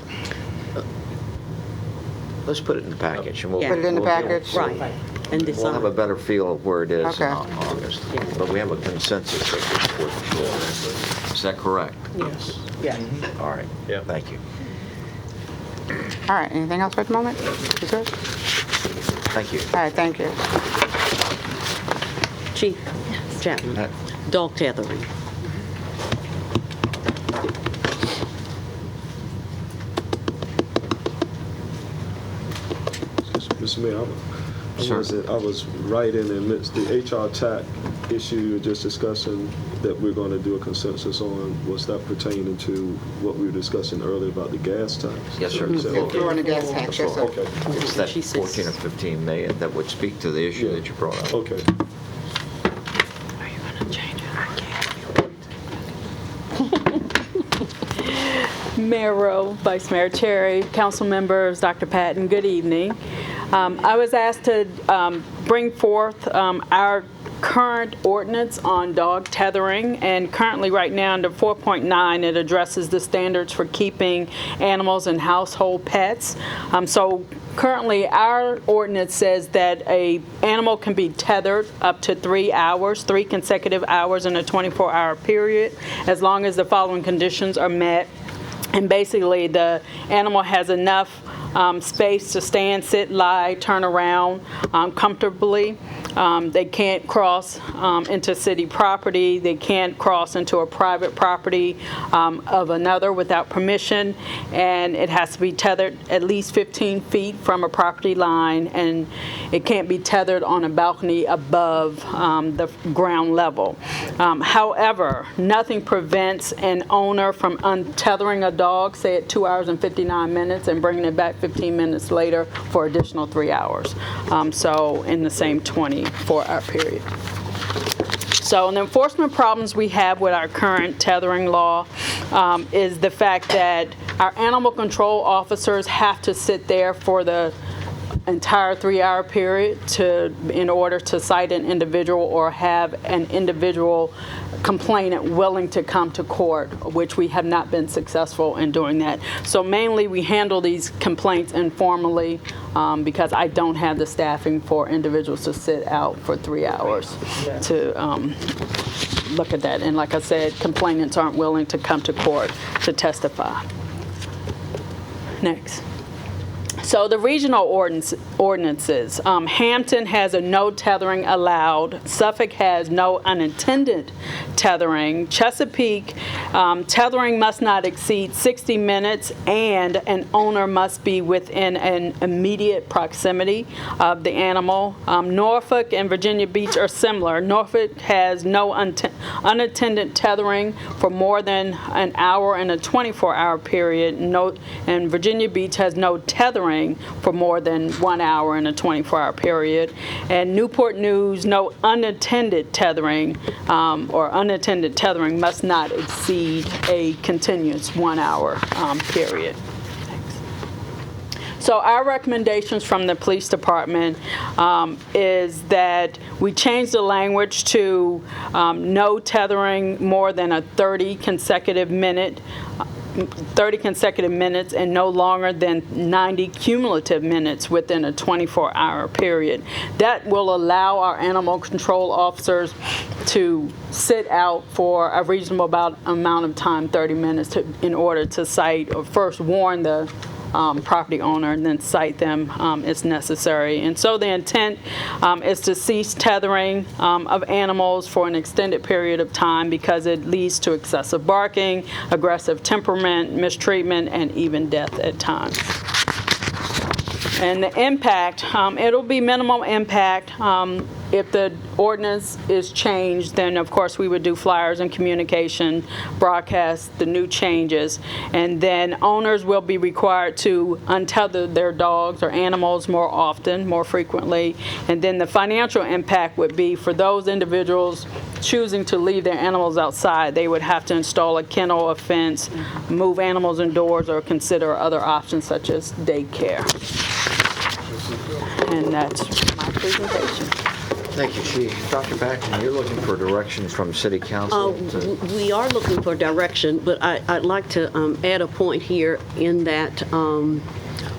Speaker 1: Let's put it in the package. And we'll
Speaker 4: Yeah.
Speaker 10: Put it in the
Speaker 1: we'll deal-
Speaker 10: package?
Speaker 4: Right. And
Speaker 1: We'll have a
Speaker 4: decide.
Speaker 1: better feel of where it is in
Speaker 10: Okay.
Speaker 1: August. But we have a consensus that we support the bill. Is that correct?
Speaker 5: Yes. Yeah.
Speaker 1: All right.
Speaker 6: Yeah.
Speaker 1: Thank you.
Speaker 10: All right, anything else for the moment? You good?
Speaker 1: Thank you.
Speaker 10: All right, thank you.
Speaker 4: Chief Chapman, dog tethering.
Speaker 8: Mr. Mayor,
Speaker 1: Sir.
Speaker 8: I was right in the midst, the HR TAC issue you were just discussing that we're going to do a consensus on, was that pertaining to what we were discussing earlier about the gas tax?
Speaker 1: Yes, sir.
Speaker 8: Is that-
Speaker 10: We're on the gas tax, yes, sir.
Speaker 8: Okay,
Speaker 1: It's that
Speaker 4: She says-
Speaker 1: 14 or 15 million that would speak to the issue that you brought up.
Speaker 8: okay.
Speaker 4: Are you going to change it?
Speaker 13: Mayor Rowe, Vice Mayor Cherry, council members, Dr. Patton, good evening. I was asked to bring forth our current ordinance on dog tethering, and currently right now under 4.9 it addresses the standards for keeping animals and household pets. So currently our ordinance says that a animal can be tethered up to 3 hours, 3 consecutive hours in a 24-hour period, as long as the following conditions are met. And basically, the animal has enough space to stand, sit, lie, turn around comfortably. They can't cross into city property. They can't cross into a private property of another without permission. And it has to be tethered at least 15 feet from a property line. And it can't be tethered on a balcony above the ground level. However, nothing prevents an owner from untethering a dog, say at 2 hours and 59 minutes, and bringing it back 15 minutes later for additional 3 hours. So in the same 24-hour period. So the enforcement problems we have with our current tethering law is the fact that our animal control officers have to sit there for the entire 3-hour period in order to cite an individual or have an individual complainant willing to come to court, which we have not been successful in doing that. So mainly we handle these complaints informally because I don't have the staffing for individuals to sit out for 3 hours to look at that. And like I said, complainants aren't willing to come to court to testify. Next. So the regional ordinances, Hampton has a no tethering allowed. Suffolk has no unintended tethering. Chesapeake, tethering must not exceed 60 minutes and an owner must be within an immediate proximity of the animal. Norfolk and Virginia Beach are similar. Norfolk has no unattended tethering for more than an hour in a 24-hour period. And Virginia Beach has no tethering for more than 1 hour in a 24-hour period. And Newport News, no unattended tethering or unattended tethering must not exceed a continuous 1 hour period. So our recommendations from the police department is that we change the language to no tethering more than a 30 consecutive minutes and no longer than 90 cumulative minutes within a 24-hour period. That will allow our animal control officers to sit out for a reasonable amount of time, 30 minutes, in order to cite or first warn the property owner and then cite them as necessary. And so the intent is to cease tethering of animals for an extended period of time because it leads to excessive barking, aggressive temperament, mistreatment, and even death at times. And the impact, it'll be minimal impact. If the ordinance is changed, then of course we would do flyers and communication, broadcast the new changes, and then owners will be required to untether their dogs or animals more often, more frequently. And then the financial impact would be for those individuals choosing to leave their animals outside, they would have to install a kennel, a fence, move animals indoors, or consider other options such as daycare. And that's my presentation.
Speaker 1: Thank you, Chief. Dr. Patton, you're looking for direction from City Council?
Speaker 4: We are looking for direction, but I'd like to add a point here in that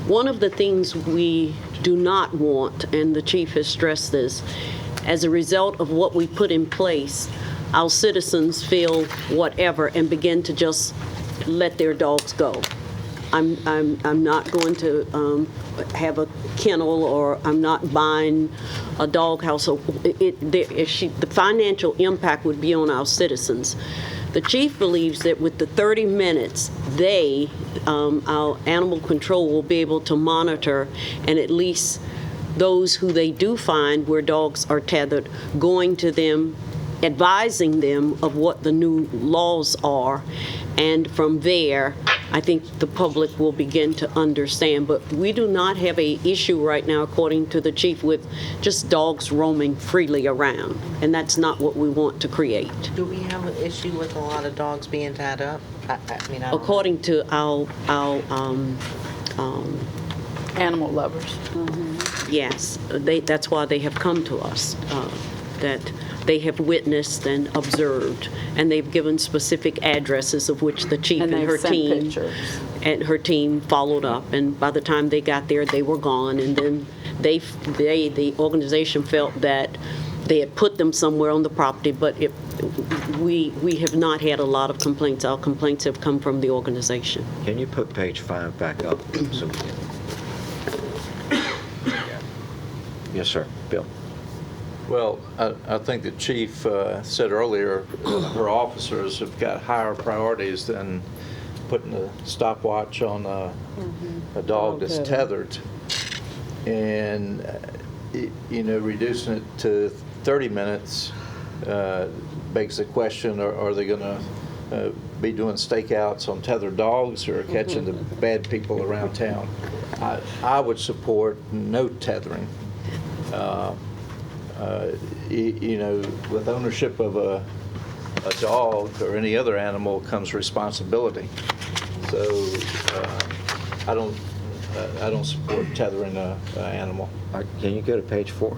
Speaker 4: one of the things we do not want, and the Chief has stressed this, as a result of what we put in place, our citizens feel whatever and begin to just let their dogs go. I'm not going to have a kennel, or I'm not buying a doghouse. So the financial impact would be on our citizens. The chief believes that with the 30 minutes, our animal control will be able to monitor, and at least those who they do find where dogs are tethered, going to them, advising them of what the new laws are, and from there, I think the public will begin to understand. But we do not have a issue right now, according to the chief, with just dogs roaming freely around, and that's not what we want to create.
Speaker 5: Do we have an issue with a lot of dogs being tied up? I mean, I don't know.
Speaker 4: According to our
Speaker 13: Animal lovers.
Speaker 4: yes, that's why they have come to us, that they have witnessed and observed, and they've given specific addresses of which the chief
Speaker 13: And
Speaker 4: and her
Speaker 13: they've sent
Speaker 4: team
Speaker 13: pictures.
Speaker 4: and her team followed up, and by the time they got there, they were gone, and then the organization felt that they had put them somewhere on the property, but we have not had a lot of complaints. Our complaints have come from the organization.
Speaker 1: Can you put page 5 back up? So we can... Yes, sir. Bill?
Speaker 6: Well, I think the chief said earlier, her officers have got higher priorities than putting a stopwatch on a dog that's tethered. And, reducing it to 30 minutes begs the question, are they going to be doing stakeouts on tethered dogs or catching the bad people around town? I would support no tethering. With ownership of a dog or any other animal comes responsibility. So I don't support tethering an animal.
Speaker 1: All right, can you go to page 4?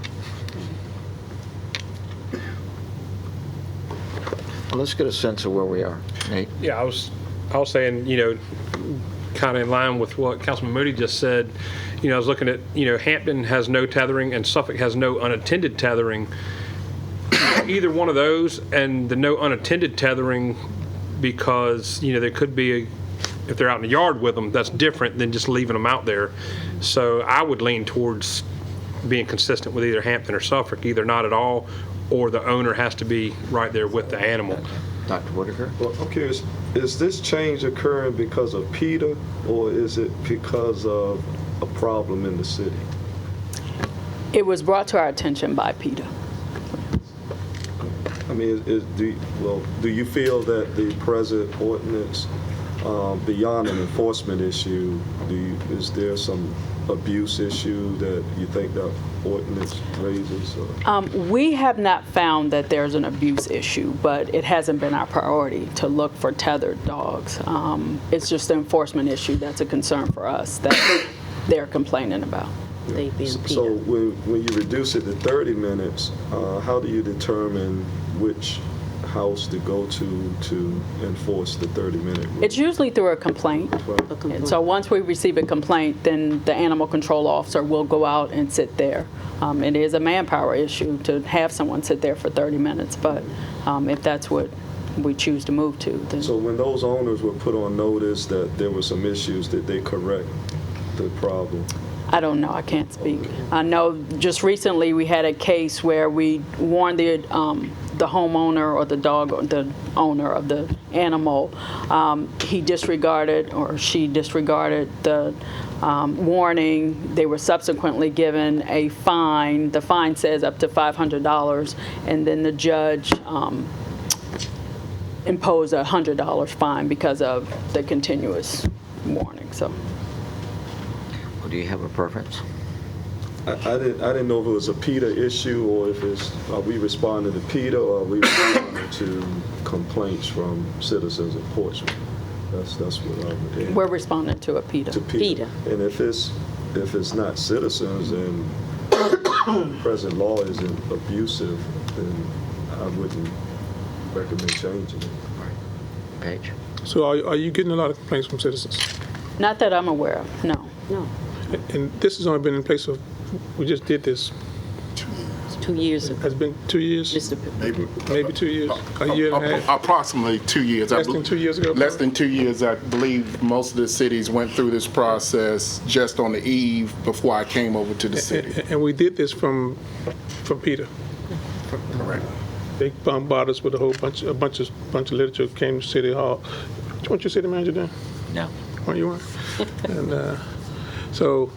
Speaker 1: Well, let's get a sense of where we are. Nate?
Speaker 9: Yeah, I was saying, kind of in line with what Councilman Moody just said. I was looking at, Hampton has no tethering and Suffolk has no unattended tethering. Either one of those, and the no unattended tethering, because, there could be, if they're out in the yard with them, that's different than just leaving them out there. So I would lean towards being consistent with either Hampton or Suffolk, either not at all, or the owner has to be right there with the animal.
Speaker 1: Dr. Whitaker?
Speaker 8: Well, I'm curious, is this change occurring because of PETA, or is it because of a problem in the city?
Speaker 13: It was brought to our attention by PETA.
Speaker 8: I mean, do you feel that the present ordinance, beyond an enforcement issue, is there some abuse issue that you think that ordinance raises?
Speaker 13: We have not found that there's an abuse issue, but it hasn't been our priority to look for tethered dogs. It's just an enforcement issue that's a concern for us that they're complaining about.
Speaker 4: They being
Speaker 8: So
Speaker 4: PETA.
Speaker 8: when you reduce it to 30 minutes, how do you determine which house to go to enforce the 30-minute rule?
Speaker 13: It's usually through a complaint. And so once we receive a complaint, then the animal control officer will go out and sit there. It is a manpower issue to have someone sit there for 30 minutes, but if that's what we choose to move to, then.
Speaker 8: So when those owners were put on notice that there were some issues, did they correct the problem?
Speaker 13: I don't know. I can't speak. I know just recently we had a case where we warned the homeowner or the dog or the owner of the animal. He disregarded or she disregarded the warning. They were subsequently given a fine. The fine says up to $500, and then the judge imposed a $100 fine because of the continuous warning. So.
Speaker 1: Do you have a preference?
Speaker 8: I didn't know if it was a PETA issue or if are we responding to PETA or are we responding to complaints from citizens of Portsmouth? That's what I would add.
Speaker 13: We're responding to a PETA.
Speaker 8: To PETA. And if it's not citizens and present law isn't abusive, then I wouldn't recommend changing it.
Speaker 1: Paige?
Speaker 14: So are you getting a lot of complaints from citizens?
Speaker 13: Not that I'm aware of, no.
Speaker 4: No.
Speaker 14: And this has only been in place we just did this
Speaker 4: 2 years ago.
Speaker 14: Has it been 2 years?
Speaker 4: Mr.
Speaker 14: Maybe 2 years? A year and a half?
Speaker 11: Approximately 2 years.
Speaker 14: Less than 2 years ago?
Speaker 11: Less than 2 years. I believe most of the cities went through this process just on the eve before I came over to the city.
Speaker 14: And we did this from Peter.
Speaker 11: Correct.
Speaker 14: They bombarded us with a bunch of literature, came to City Hall. Weren't you city manager then?
Speaker 1: No.
Speaker 14: Weren't you? And so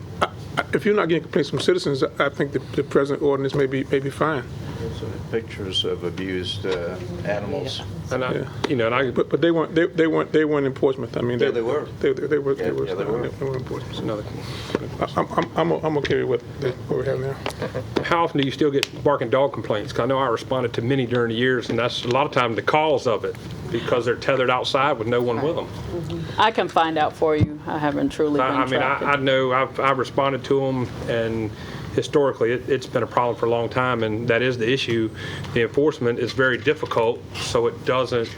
Speaker 14: if you're not getting complaints from citizens, I think the present ordinance may be fine.
Speaker 6: Pictures of abused animals.
Speaker 9: And
Speaker 14: But they weren't in Portsmouth. I mean,
Speaker 6: Yeah, they were.
Speaker 14: They were.
Speaker 6: Yeah, they were.
Speaker 14: They were in Portsmouth. I'm okay with what we have now.
Speaker 9: how often do you still get barking dog complaints? 'Cause I know I responded to many during the years, and that's a lot of time the cause of it, because they're tethered outside with no one with them.
Speaker 13: I can find out for you. I haven't truly been
Speaker 9: I mean,
Speaker 13: tracked.
Speaker 9: I know I've responded to them, and historically, it's been a problem for a long time, and that is the issue. The enforcement is very difficult, so it doesn't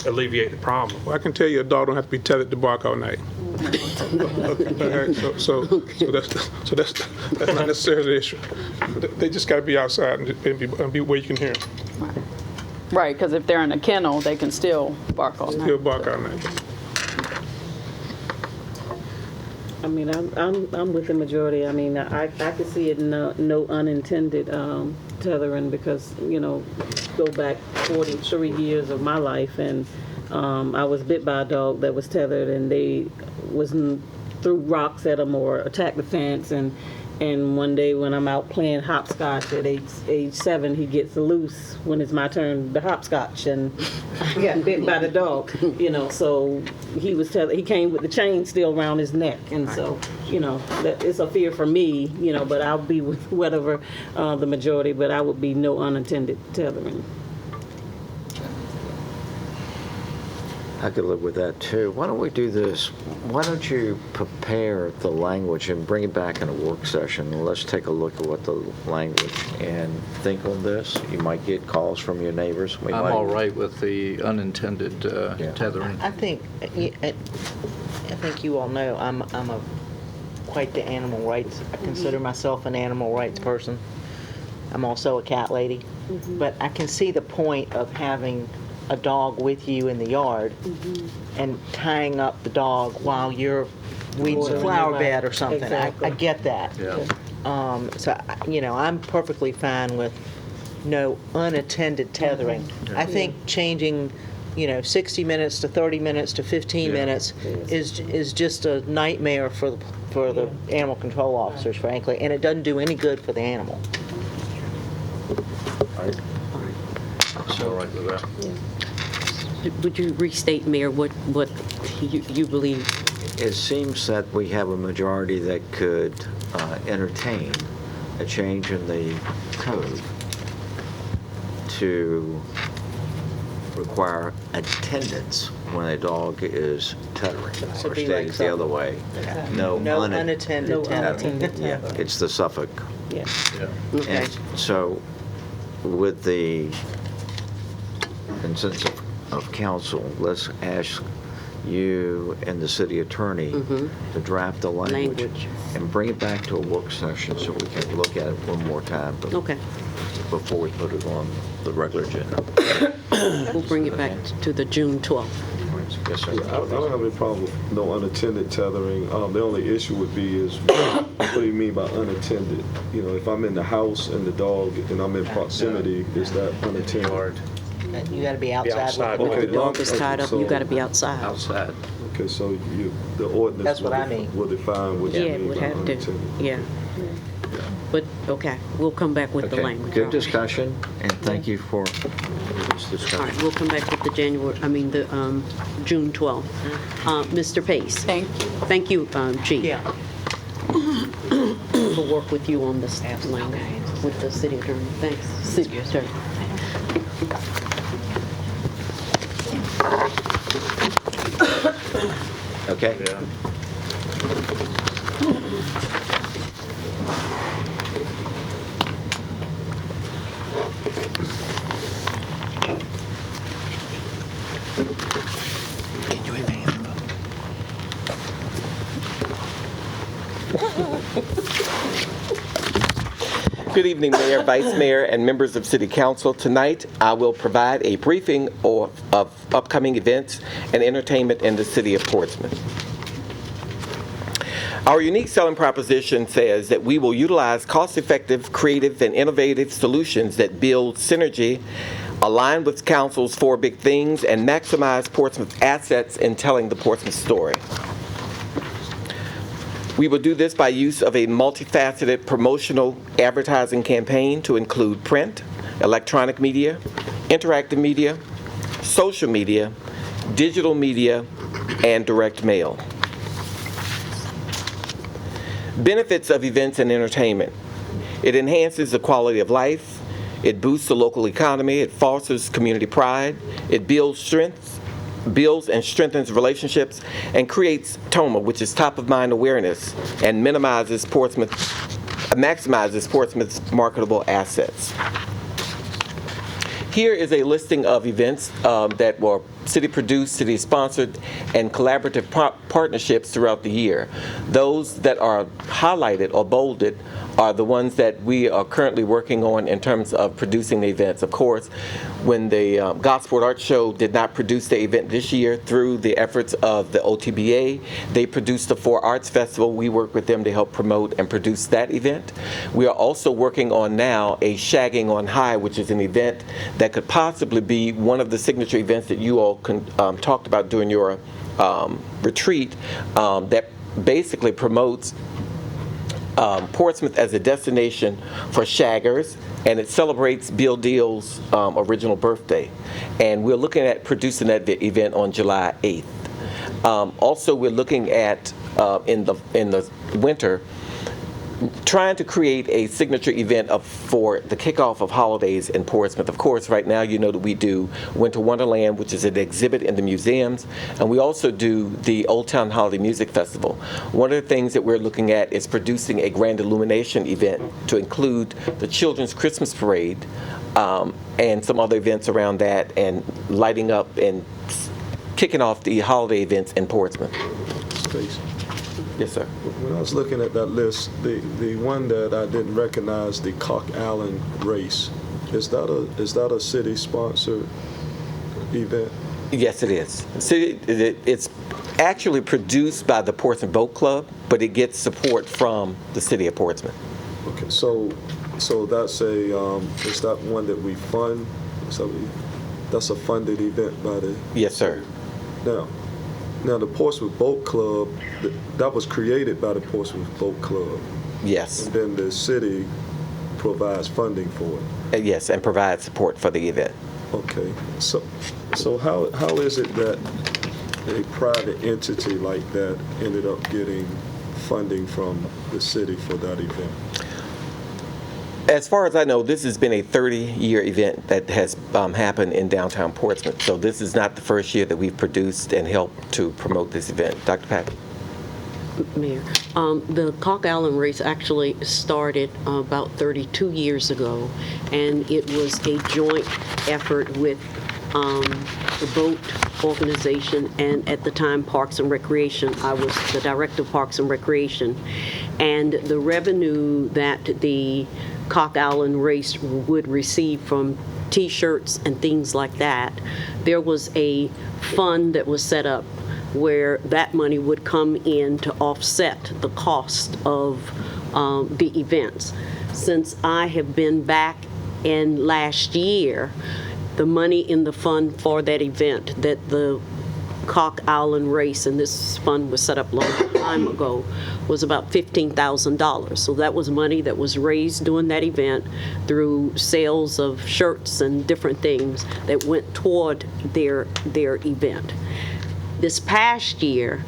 Speaker 9: alleviate the problem.
Speaker 14: Well, I can tell you a dog don't have to be tethered to bark all night. Okay, so that's not necessarily the issue. They just got to be outside and be where you can hear them.
Speaker 13: Right, because if they're in a kennel, they can still bark all night.
Speaker 14: Still bark all night.
Speaker 7: I mean, I'm with the majority. I mean, I could see it no unintended tethering because, go back 43 years of my life, and I was bit by a dog that was tethered, and they threw rocks at him or attacked the fence, and one day when I'm out playing hopscotch at age 7, he gets loose when it's my turn to hopscotch, and I got bit by the dog, so he was tethered. He came with the chain still around his neck, and so, that it's a fear for me, but I'll be with whatever the majority, but I would be no unintended tethering.
Speaker 1: I could live with that too. Why don't we do this? Why don't you prepare the language and bring it back in a work session? And let's take a look at what the language and think on this. You might get calls from your neighbors.
Speaker 6: I'm all right with the unintended tethering.
Speaker 5: I think you all know I'm quite the animal rights. I consider myself an animal rights person. I'm also a cat lady, but I can see the point of having a dog with you in the yard and tying up the dog while you're weeding the flower bed or something.
Speaker 7: Exactly.
Speaker 5: I get that.
Speaker 6: Yeah.
Speaker 5: So, I'm perfectly fine with no unattended tethering. I think changing, 60 minutes to 30 minutes to 15 minutes is just a nightmare for the animal control officers, frankly, and it doesn't do any good for the animal.
Speaker 6: So all right with that.
Speaker 4: Would you restate, Mayor, what you believe?
Speaker 1: It seems that we have a majority that could entertain a change in the code to require attendance when a dog is tethering,
Speaker 5: So
Speaker 1: or
Speaker 5: be like
Speaker 1: stated the other way. No
Speaker 5: unattended tethering.
Speaker 1: Yeah, it's the Suffolk.
Speaker 7: Yeah.
Speaker 4: Okay.
Speaker 1: And so with the consensus of council, let's ask you and the city attorney to draft the language and bring it back to a work session so we can look at it one more time
Speaker 4: Okay.
Speaker 1: before we put it on the regular agenda.
Speaker 4: We'll bring it back to the June 12th.
Speaker 1: Yes, sir.
Speaker 8: I don't have any problem with no unattended tethering. The only issue would be is, what do you mean by unattended? If I'm in the house and the dog and I'm in proximity, is that unattended?
Speaker 5: You got to be outside.
Speaker 4: If the
Speaker 8: Okay,
Speaker 4: dog is tied up, you got to be outside.
Speaker 6: Outside.
Speaker 8: Okay, so the ordinance
Speaker 5: That's what I mean.
Speaker 8: will define what you
Speaker 4: Yeah, it
Speaker 8: mean
Speaker 4: would
Speaker 8: by
Speaker 4: have to,
Speaker 8: unattended.
Speaker 4: yeah. But, okay, we'll come back with the
Speaker 1: Okay,
Speaker 4: language.
Speaker 1: good
Speaker 4: All right.
Speaker 1: discussion, and thank you for this
Speaker 4: All
Speaker 1: discussion.
Speaker 4: right, we'll come back with the June 12th. Mr. Pace.
Speaker 13: Thank you.
Speaker 4: Thank you, Chief.
Speaker 5: Yeah.
Speaker 4: We'll work with you on this language with the city attorney. Thanks, city attorney.
Speaker 1: Okay?
Speaker 15: Good evening, Mayor, Vice Mayor, and members of City Council. Tonight, I will provide a briefing of upcoming events and entertainment in the City of Portsmouth. Our unique selling proposition says that we will utilize cost-effective, creative, and innovative solutions that build synergy, align with Council's 4 big things, and maximize Portsmouth's assets in telling the Portsmouth story. We will do this by use of a multifaceted promotional advertising campaign to include print, electronic media, interactive media, social media, digital media, and direct mail. Benefits of events and entertainment. It enhances the quality of life, it boosts the local economy, it fosters community pride, it builds and strengthens relationships, and creates TOMA, which is top-of-mind awareness, and maximizes Portsmouth's marketable assets. Here is a listing of events that were city-produced, city-sponsored, and collaborative partnerships throughout the year. Those that are highlighted or bolded are the ones that we are currently working on in terms of producing the events. Of course, when the Gosport Art Show did not produce the event this year, through the efforts of the OTBA, they produced the 4 Arts Festival. We work with them to help promote and produce that event. We are also working on now a Shagging on High, which is an event that could possibly be one of the signature events that you all talked about during your retreat, that basically promotes Portsmouth as a destination for shaggers, and it celebrates Bill Deal's original birthday. And we're looking at producing that event on July 8th. Also, we're looking at, in the winter, trying to create a signature event for the kickoff of holidays in Portsmouth. Of course, right now, you know that we do Winter Wonderland, which is an exhibit in the museums, and we also do the Old Town Holiday Music Festival. One of the things that we're looking at is producing a grand illumination event to include the Children's Christmas Parade and some other events around that, and lighting up and kicking off the holiday events in Portsmouth.
Speaker 8: Stacy.
Speaker 15: Yes, sir.
Speaker 8: When I was looking at that list, the one that I didn't recognize, the Cock Allen race, is that a city-sponsored event?
Speaker 15: Yes, it is. It's actually produced by the Portsmouth Boat Club, but it gets support from the City of Portsmouth.
Speaker 8: Okay, so that's is that one that we fund? So that's a funded event by the...
Speaker 15: Yes, sir.
Speaker 8: Now, the Portsmouth Boat Club, that was created by the Portsmouth Boat Club.
Speaker 15: Yes.
Speaker 8: And then the city provides funding for it.
Speaker 15: Yes, and provides support for the event.
Speaker 8: Okay. So how is it that a private entity like that ended up getting funding from the city for that event?
Speaker 15: As far as I know, this has been a 30-year event that has happened in downtown Portsmouth. So this is not the first year that we've produced and helped to promote this event. Dr. Pat?
Speaker 4: Mayor, the Cock Allen race actually started about 32 years ago, and it was a joint effort with the boat organization and, at the time, Parks and Recreation. I was the director of Parks and Recreation, and the revenue that the Cock Allen race would receive from T-shirts and things like that, there was a fund that was set up where that money would come in to offset the cost of the events. Since I have been back in last year, the money in the fund for that event, that the Cock Allen race, and this fund was set up a long time ago, was about $15,000. So that was money that was raised during that event through sales of shirts and different things that went toward their event. This past year,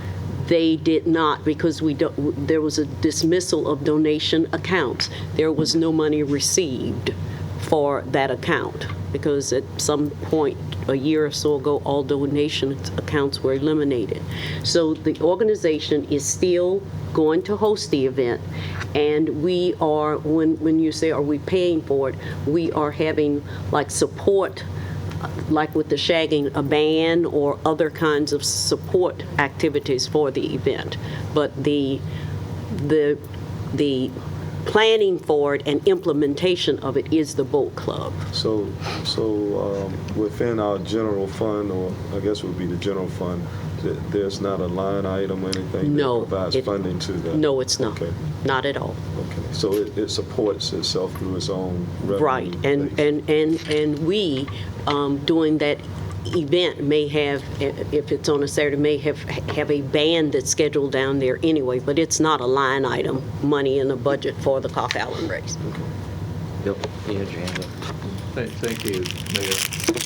Speaker 4: they did not, because there was a dismissal of donation accounts. There was no money received for that account, because at some point a year or so ago, all donation accounts were eliminated. So the organization is still going to host the event, and we are, when you say, are we paying for it, we are having like support, like with the shagging, a band or other kinds of support activities for the event. But the planning for it and implementation of it is the boat club.
Speaker 8: So within our general fund, or I guess it would be the general fund, there's not a line item or anything
Speaker 4: No,
Speaker 8: that provides funding to that?
Speaker 4: No, it's not.
Speaker 8: Okay.
Speaker 4: Not at all.
Speaker 8: Okay. So it supports itself through its own revenue
Speaker 4: Right,
Speaker 8: base.
Speaker 4: and we, doing that event may have, if it's on a Saturday, may have a band that's scheduled down there anyway, but it's not a line item, money in the budget for the Cock Island race.
Speaker 1: Bill, you had your hand up.
Speaker 6: Thank you, Mayor.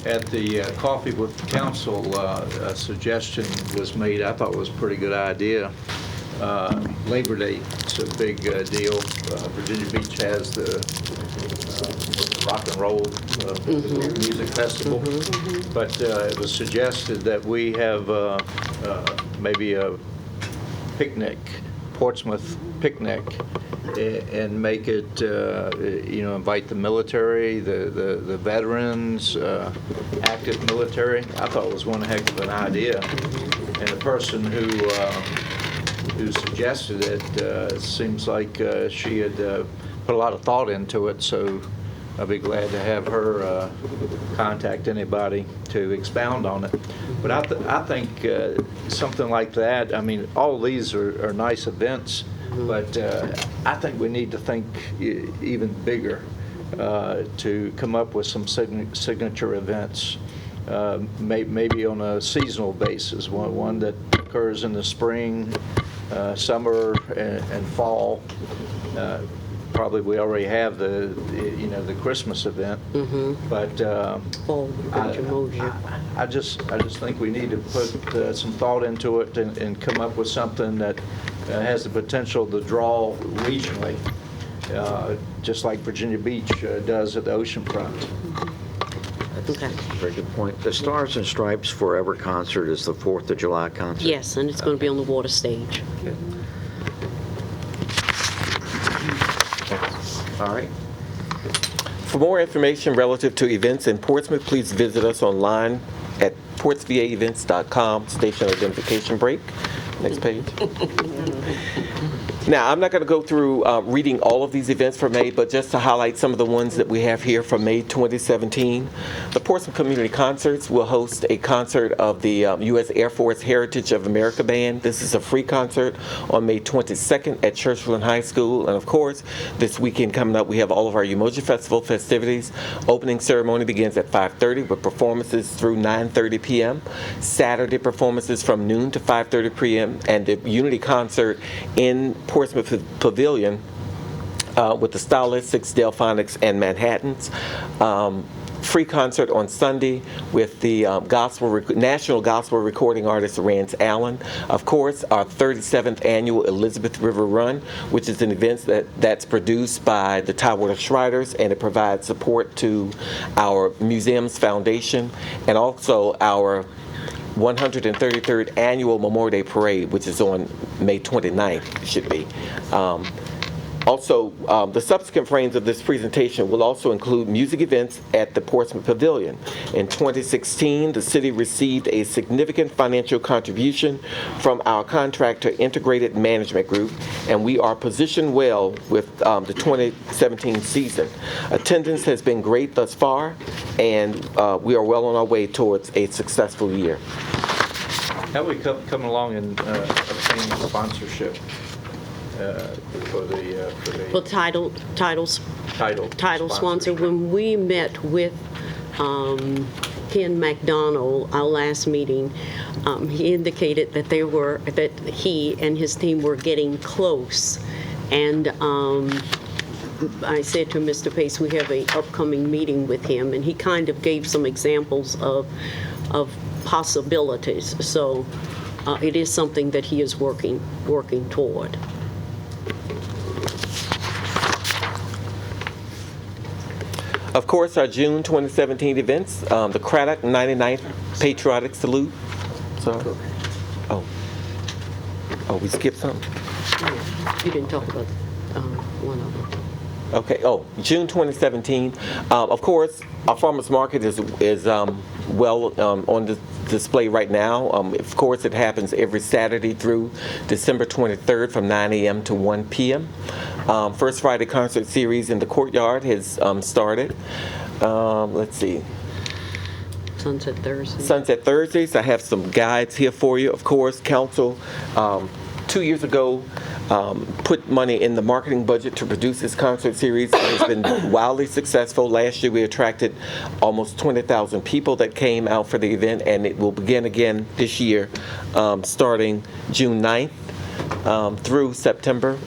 Speaker 6: At the Coffee with Council, a suggestion was made, I thought was a pretty good idea. Labor Day is a big deal. Virginia Beach has the rock and roll music festival. But it was suggested that we have maybe a picnic, Portsmouth picnic, and make it, invite the military, the veterans, active military. I thought it was one heck of an idea. And the person who suggested it seems like she had put a lot of thought into it, so I'll be glad to have her contact anybody to expound on it. But I think something like that, I mean, all of these are nice events, but I think we need to think even bigger to come up with some signature events, maybe on a seasonal basis, one that occurs in the spring, summer, and fall. Probably we already have the Christmas event, but I just think we need to put some thought into it and come up with something that has the potential to draw regionally, just like Virginia Beach does at the oceanfront.
Speaker 4: Okay.
Speaker 1: Very good point. The Stars and Stripes Forever concert is the 4th of July concert?
Speaker 4: Yes, and it's going to be on the water stage.
Speaker 1: Okay. All right.
Speaker 15: For more information relative to events in Portsmouth, please visit us online at portsvaevents.com, station identification break. Next page. Now, I'm not going to go through reading all of these events for May, but just to highlight some of the ones that we have here for May 2017. The Portsmouth Community Concerts will host a concert of the U.S. Air Force Heritage of America Band. This is a free concert on May 22nd at Churchland High School. And of course, this weekend coming up, we have all of our Umoja Festival festivities. Opening ceremony begins at 5:30 with performances through 9:30 p.m. Saturday performances from noon to 5:30 p.m. and the Unity Concert in Portsmouth Pavilion with the Stylistics, Delphonics, and Manhattans. Free concert on Sunday with the national gospel recording artist Rance Allen. Of course, our 37th annual Elizabeth River Run, which is an event that's produced by the Tidewater Shriners, and it provides support to our museum's foundation and also our 133rd annual Memorial Day Parade, which is on May 29th, it should be. Also, the subsequent frames of this presentation will also include music events at the Portsmouth Pavilion. In 2016, the city received a significant financial contribution from our contractor Integrated Management Group, and we are positioned well with the 2017 season. Attendance has been great thus far, and we are well on our way towards a successful year.
Speaker 6: How are we coming along in obtaining sponsorship for the
Speaker 4: title sponsor? When we met with Ken McDonald, our last meeting, he indicated that that he and his team were getting close, and I said to Mr. Pace, we have an upcoming meeting with him, and he kind of gave some examples of possibilities. So it is something that he is working toward.
Speaker 15: Of course, our June 2017 events, the Craddock 99th Patriotic Salute. Sorry. Oh, we skipped something?
Speaker 4: You didn't talk about one of them.
Speaker 15: Okay. Oh, June 2017. Of course, our farmers market is well on the display right now. Of course, it happens every Saturday through December 23rd from 9 a.m. to 1 p.m. First Friday concert series in the courtyard has started. Let's see.
Speaker 4: Sunset Thursday.
Speaker 15: Sunset Thursdays. I have some guides here for you. Of course, council 2 years ago put money in the marketing budget to produce this concert series. It has been wildly successful. Last year we attracted almost 20,000 people that came out for the event, and it will begin again this year starting June 9th through September.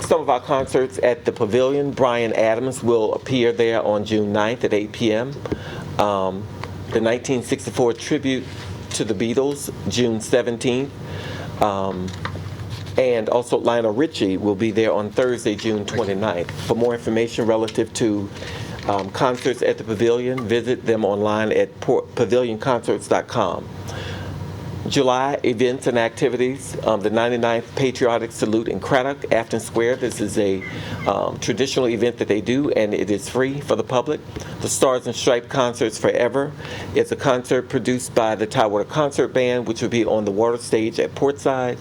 Speaker 15: Some of our concerts at the Pavilion, Bryan Adams will appear there on June 9th at 8 p.m. The 1964 tribute to the Beatles, June 17th. And also Lionel Richie will be there on Thursday, June 29th. For more information relative to concerts at the Pavilion, visit them online at pavilionconcerts.com. July events and activities, the 99th Patriotic Salute in Craddock, Afton Square. This is a traditional event that they do, and it is free for the public. The Stars and Stripes Concerts Forever. It's a concert produced by the Tidewater Concert Band, which will be on the water stage at Portside.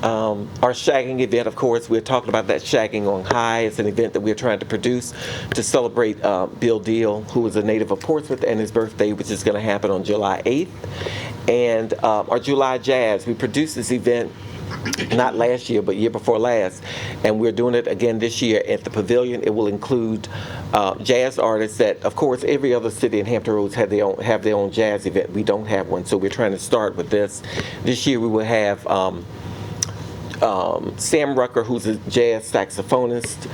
Speaker 15: Our shagging event, of course, we're talking about that Shagging on High. It's an event that we're trying to produce to celebrate Bill Deal, who is a native of Portsmouth, and his birthday, which is going to happen on July 8th. And our July Jazz, we produced this event not last year, but year before last, and we're doing it again this year at the Pavilion. It will include jazz artists that, of course, every other city in Hampton Roads have their own jazz event. We don't have one, so we're trying to start with this. This year we will have Sam Rucker, who's a jazz saxophonist.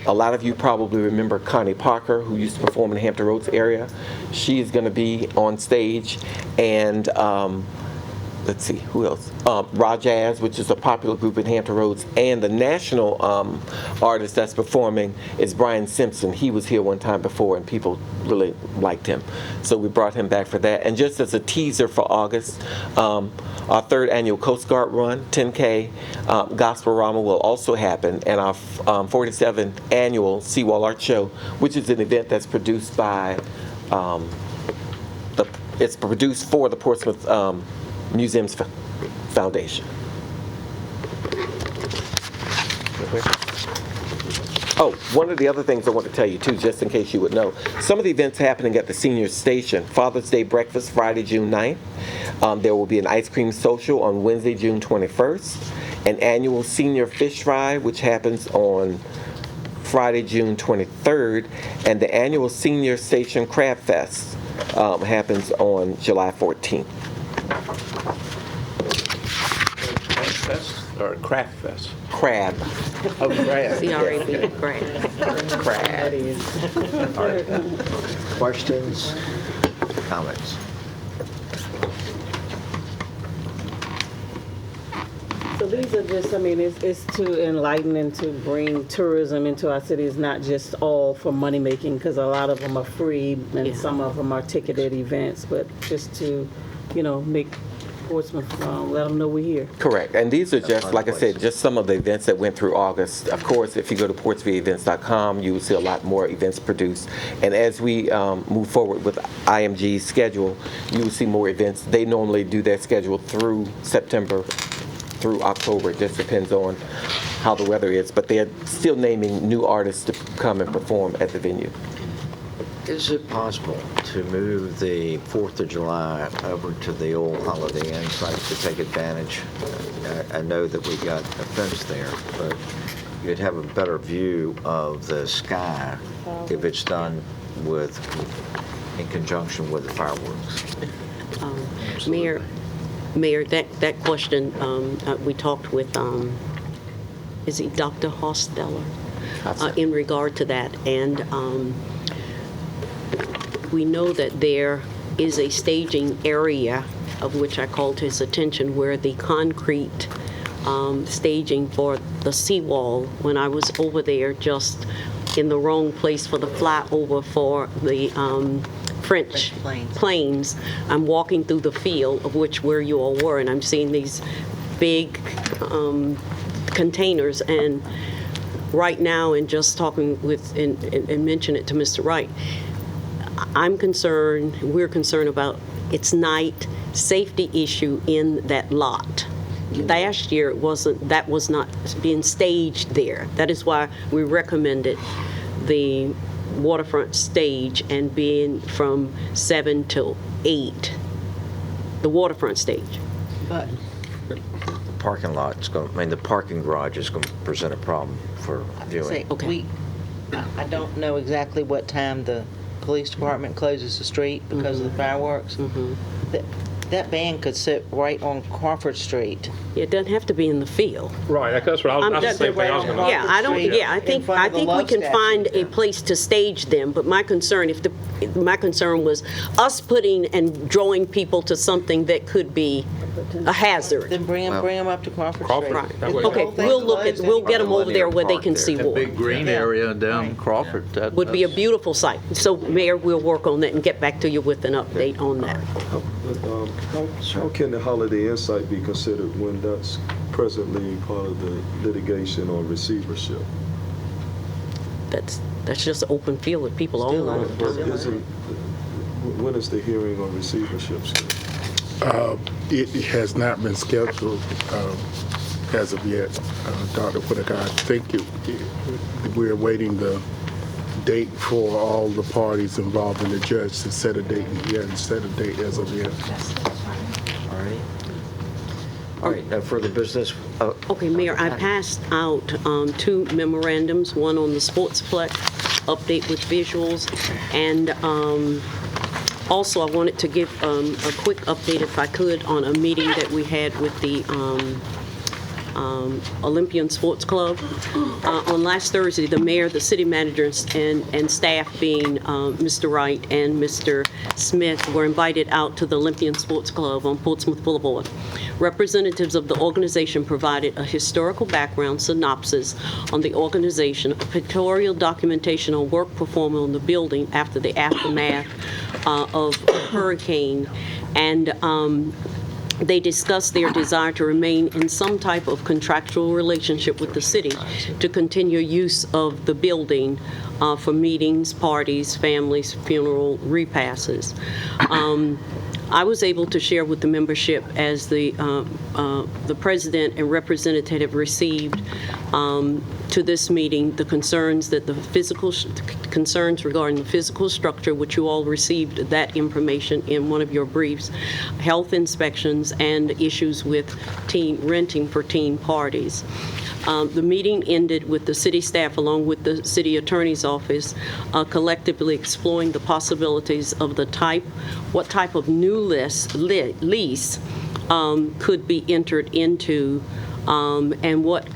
Speaker 15: A lot of you probably remember Connie Parker, who used to perform in the Hampton Roads area. She is going to be on stage, and let's see, who else? Raw Jazz, which is a popular group in Hampton Roads, and the national artist that's performing is Brian Simpson. He was here one time before, and people really liked him, so we brought him back for that. And just as a teaser for August, our third annual Coast Guard Run, 10K, Gospel-Rama will also happen, and our 47th annual Seawall Art Show, which is an event that's produced by, it's produced for the Portsmouth Museums Foundation. Oh, one of the other things I want to tell you too, just in case you would know, some of the events happening at the senior station. Father's Day breakfast, Friday, June 9th. There will be an ice cream social on Wednesday, June 21st. An annual senior fish fry, which happens on Friday, June 23rd. And the annual senior station crab fest happens on July 14th.
Speaker 6: Fest or Craft Fest?
Speaker 15: Crab.
Speaker 6: Oh, crab.
Speaker 4: C-R-A-B, crab.
Speaker 15: Crab.
Speaker 1: All right. Questions, comments?
Speaker 7: So these are just, I mean, it's to enlighten and to bring tourism into our city. It's not just all for money making, because a lot of them are free and
Speaker 4: Yeah.
Speaker 7: some of them are ticketed events, but just to, make Portsmouth, let them know we're here.
Speaker 15: Correct. And these are just, like I said, just some of the events that went through August. Of course, if you go to portsmouthevents.com, you will see a lot more events produced. And as we move forward with IMG's schedule, you will see more events. They normally do their schedule through September, through October. It just depends on how the weather is. But they're still naming new artists to come and perform at the venue.
Speaker 1: Is it possible to move the 4th of July over to the old Holiday Inn site to take advantage? I know that we got a fence there, but you'd have a better view of the sky if it's done in conjunction with the fireworks.
Speaker 4: Mayor, that question, we talked with, is he Dr. Hosteller? In regard to that, and we know that there is a staging area of which I called his attention where the concrete staging for the seawall, when I was over there just in the wrong place for the flyover for the French planes. I'm walking through the field of which where you all were, and I'm seeing these big containers, and right now, and just talking with and mention it to Mr. Wright, I'm concerned, we're concerned about its night safety issue in that lot. Last year, that was not being staged there. That is why we recommended the waterfront stage and being from 7 till 8, the waterfront stage.
Speaker 5: But
Speaker 1: The parking lot's going, the parking garage is going to present a problem for viewing.
Speaker 4: Okay.
Speaker 5: I don't know exactly what time the police department closes the street because of the fireworks. That band could sit right on Crawford Street.
Speaker 4: It doesn't have to be in the field.
Speaker 9: Right, that's what I was, that's the same thing I was going to.
Speaker 4: Yeah, I don't, yeah, I think we can find a place to stage them, but my concern, my concern was us putting and drawing people to something that could be a hazard.
Speaker 5: Then bring them up to Crawford Street.
Speaker 4: Right.
Speaker 9: That way-
Speaker 4: Okay, we'll get them over there where they can see
Speaker 6: That
Speaker 4: more.
Speaker 6: big green area down Crawford.
Speaker 4: Would be a beautiful sight. So, Mayor, we'll work on that and get back to you with an update on that.
Speaker 8: How can the Holiday Insight be considered when that's presently part of the litigation or receivership?
Speaker 4: That's just an open field that people own all the time.
Speaker 8: When is the hearing on receivership scheduled?
Speaker 11: It has not been scheduled as of yet, Dr. Whitaker. I think we're awaiting the date for all the parties involved in the judge to set a date, and he hasn't set a date as of yet.
Speaker 1: All right, no further business.
Speaker 4: Okay, Mayor, I passed out 2 memorandums, one on the Sportsplex update with visuals, and also I wanted to give a quick update, if I could, on a meeting that we had with the Olympian Sports Club. On last Thursday, the mayor, the city manager, and staff, being Mr. Wright and Mr. Smith, were invited out to the Olympian Sports Club on Portsmouth Boulevard. Representatives of the organization provided a historical background synopsis on the organization, a pictorial documentation on work performed on the building after the aftermath of a hurricane, and they discussed their desire to remain in some type of contractual relationship with the city to continue use of the building for meetings, parties, families, funeral repasses. I was able to share with the membership, as the president and representative received to this meeting, the concerns that concerns regarding the physical structure, which you all received that information in one of your briefs, health inspections, and issues with renting for teen parties. The meeting ended with the city staff, along with the city attorney's office, collectively exploring the possibilities of what type of new lease could be entered into, and what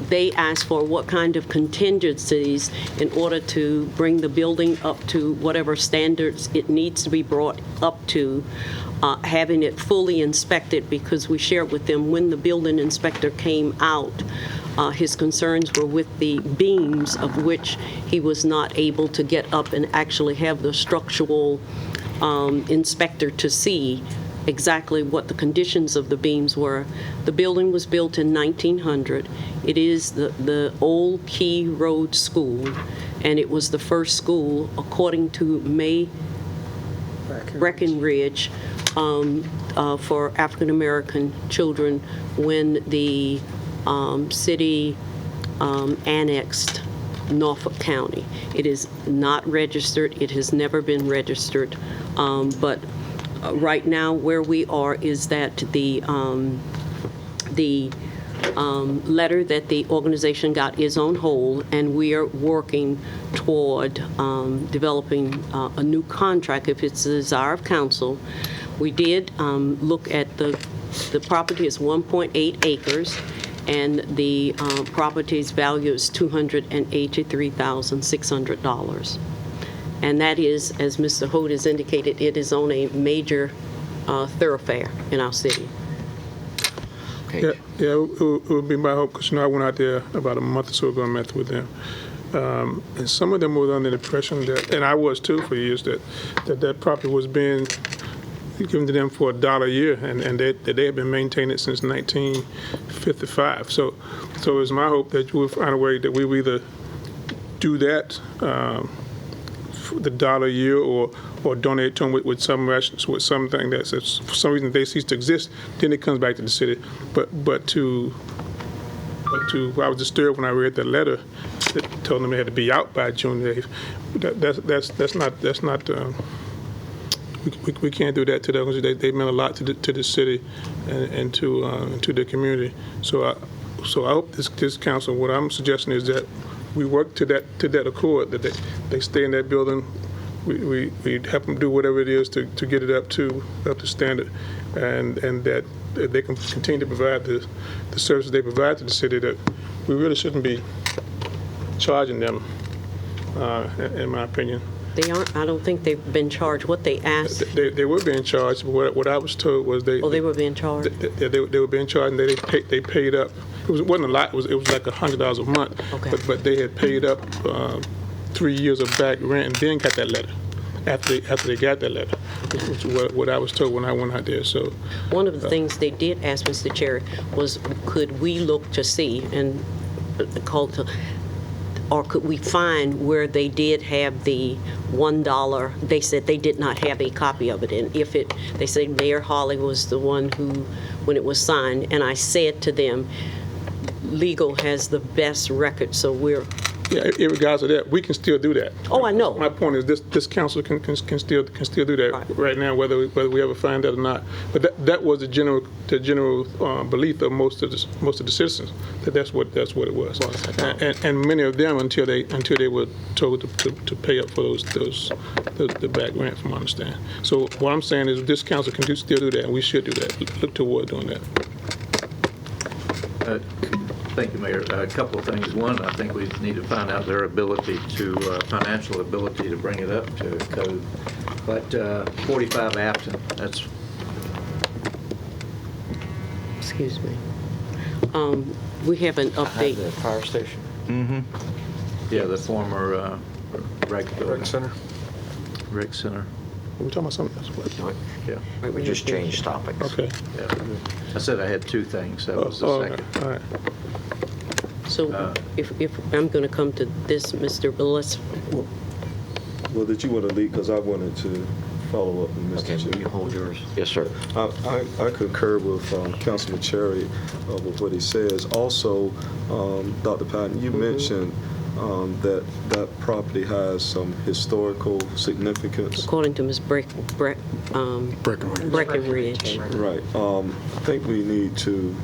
Speaker 4: they asked for, what kind of contingencies in order to bring the building up to whatever standards it needs to be brought up to, having it fully inspected, because we shared with them when the building inspector came out, his concerns were with the beams, of which he was not able to get up and actually have the structural inspector to see exactly what the conditions of the beams were. The building was built in 1900. It is the old Key Road School, and it was the first school, according to May Breckenridge, for African American children when the city annexed Norfolk County. It is not registered. It has never been registered. But right now, where we are is that the letter that the organization got is on hold, and we are working toward developing a new contract if it's the desire of council. We did look at the property is 1.8 acres, and the property's value is $283,600. And that is, as Mr. Holt has indicated, it is on a major thoroughfare in our city.
Speaker 14: Yeah, it would be my hope, because I went out there about a month or so ago and met with them. And some of them were under the impression that, and I was too for years, that property was being given to them for $1 a year, and that they had been maintaining it since 1955. So it's my hope that you will find a way that we will either do that the dollar a year or donate to them with some rations, with something that says for some reason they cease to exist, then it comes back to the city. But I was disturbed when I read that letter that told them they had to be out by June 8th. That's not. We can't do that to them because they meant a lot to the city and to the community. So I hope this council, what I'm suggesting is that we work to that accord, that they stay in that building. We help them do whatever it is to get it up to standard, and that they can continue to provide the services they provide to the city. That we really shouldn't be charging them, in my opinion.
Speaker 4: They aren't, I don't think they've been charged what they asked.
Speaker 14: They were being charged, but what I was told was they
Speaker 4: were being charged?
Speaker 14: They were being charged, and they paid up. It wasn't a lot. It was like $100 a month.
Speaker 4: Okay.
Speaker 14: But they had paid up 3 years of back rent and then got that letter. After they got that letter, which is what I was told when I went out there. So
Speaker 4: one of the things they did ask Mr. Cherry was, could we look to see and call to, or could we find where they did have the $1? They said they did not have a copy of it, and they said Mayor Hawley was the one who, when it was signed, and I said to them, legal has the best record, so we're.
Speaker 14: Yeah, in regards to that, we can still do that.
Speaker 4: Oh, I know.
Speaker 14: My point is this council can still do that right now, whether we ever find that or not. But that was the general belief of most of the citizens, that's what it was. And many of them until they were told to pay up for the back rent, from my understanding. So what I'm saying is this council can still do that, and we should do that. Look toward doing that.
Speaker 6: Thank you, Mayor. A couple of things. One, I think we need to find out their ability financial ability to bring it up to code. But 45 Afton, that's.
Speaker 4: Excuse me. We have an update.
Speaker 1: The fire station.
Speaker 6: Mm-hmm. Yeah, the former rec center. Rec center.
Speaker 14: We're talking about something else.
Speaker 6: Yeah.
Speaker 1: We just changed topics.
Speaker 14: Okay.
Speaker 6: Yeah. I said I had two things. That was the second.
Speaker 14: All right.
Speaker 4: So if I'm going to come to this, Mr. Bliss.
Speaker 8: Well, did you want to lead? Because I wanted to follow up with Mr.
Speaker 1: Okay, will you hold yours? Yes, sir.
Speaker 8: I concur with Councilman Cherry with what he says. Also, Dr. Patton, you mentioned that property has some historical significance.
Speaker 4: According to Ms. Breckenridge.
Speaker 8: Right. I think we need to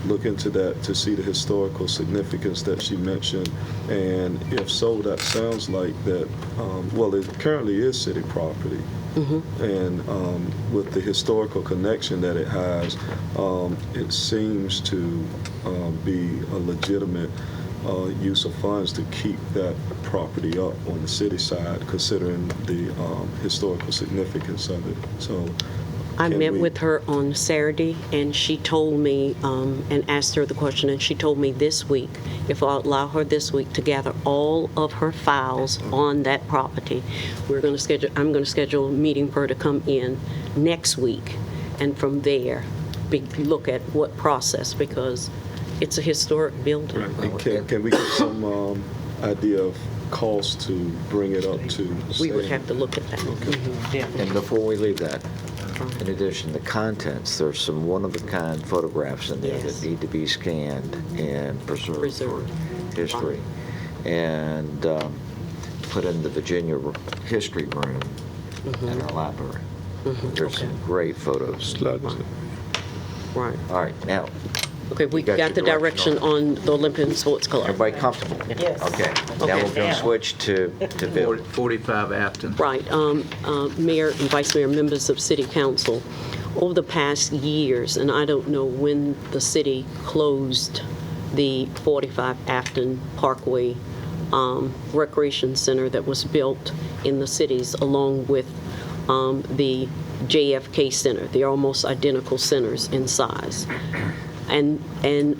Speaker 8: look into that to see the historical significance that she mentioned. And if so, that sounds like that, well, it currently is city property. Mm-hmm. And with the historical connection that it has, it seems to be a legitimate use of funds to keep that property up on the city side, considering the historical significance of it. So
Speaker 4: I met with her on Saturday, and she told me, and asked her the question, and she told me this week, if I'll allow her this week to gather all of her files on that property, I'm going to schedule a meeting for her to come in next week, and from there, look at what process, because it's a historic building.
Speaker 8: And can we get some idea of cost to bring it up to
Speaker 4: We would have to look at that.
Speaker 8: Okay.
Speaker 4: Mm-hmm. Yeah.
Speaker 1: And before we leave that, in addition to contents, there's some one-of-a-kind photographs in there that need to be scanned and preserved for history, and put in the Virginia History Room in our library. There's some great photos.
Speaker 4: Right.
Speaker 1: All right, now.
Speaker 4: Okay, we got the direction on the Olympian Sports Club.
Speaker 1: Everybody comfortable?
Speaker 5: Yes.
Speaker 1: Okay. Now we're going to switch to Bill.
Speaker 6: 45 Afton.
Speaker 4: Right. Mayor and Vice Mayor, members of City Council, over the past years, and I don't know when the city closed the 45 Afton Parkway Recreation Center that was built in the cities along with the JFK Center. They're almost identical centers in size. And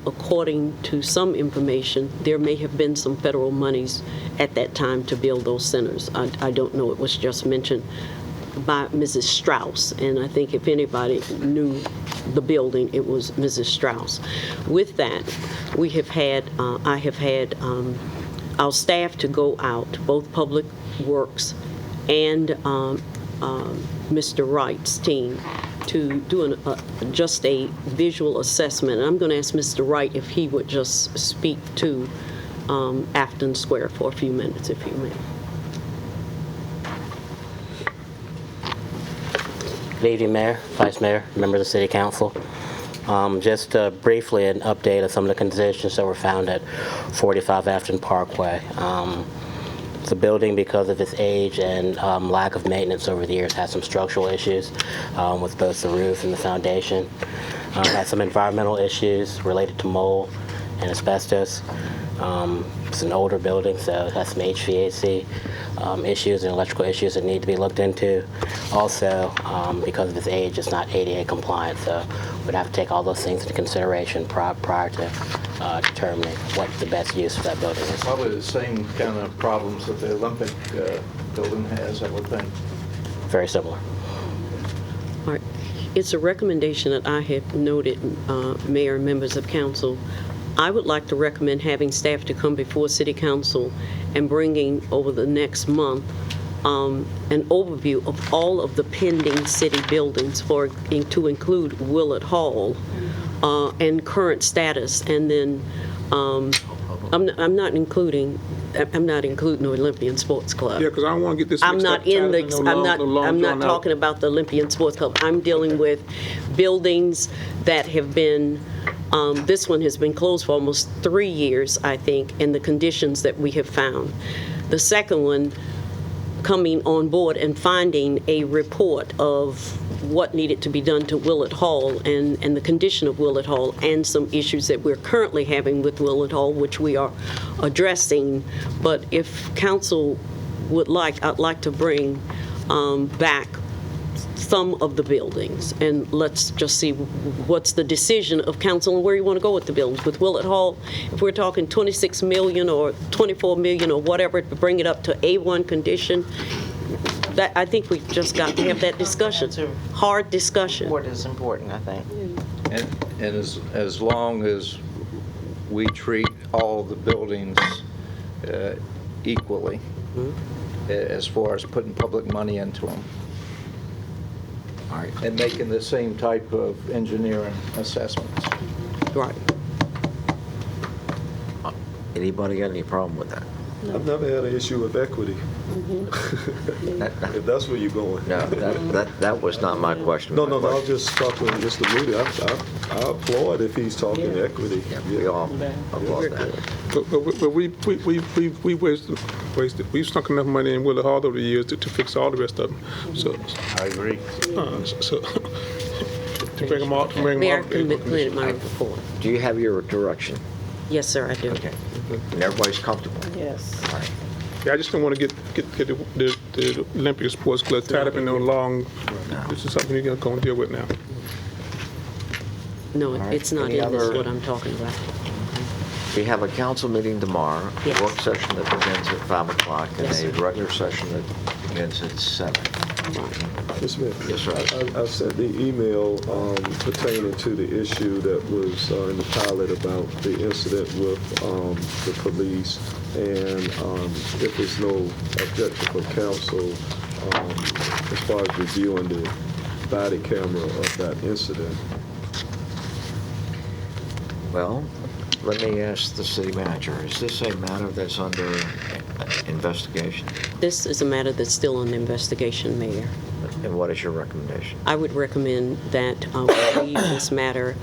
Speaker 4: according to some information, there may have been some federal monies at that time to build those centers. I don't know. It was just mentioned by Mrs. Strauss, and I think if anybody knew the building, it was Mrs. Strauss. With that, we have had, I have had our staff to go out, both Public Works and Mr. Wright's team to do just a visual assessment. And I'm going to ask Mr. Wright if he would just speak to Afton Square for a few minutes, if you may.
Speaker 16: Good evening, Mayor, Vice Mayor, members of the City Council. Just briefly an update of some of the conditions that were found at 45 Afton Parkway. The building, because of its age and lack of maintenance over the years, has some structural issues with both the roof and the foundation. Had some environmental issues related to mold and asbestos. It's an older building, so it has some HVAC issues and electrical issues that need to be looked into. Also, because of its age, it's not ADA compliant, so we'd have to take all those things into consideration prior to determining what the best use for that building is.
Speaker 6: Probably the same kind of problems that the Olympic building has, I would think.
Speaker 16: Very similar.
Speaker 4: All right. It's a recommendation that I have noted, Mayor and members of council. I would like to recommend having staff to come before City Council and bringing over the next month an overview of all of the pending city buildings to include Willard Hall and current status, and then I'm not including the Olympian Sports Club.
Speaker 14: Yeah, because I don't want to get this
Speaker 4: I'm
Speaker 14: mixed
Speaker 4: not
Speaker 14: up.
Speaker 4: in the.
Speaker 14: Tyler, no
Speaker 4: I'm not
Speaker 14: drawn out.
Speaker 4: talking about the Olympian Sports Club. I'm dealing with buildings that have been. This one has been closed for almost 3 years, I think, and the conditions that we have found. The second one, coming on board and finding a report of what needed to be done to Willard Hall and the condition of Willard Hall, and some issues that we're currently having with Willard Hall, which we are addressing. But if council would like, I'd like to bring back some of the buildings, and let's just see what's the decision of council and where you want to go with the buildings. With Willard Hall, if we're talking 26 million or 24 million or whatever to bring it up to A1 condition, that I think we've just got to have that discussion, hard discussion.
Speaker 5: What is important, I think.
Speaker 6: And as long as we treat all the buildings equally, as far as putting public money into them.
Speaker 1: All right.
Speaker 6: And making the same type of engineering assessments.
Speaker 4: Right.
Speaker 1: Anybody got any problem with that?
Speaker 8: I've never had an issue with equity. If that's where you're going.
Speaker 1: No, that was not my question.
Speaker 8: No, I was just talking to Mr. Moody. I applaud if he's talking equity.
Speaker 1: Yeah, we all applaud that.
Speaker 14: But we wasted. We've sunk enough money in Willard Hall over the years to fix all the rest of them. So
Speaker 6: I agree.
Speaker 14: So to bring them all,
Speaker 4: Mayor, completed my report.
Speaker 1: Do you have your direction?
Speaker 4: Yes, sir, I do.
Speaker 1: Okay. And everybody's comfortable?
Speaker 7: Yes.
Speaker 1: All right.
Speaker 14: Yeah, I just don't want to get the Olympic Sports Club tied up in no long. This is something you're going to deal with now.
Speaker 4: No,
Speaker 1: right.
Speaker 4: it's not
Speaker 1: Any
Speaker 4: in this,
Speaker 1: other-
Speaker 4: what I'm talking about.
Speaker 1: We have a council meeting tomorrow,
Speaker 4: Yes.
Speaker 1: a work session that begins at 5 o'clock, and
Speaker 4: Yes,
Speaker 1: a
Speaker 4: sir.
Speaker 1: regular session that begins at 7.
Speaker 8: Ms. Smith?
Speaker 1: Yes, sir.
Speaker 8: I sent the email pertaining to the issue that was in the pilot about the incident with the police, and if there's no objection from council as far as reviewing the body camera of that incident.
Speaker 1: Well, let me ask the city manager, is this a matter that's under investigation?
Speaker 4: This is a matter that's still under investigation, Mayor.
Speaker 1: And what is your recommendation?
Speaker 4: I would recommend that we leave this matter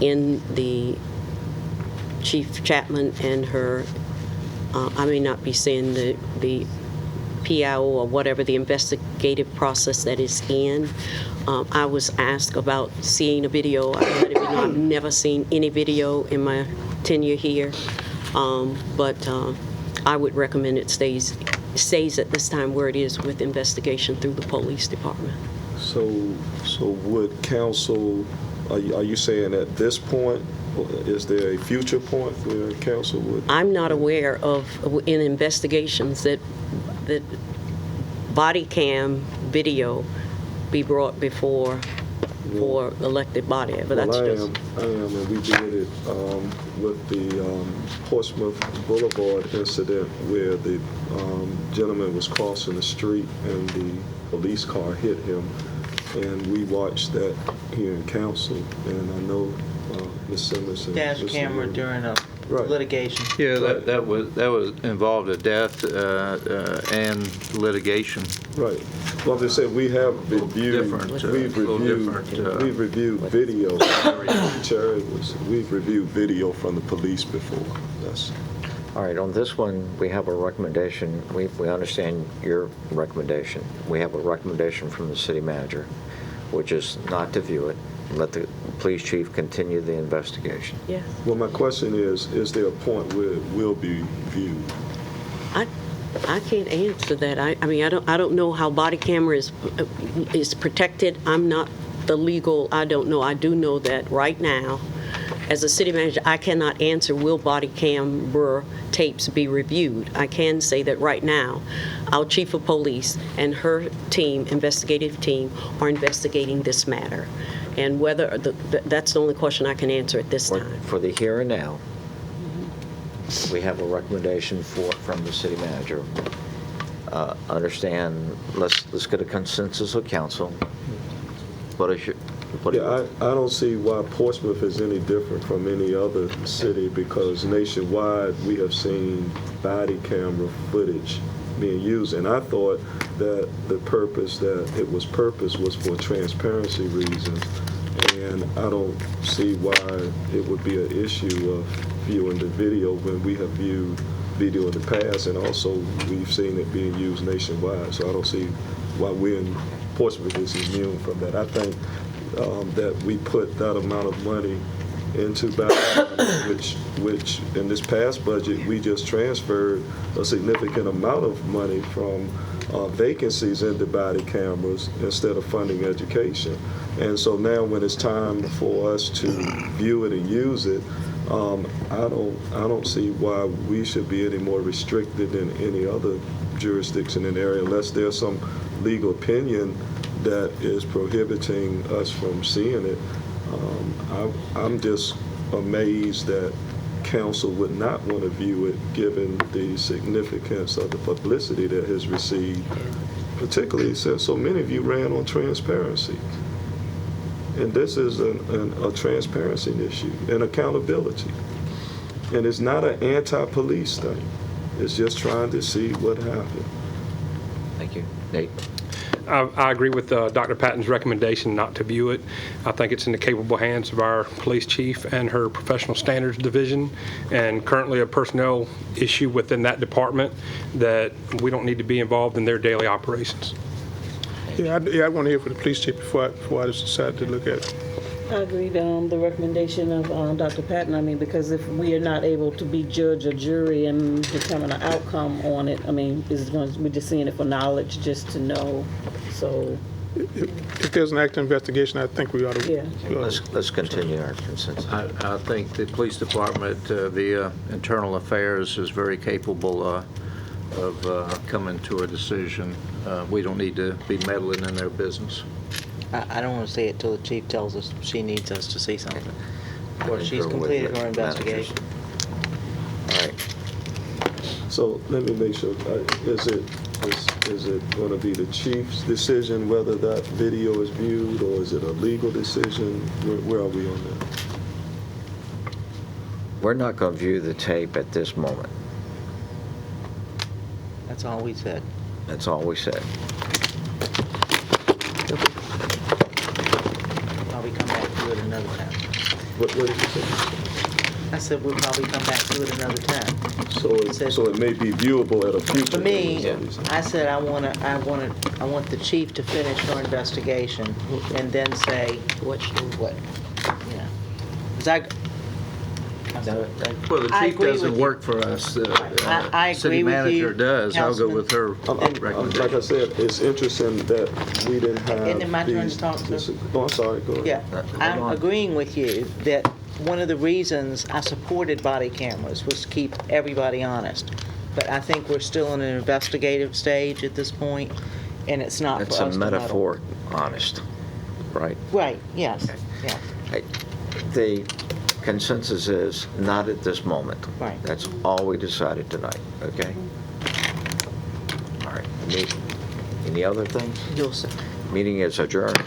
Speaker 4: in the Chief Chapman and her, I may not be saying the PIO or whatever, the investigative process that is in. I was asked about seeing a video. I let it be known I've never seen any video in my tenure here, but I would recommend it stays at this time where it is with investigation through the police department.
Speaker 8: So would council, are you saying at this point, is there a future point where council would?
Speaker 4: I'm not aware of, in investigations, that body cam video be brought before for elected body, but that's
Speaker 8: Well,
Speaker 4: just.
Speaker 8: I am, and we did it with the Portsmouth Boulevard incident where the gentleman was crossing the street and the police car hit him, and we watched that here in council, and I know Ms. Simmons and
Speaker 5: Dash
Speaker 8: Mr.
Speaker 5: camera
Speaker 8: Murray.
Speaker 5: during a
Speaker 8: Right.
Speaker 5: litigation.
Speaker 6: Yeah, that was involved a death and litigation.
Speaker 8: Right. Well, I'm just saying, we have reviewed,
Speaker 6: different,
Speaker 8: we've
Speaker 6: little
Speaker 8: reviewed,
Speaker 6: different,
Speaker 8: we've reviewed video. Cherry we've reviewed video from the police before. That's,
Speaker 1: All right, on this one, we have a recommendation. We understand your recommendation. We have a recommendation from the city manager, which is not to view it. Let the police chief continue the investigation.
Speaker 4: Yes.
Speaker 8: well, my question is there a point where it will be viewed?
Speaker 4: I can't answer that. I mean, I don't know how body camera is protected. I'm not the legal, I don't know. I do know that right now, as a city manager, I cannot answer, will body camera tapes be reviewed? I can say that right now, our chief of police and her team, investigative team, are investigating this matter. And whether, that's the only question I can answer at this time.
Speaker 1: For the here and now, we have a recommendation from the city manager. Understand, let's get a consensus of council.
Speaker 8: Yeah, I don't see why Portsmouth is any different from any other city, because nationwide we have seen body camera footage being used, and I thought that the purpose was for transparency reasons, and I don't see why it would be an issue of viewing the video when we have viewed video in the past, and also we've seen it being used nationwide. So I don't see why we in Portsmouth is immune from that. I think that we put that amount of money into body cameras, which in this past budget we just transferred a significant amount of money from vacancies into body cameras instead of funding education. And so now when it's time for us to view it and use it, I don't see why we should be any more restricted than any other jurisdiction in the area, unless there's some legal opinion that is prohibiting us from seeing it. I'm just amazed that council would not want to view it, given the significance of the publicity that has received, particularly since so many of you ran on transparency. And this is a transparency issue and accountability. And it's not an anti-police thing. It's just trying to see what happened.
Speaker 1: Thank you. Nate?
Speaker 9: I agree with Dr. Patton's recommendation not to view it. I think it's in the capable hands of our police chief and her professional standards division, and currently a personnel issue within that department that we don't need to be involved in their daily operations.
Speaker 14: Yeah, I want to hear from the police chief before I just decide to look at it.
Speaker 7: I agree with the recommendation of Dr. Patton. I mean, because if we are not able to be judge or jury and determine an outcome on it, I mean, we're just seeing it for knowledge, just to know. So,
Speaker 14: If there's an active investigation, I think we ought to.
Speaker 7: yeah.
Speaker 1: Let's continue our consensus.
Speaker 6: I think the police department, the internal affairs is very capable of coming to a decision. We don't need to be meddling in their business.
Speaker 5: I don't want to say it till the chief tells us she needs us to see something. Or she's
Speaker 1: Concur with
Speaker 5: completed
Speaker 1: the
Speaker 5: her investigation.
Speaker 1: All right.
Speaker 8: So let me make sure, is it going to be the chief's decision whether that video is viewed, or is it a legal decision? Where are we on that?
Speaker 1: We're not going to view the tape at this moment.
Speaker 5: That's all we said.
Speaker 1: That's all we said.
Speaker 5: Probably come back to it another time.
Speaker 8: What did you say?
Speaker 5: I said we'll probably come back to it another time.
Speaker 8: So it may be viewable at a future.
Speaker 5: For me,
Speaker 8: date.
Speaker 5: I said I want the chief to finish her investigation and then say what, yeah. 'Cause
Speaker 6: Well, the
Speaker 5: I
Speaker 6: chief
Speaker 5: agree
Speaker 6: doesn't
Speaker 5: with you.
Speaker 6: work for us.
Speaker 5: I
Speaker 6: City
Speaker 5: agree with you,
Speaker 6: manager does. I'll go with her recommendation.
Speaker 8: Like I said, it's interesting that we didn't have.
Speaker 5: Isn't it my turn to
Speaker 8: these-
Speaker 5: talk, sir?
Speaker 8: Oh, I'm sorry, go ahead.
Speaker 5: Yeah, I'm agreeing with you that one of the reasons I supported body cameras was to keep everybody honest. But I think we're still in an investigative stage at this point, and it's not for us
Speaker 1: It's
Speaker 5: to
Speaker 1: a
Speaker 5: muddle.
Speaker 1: metaphor, honest. right?
Speaker 5: Right, yes, yes.
Speaker 1: The consensus is not at this moment.
Speaker 5: Right.
Speaker 1: That's all we decided tonight, okay? All right. Any other things?
Speaker 5: No, sir.
Speaker 1: Meeting is adjourned.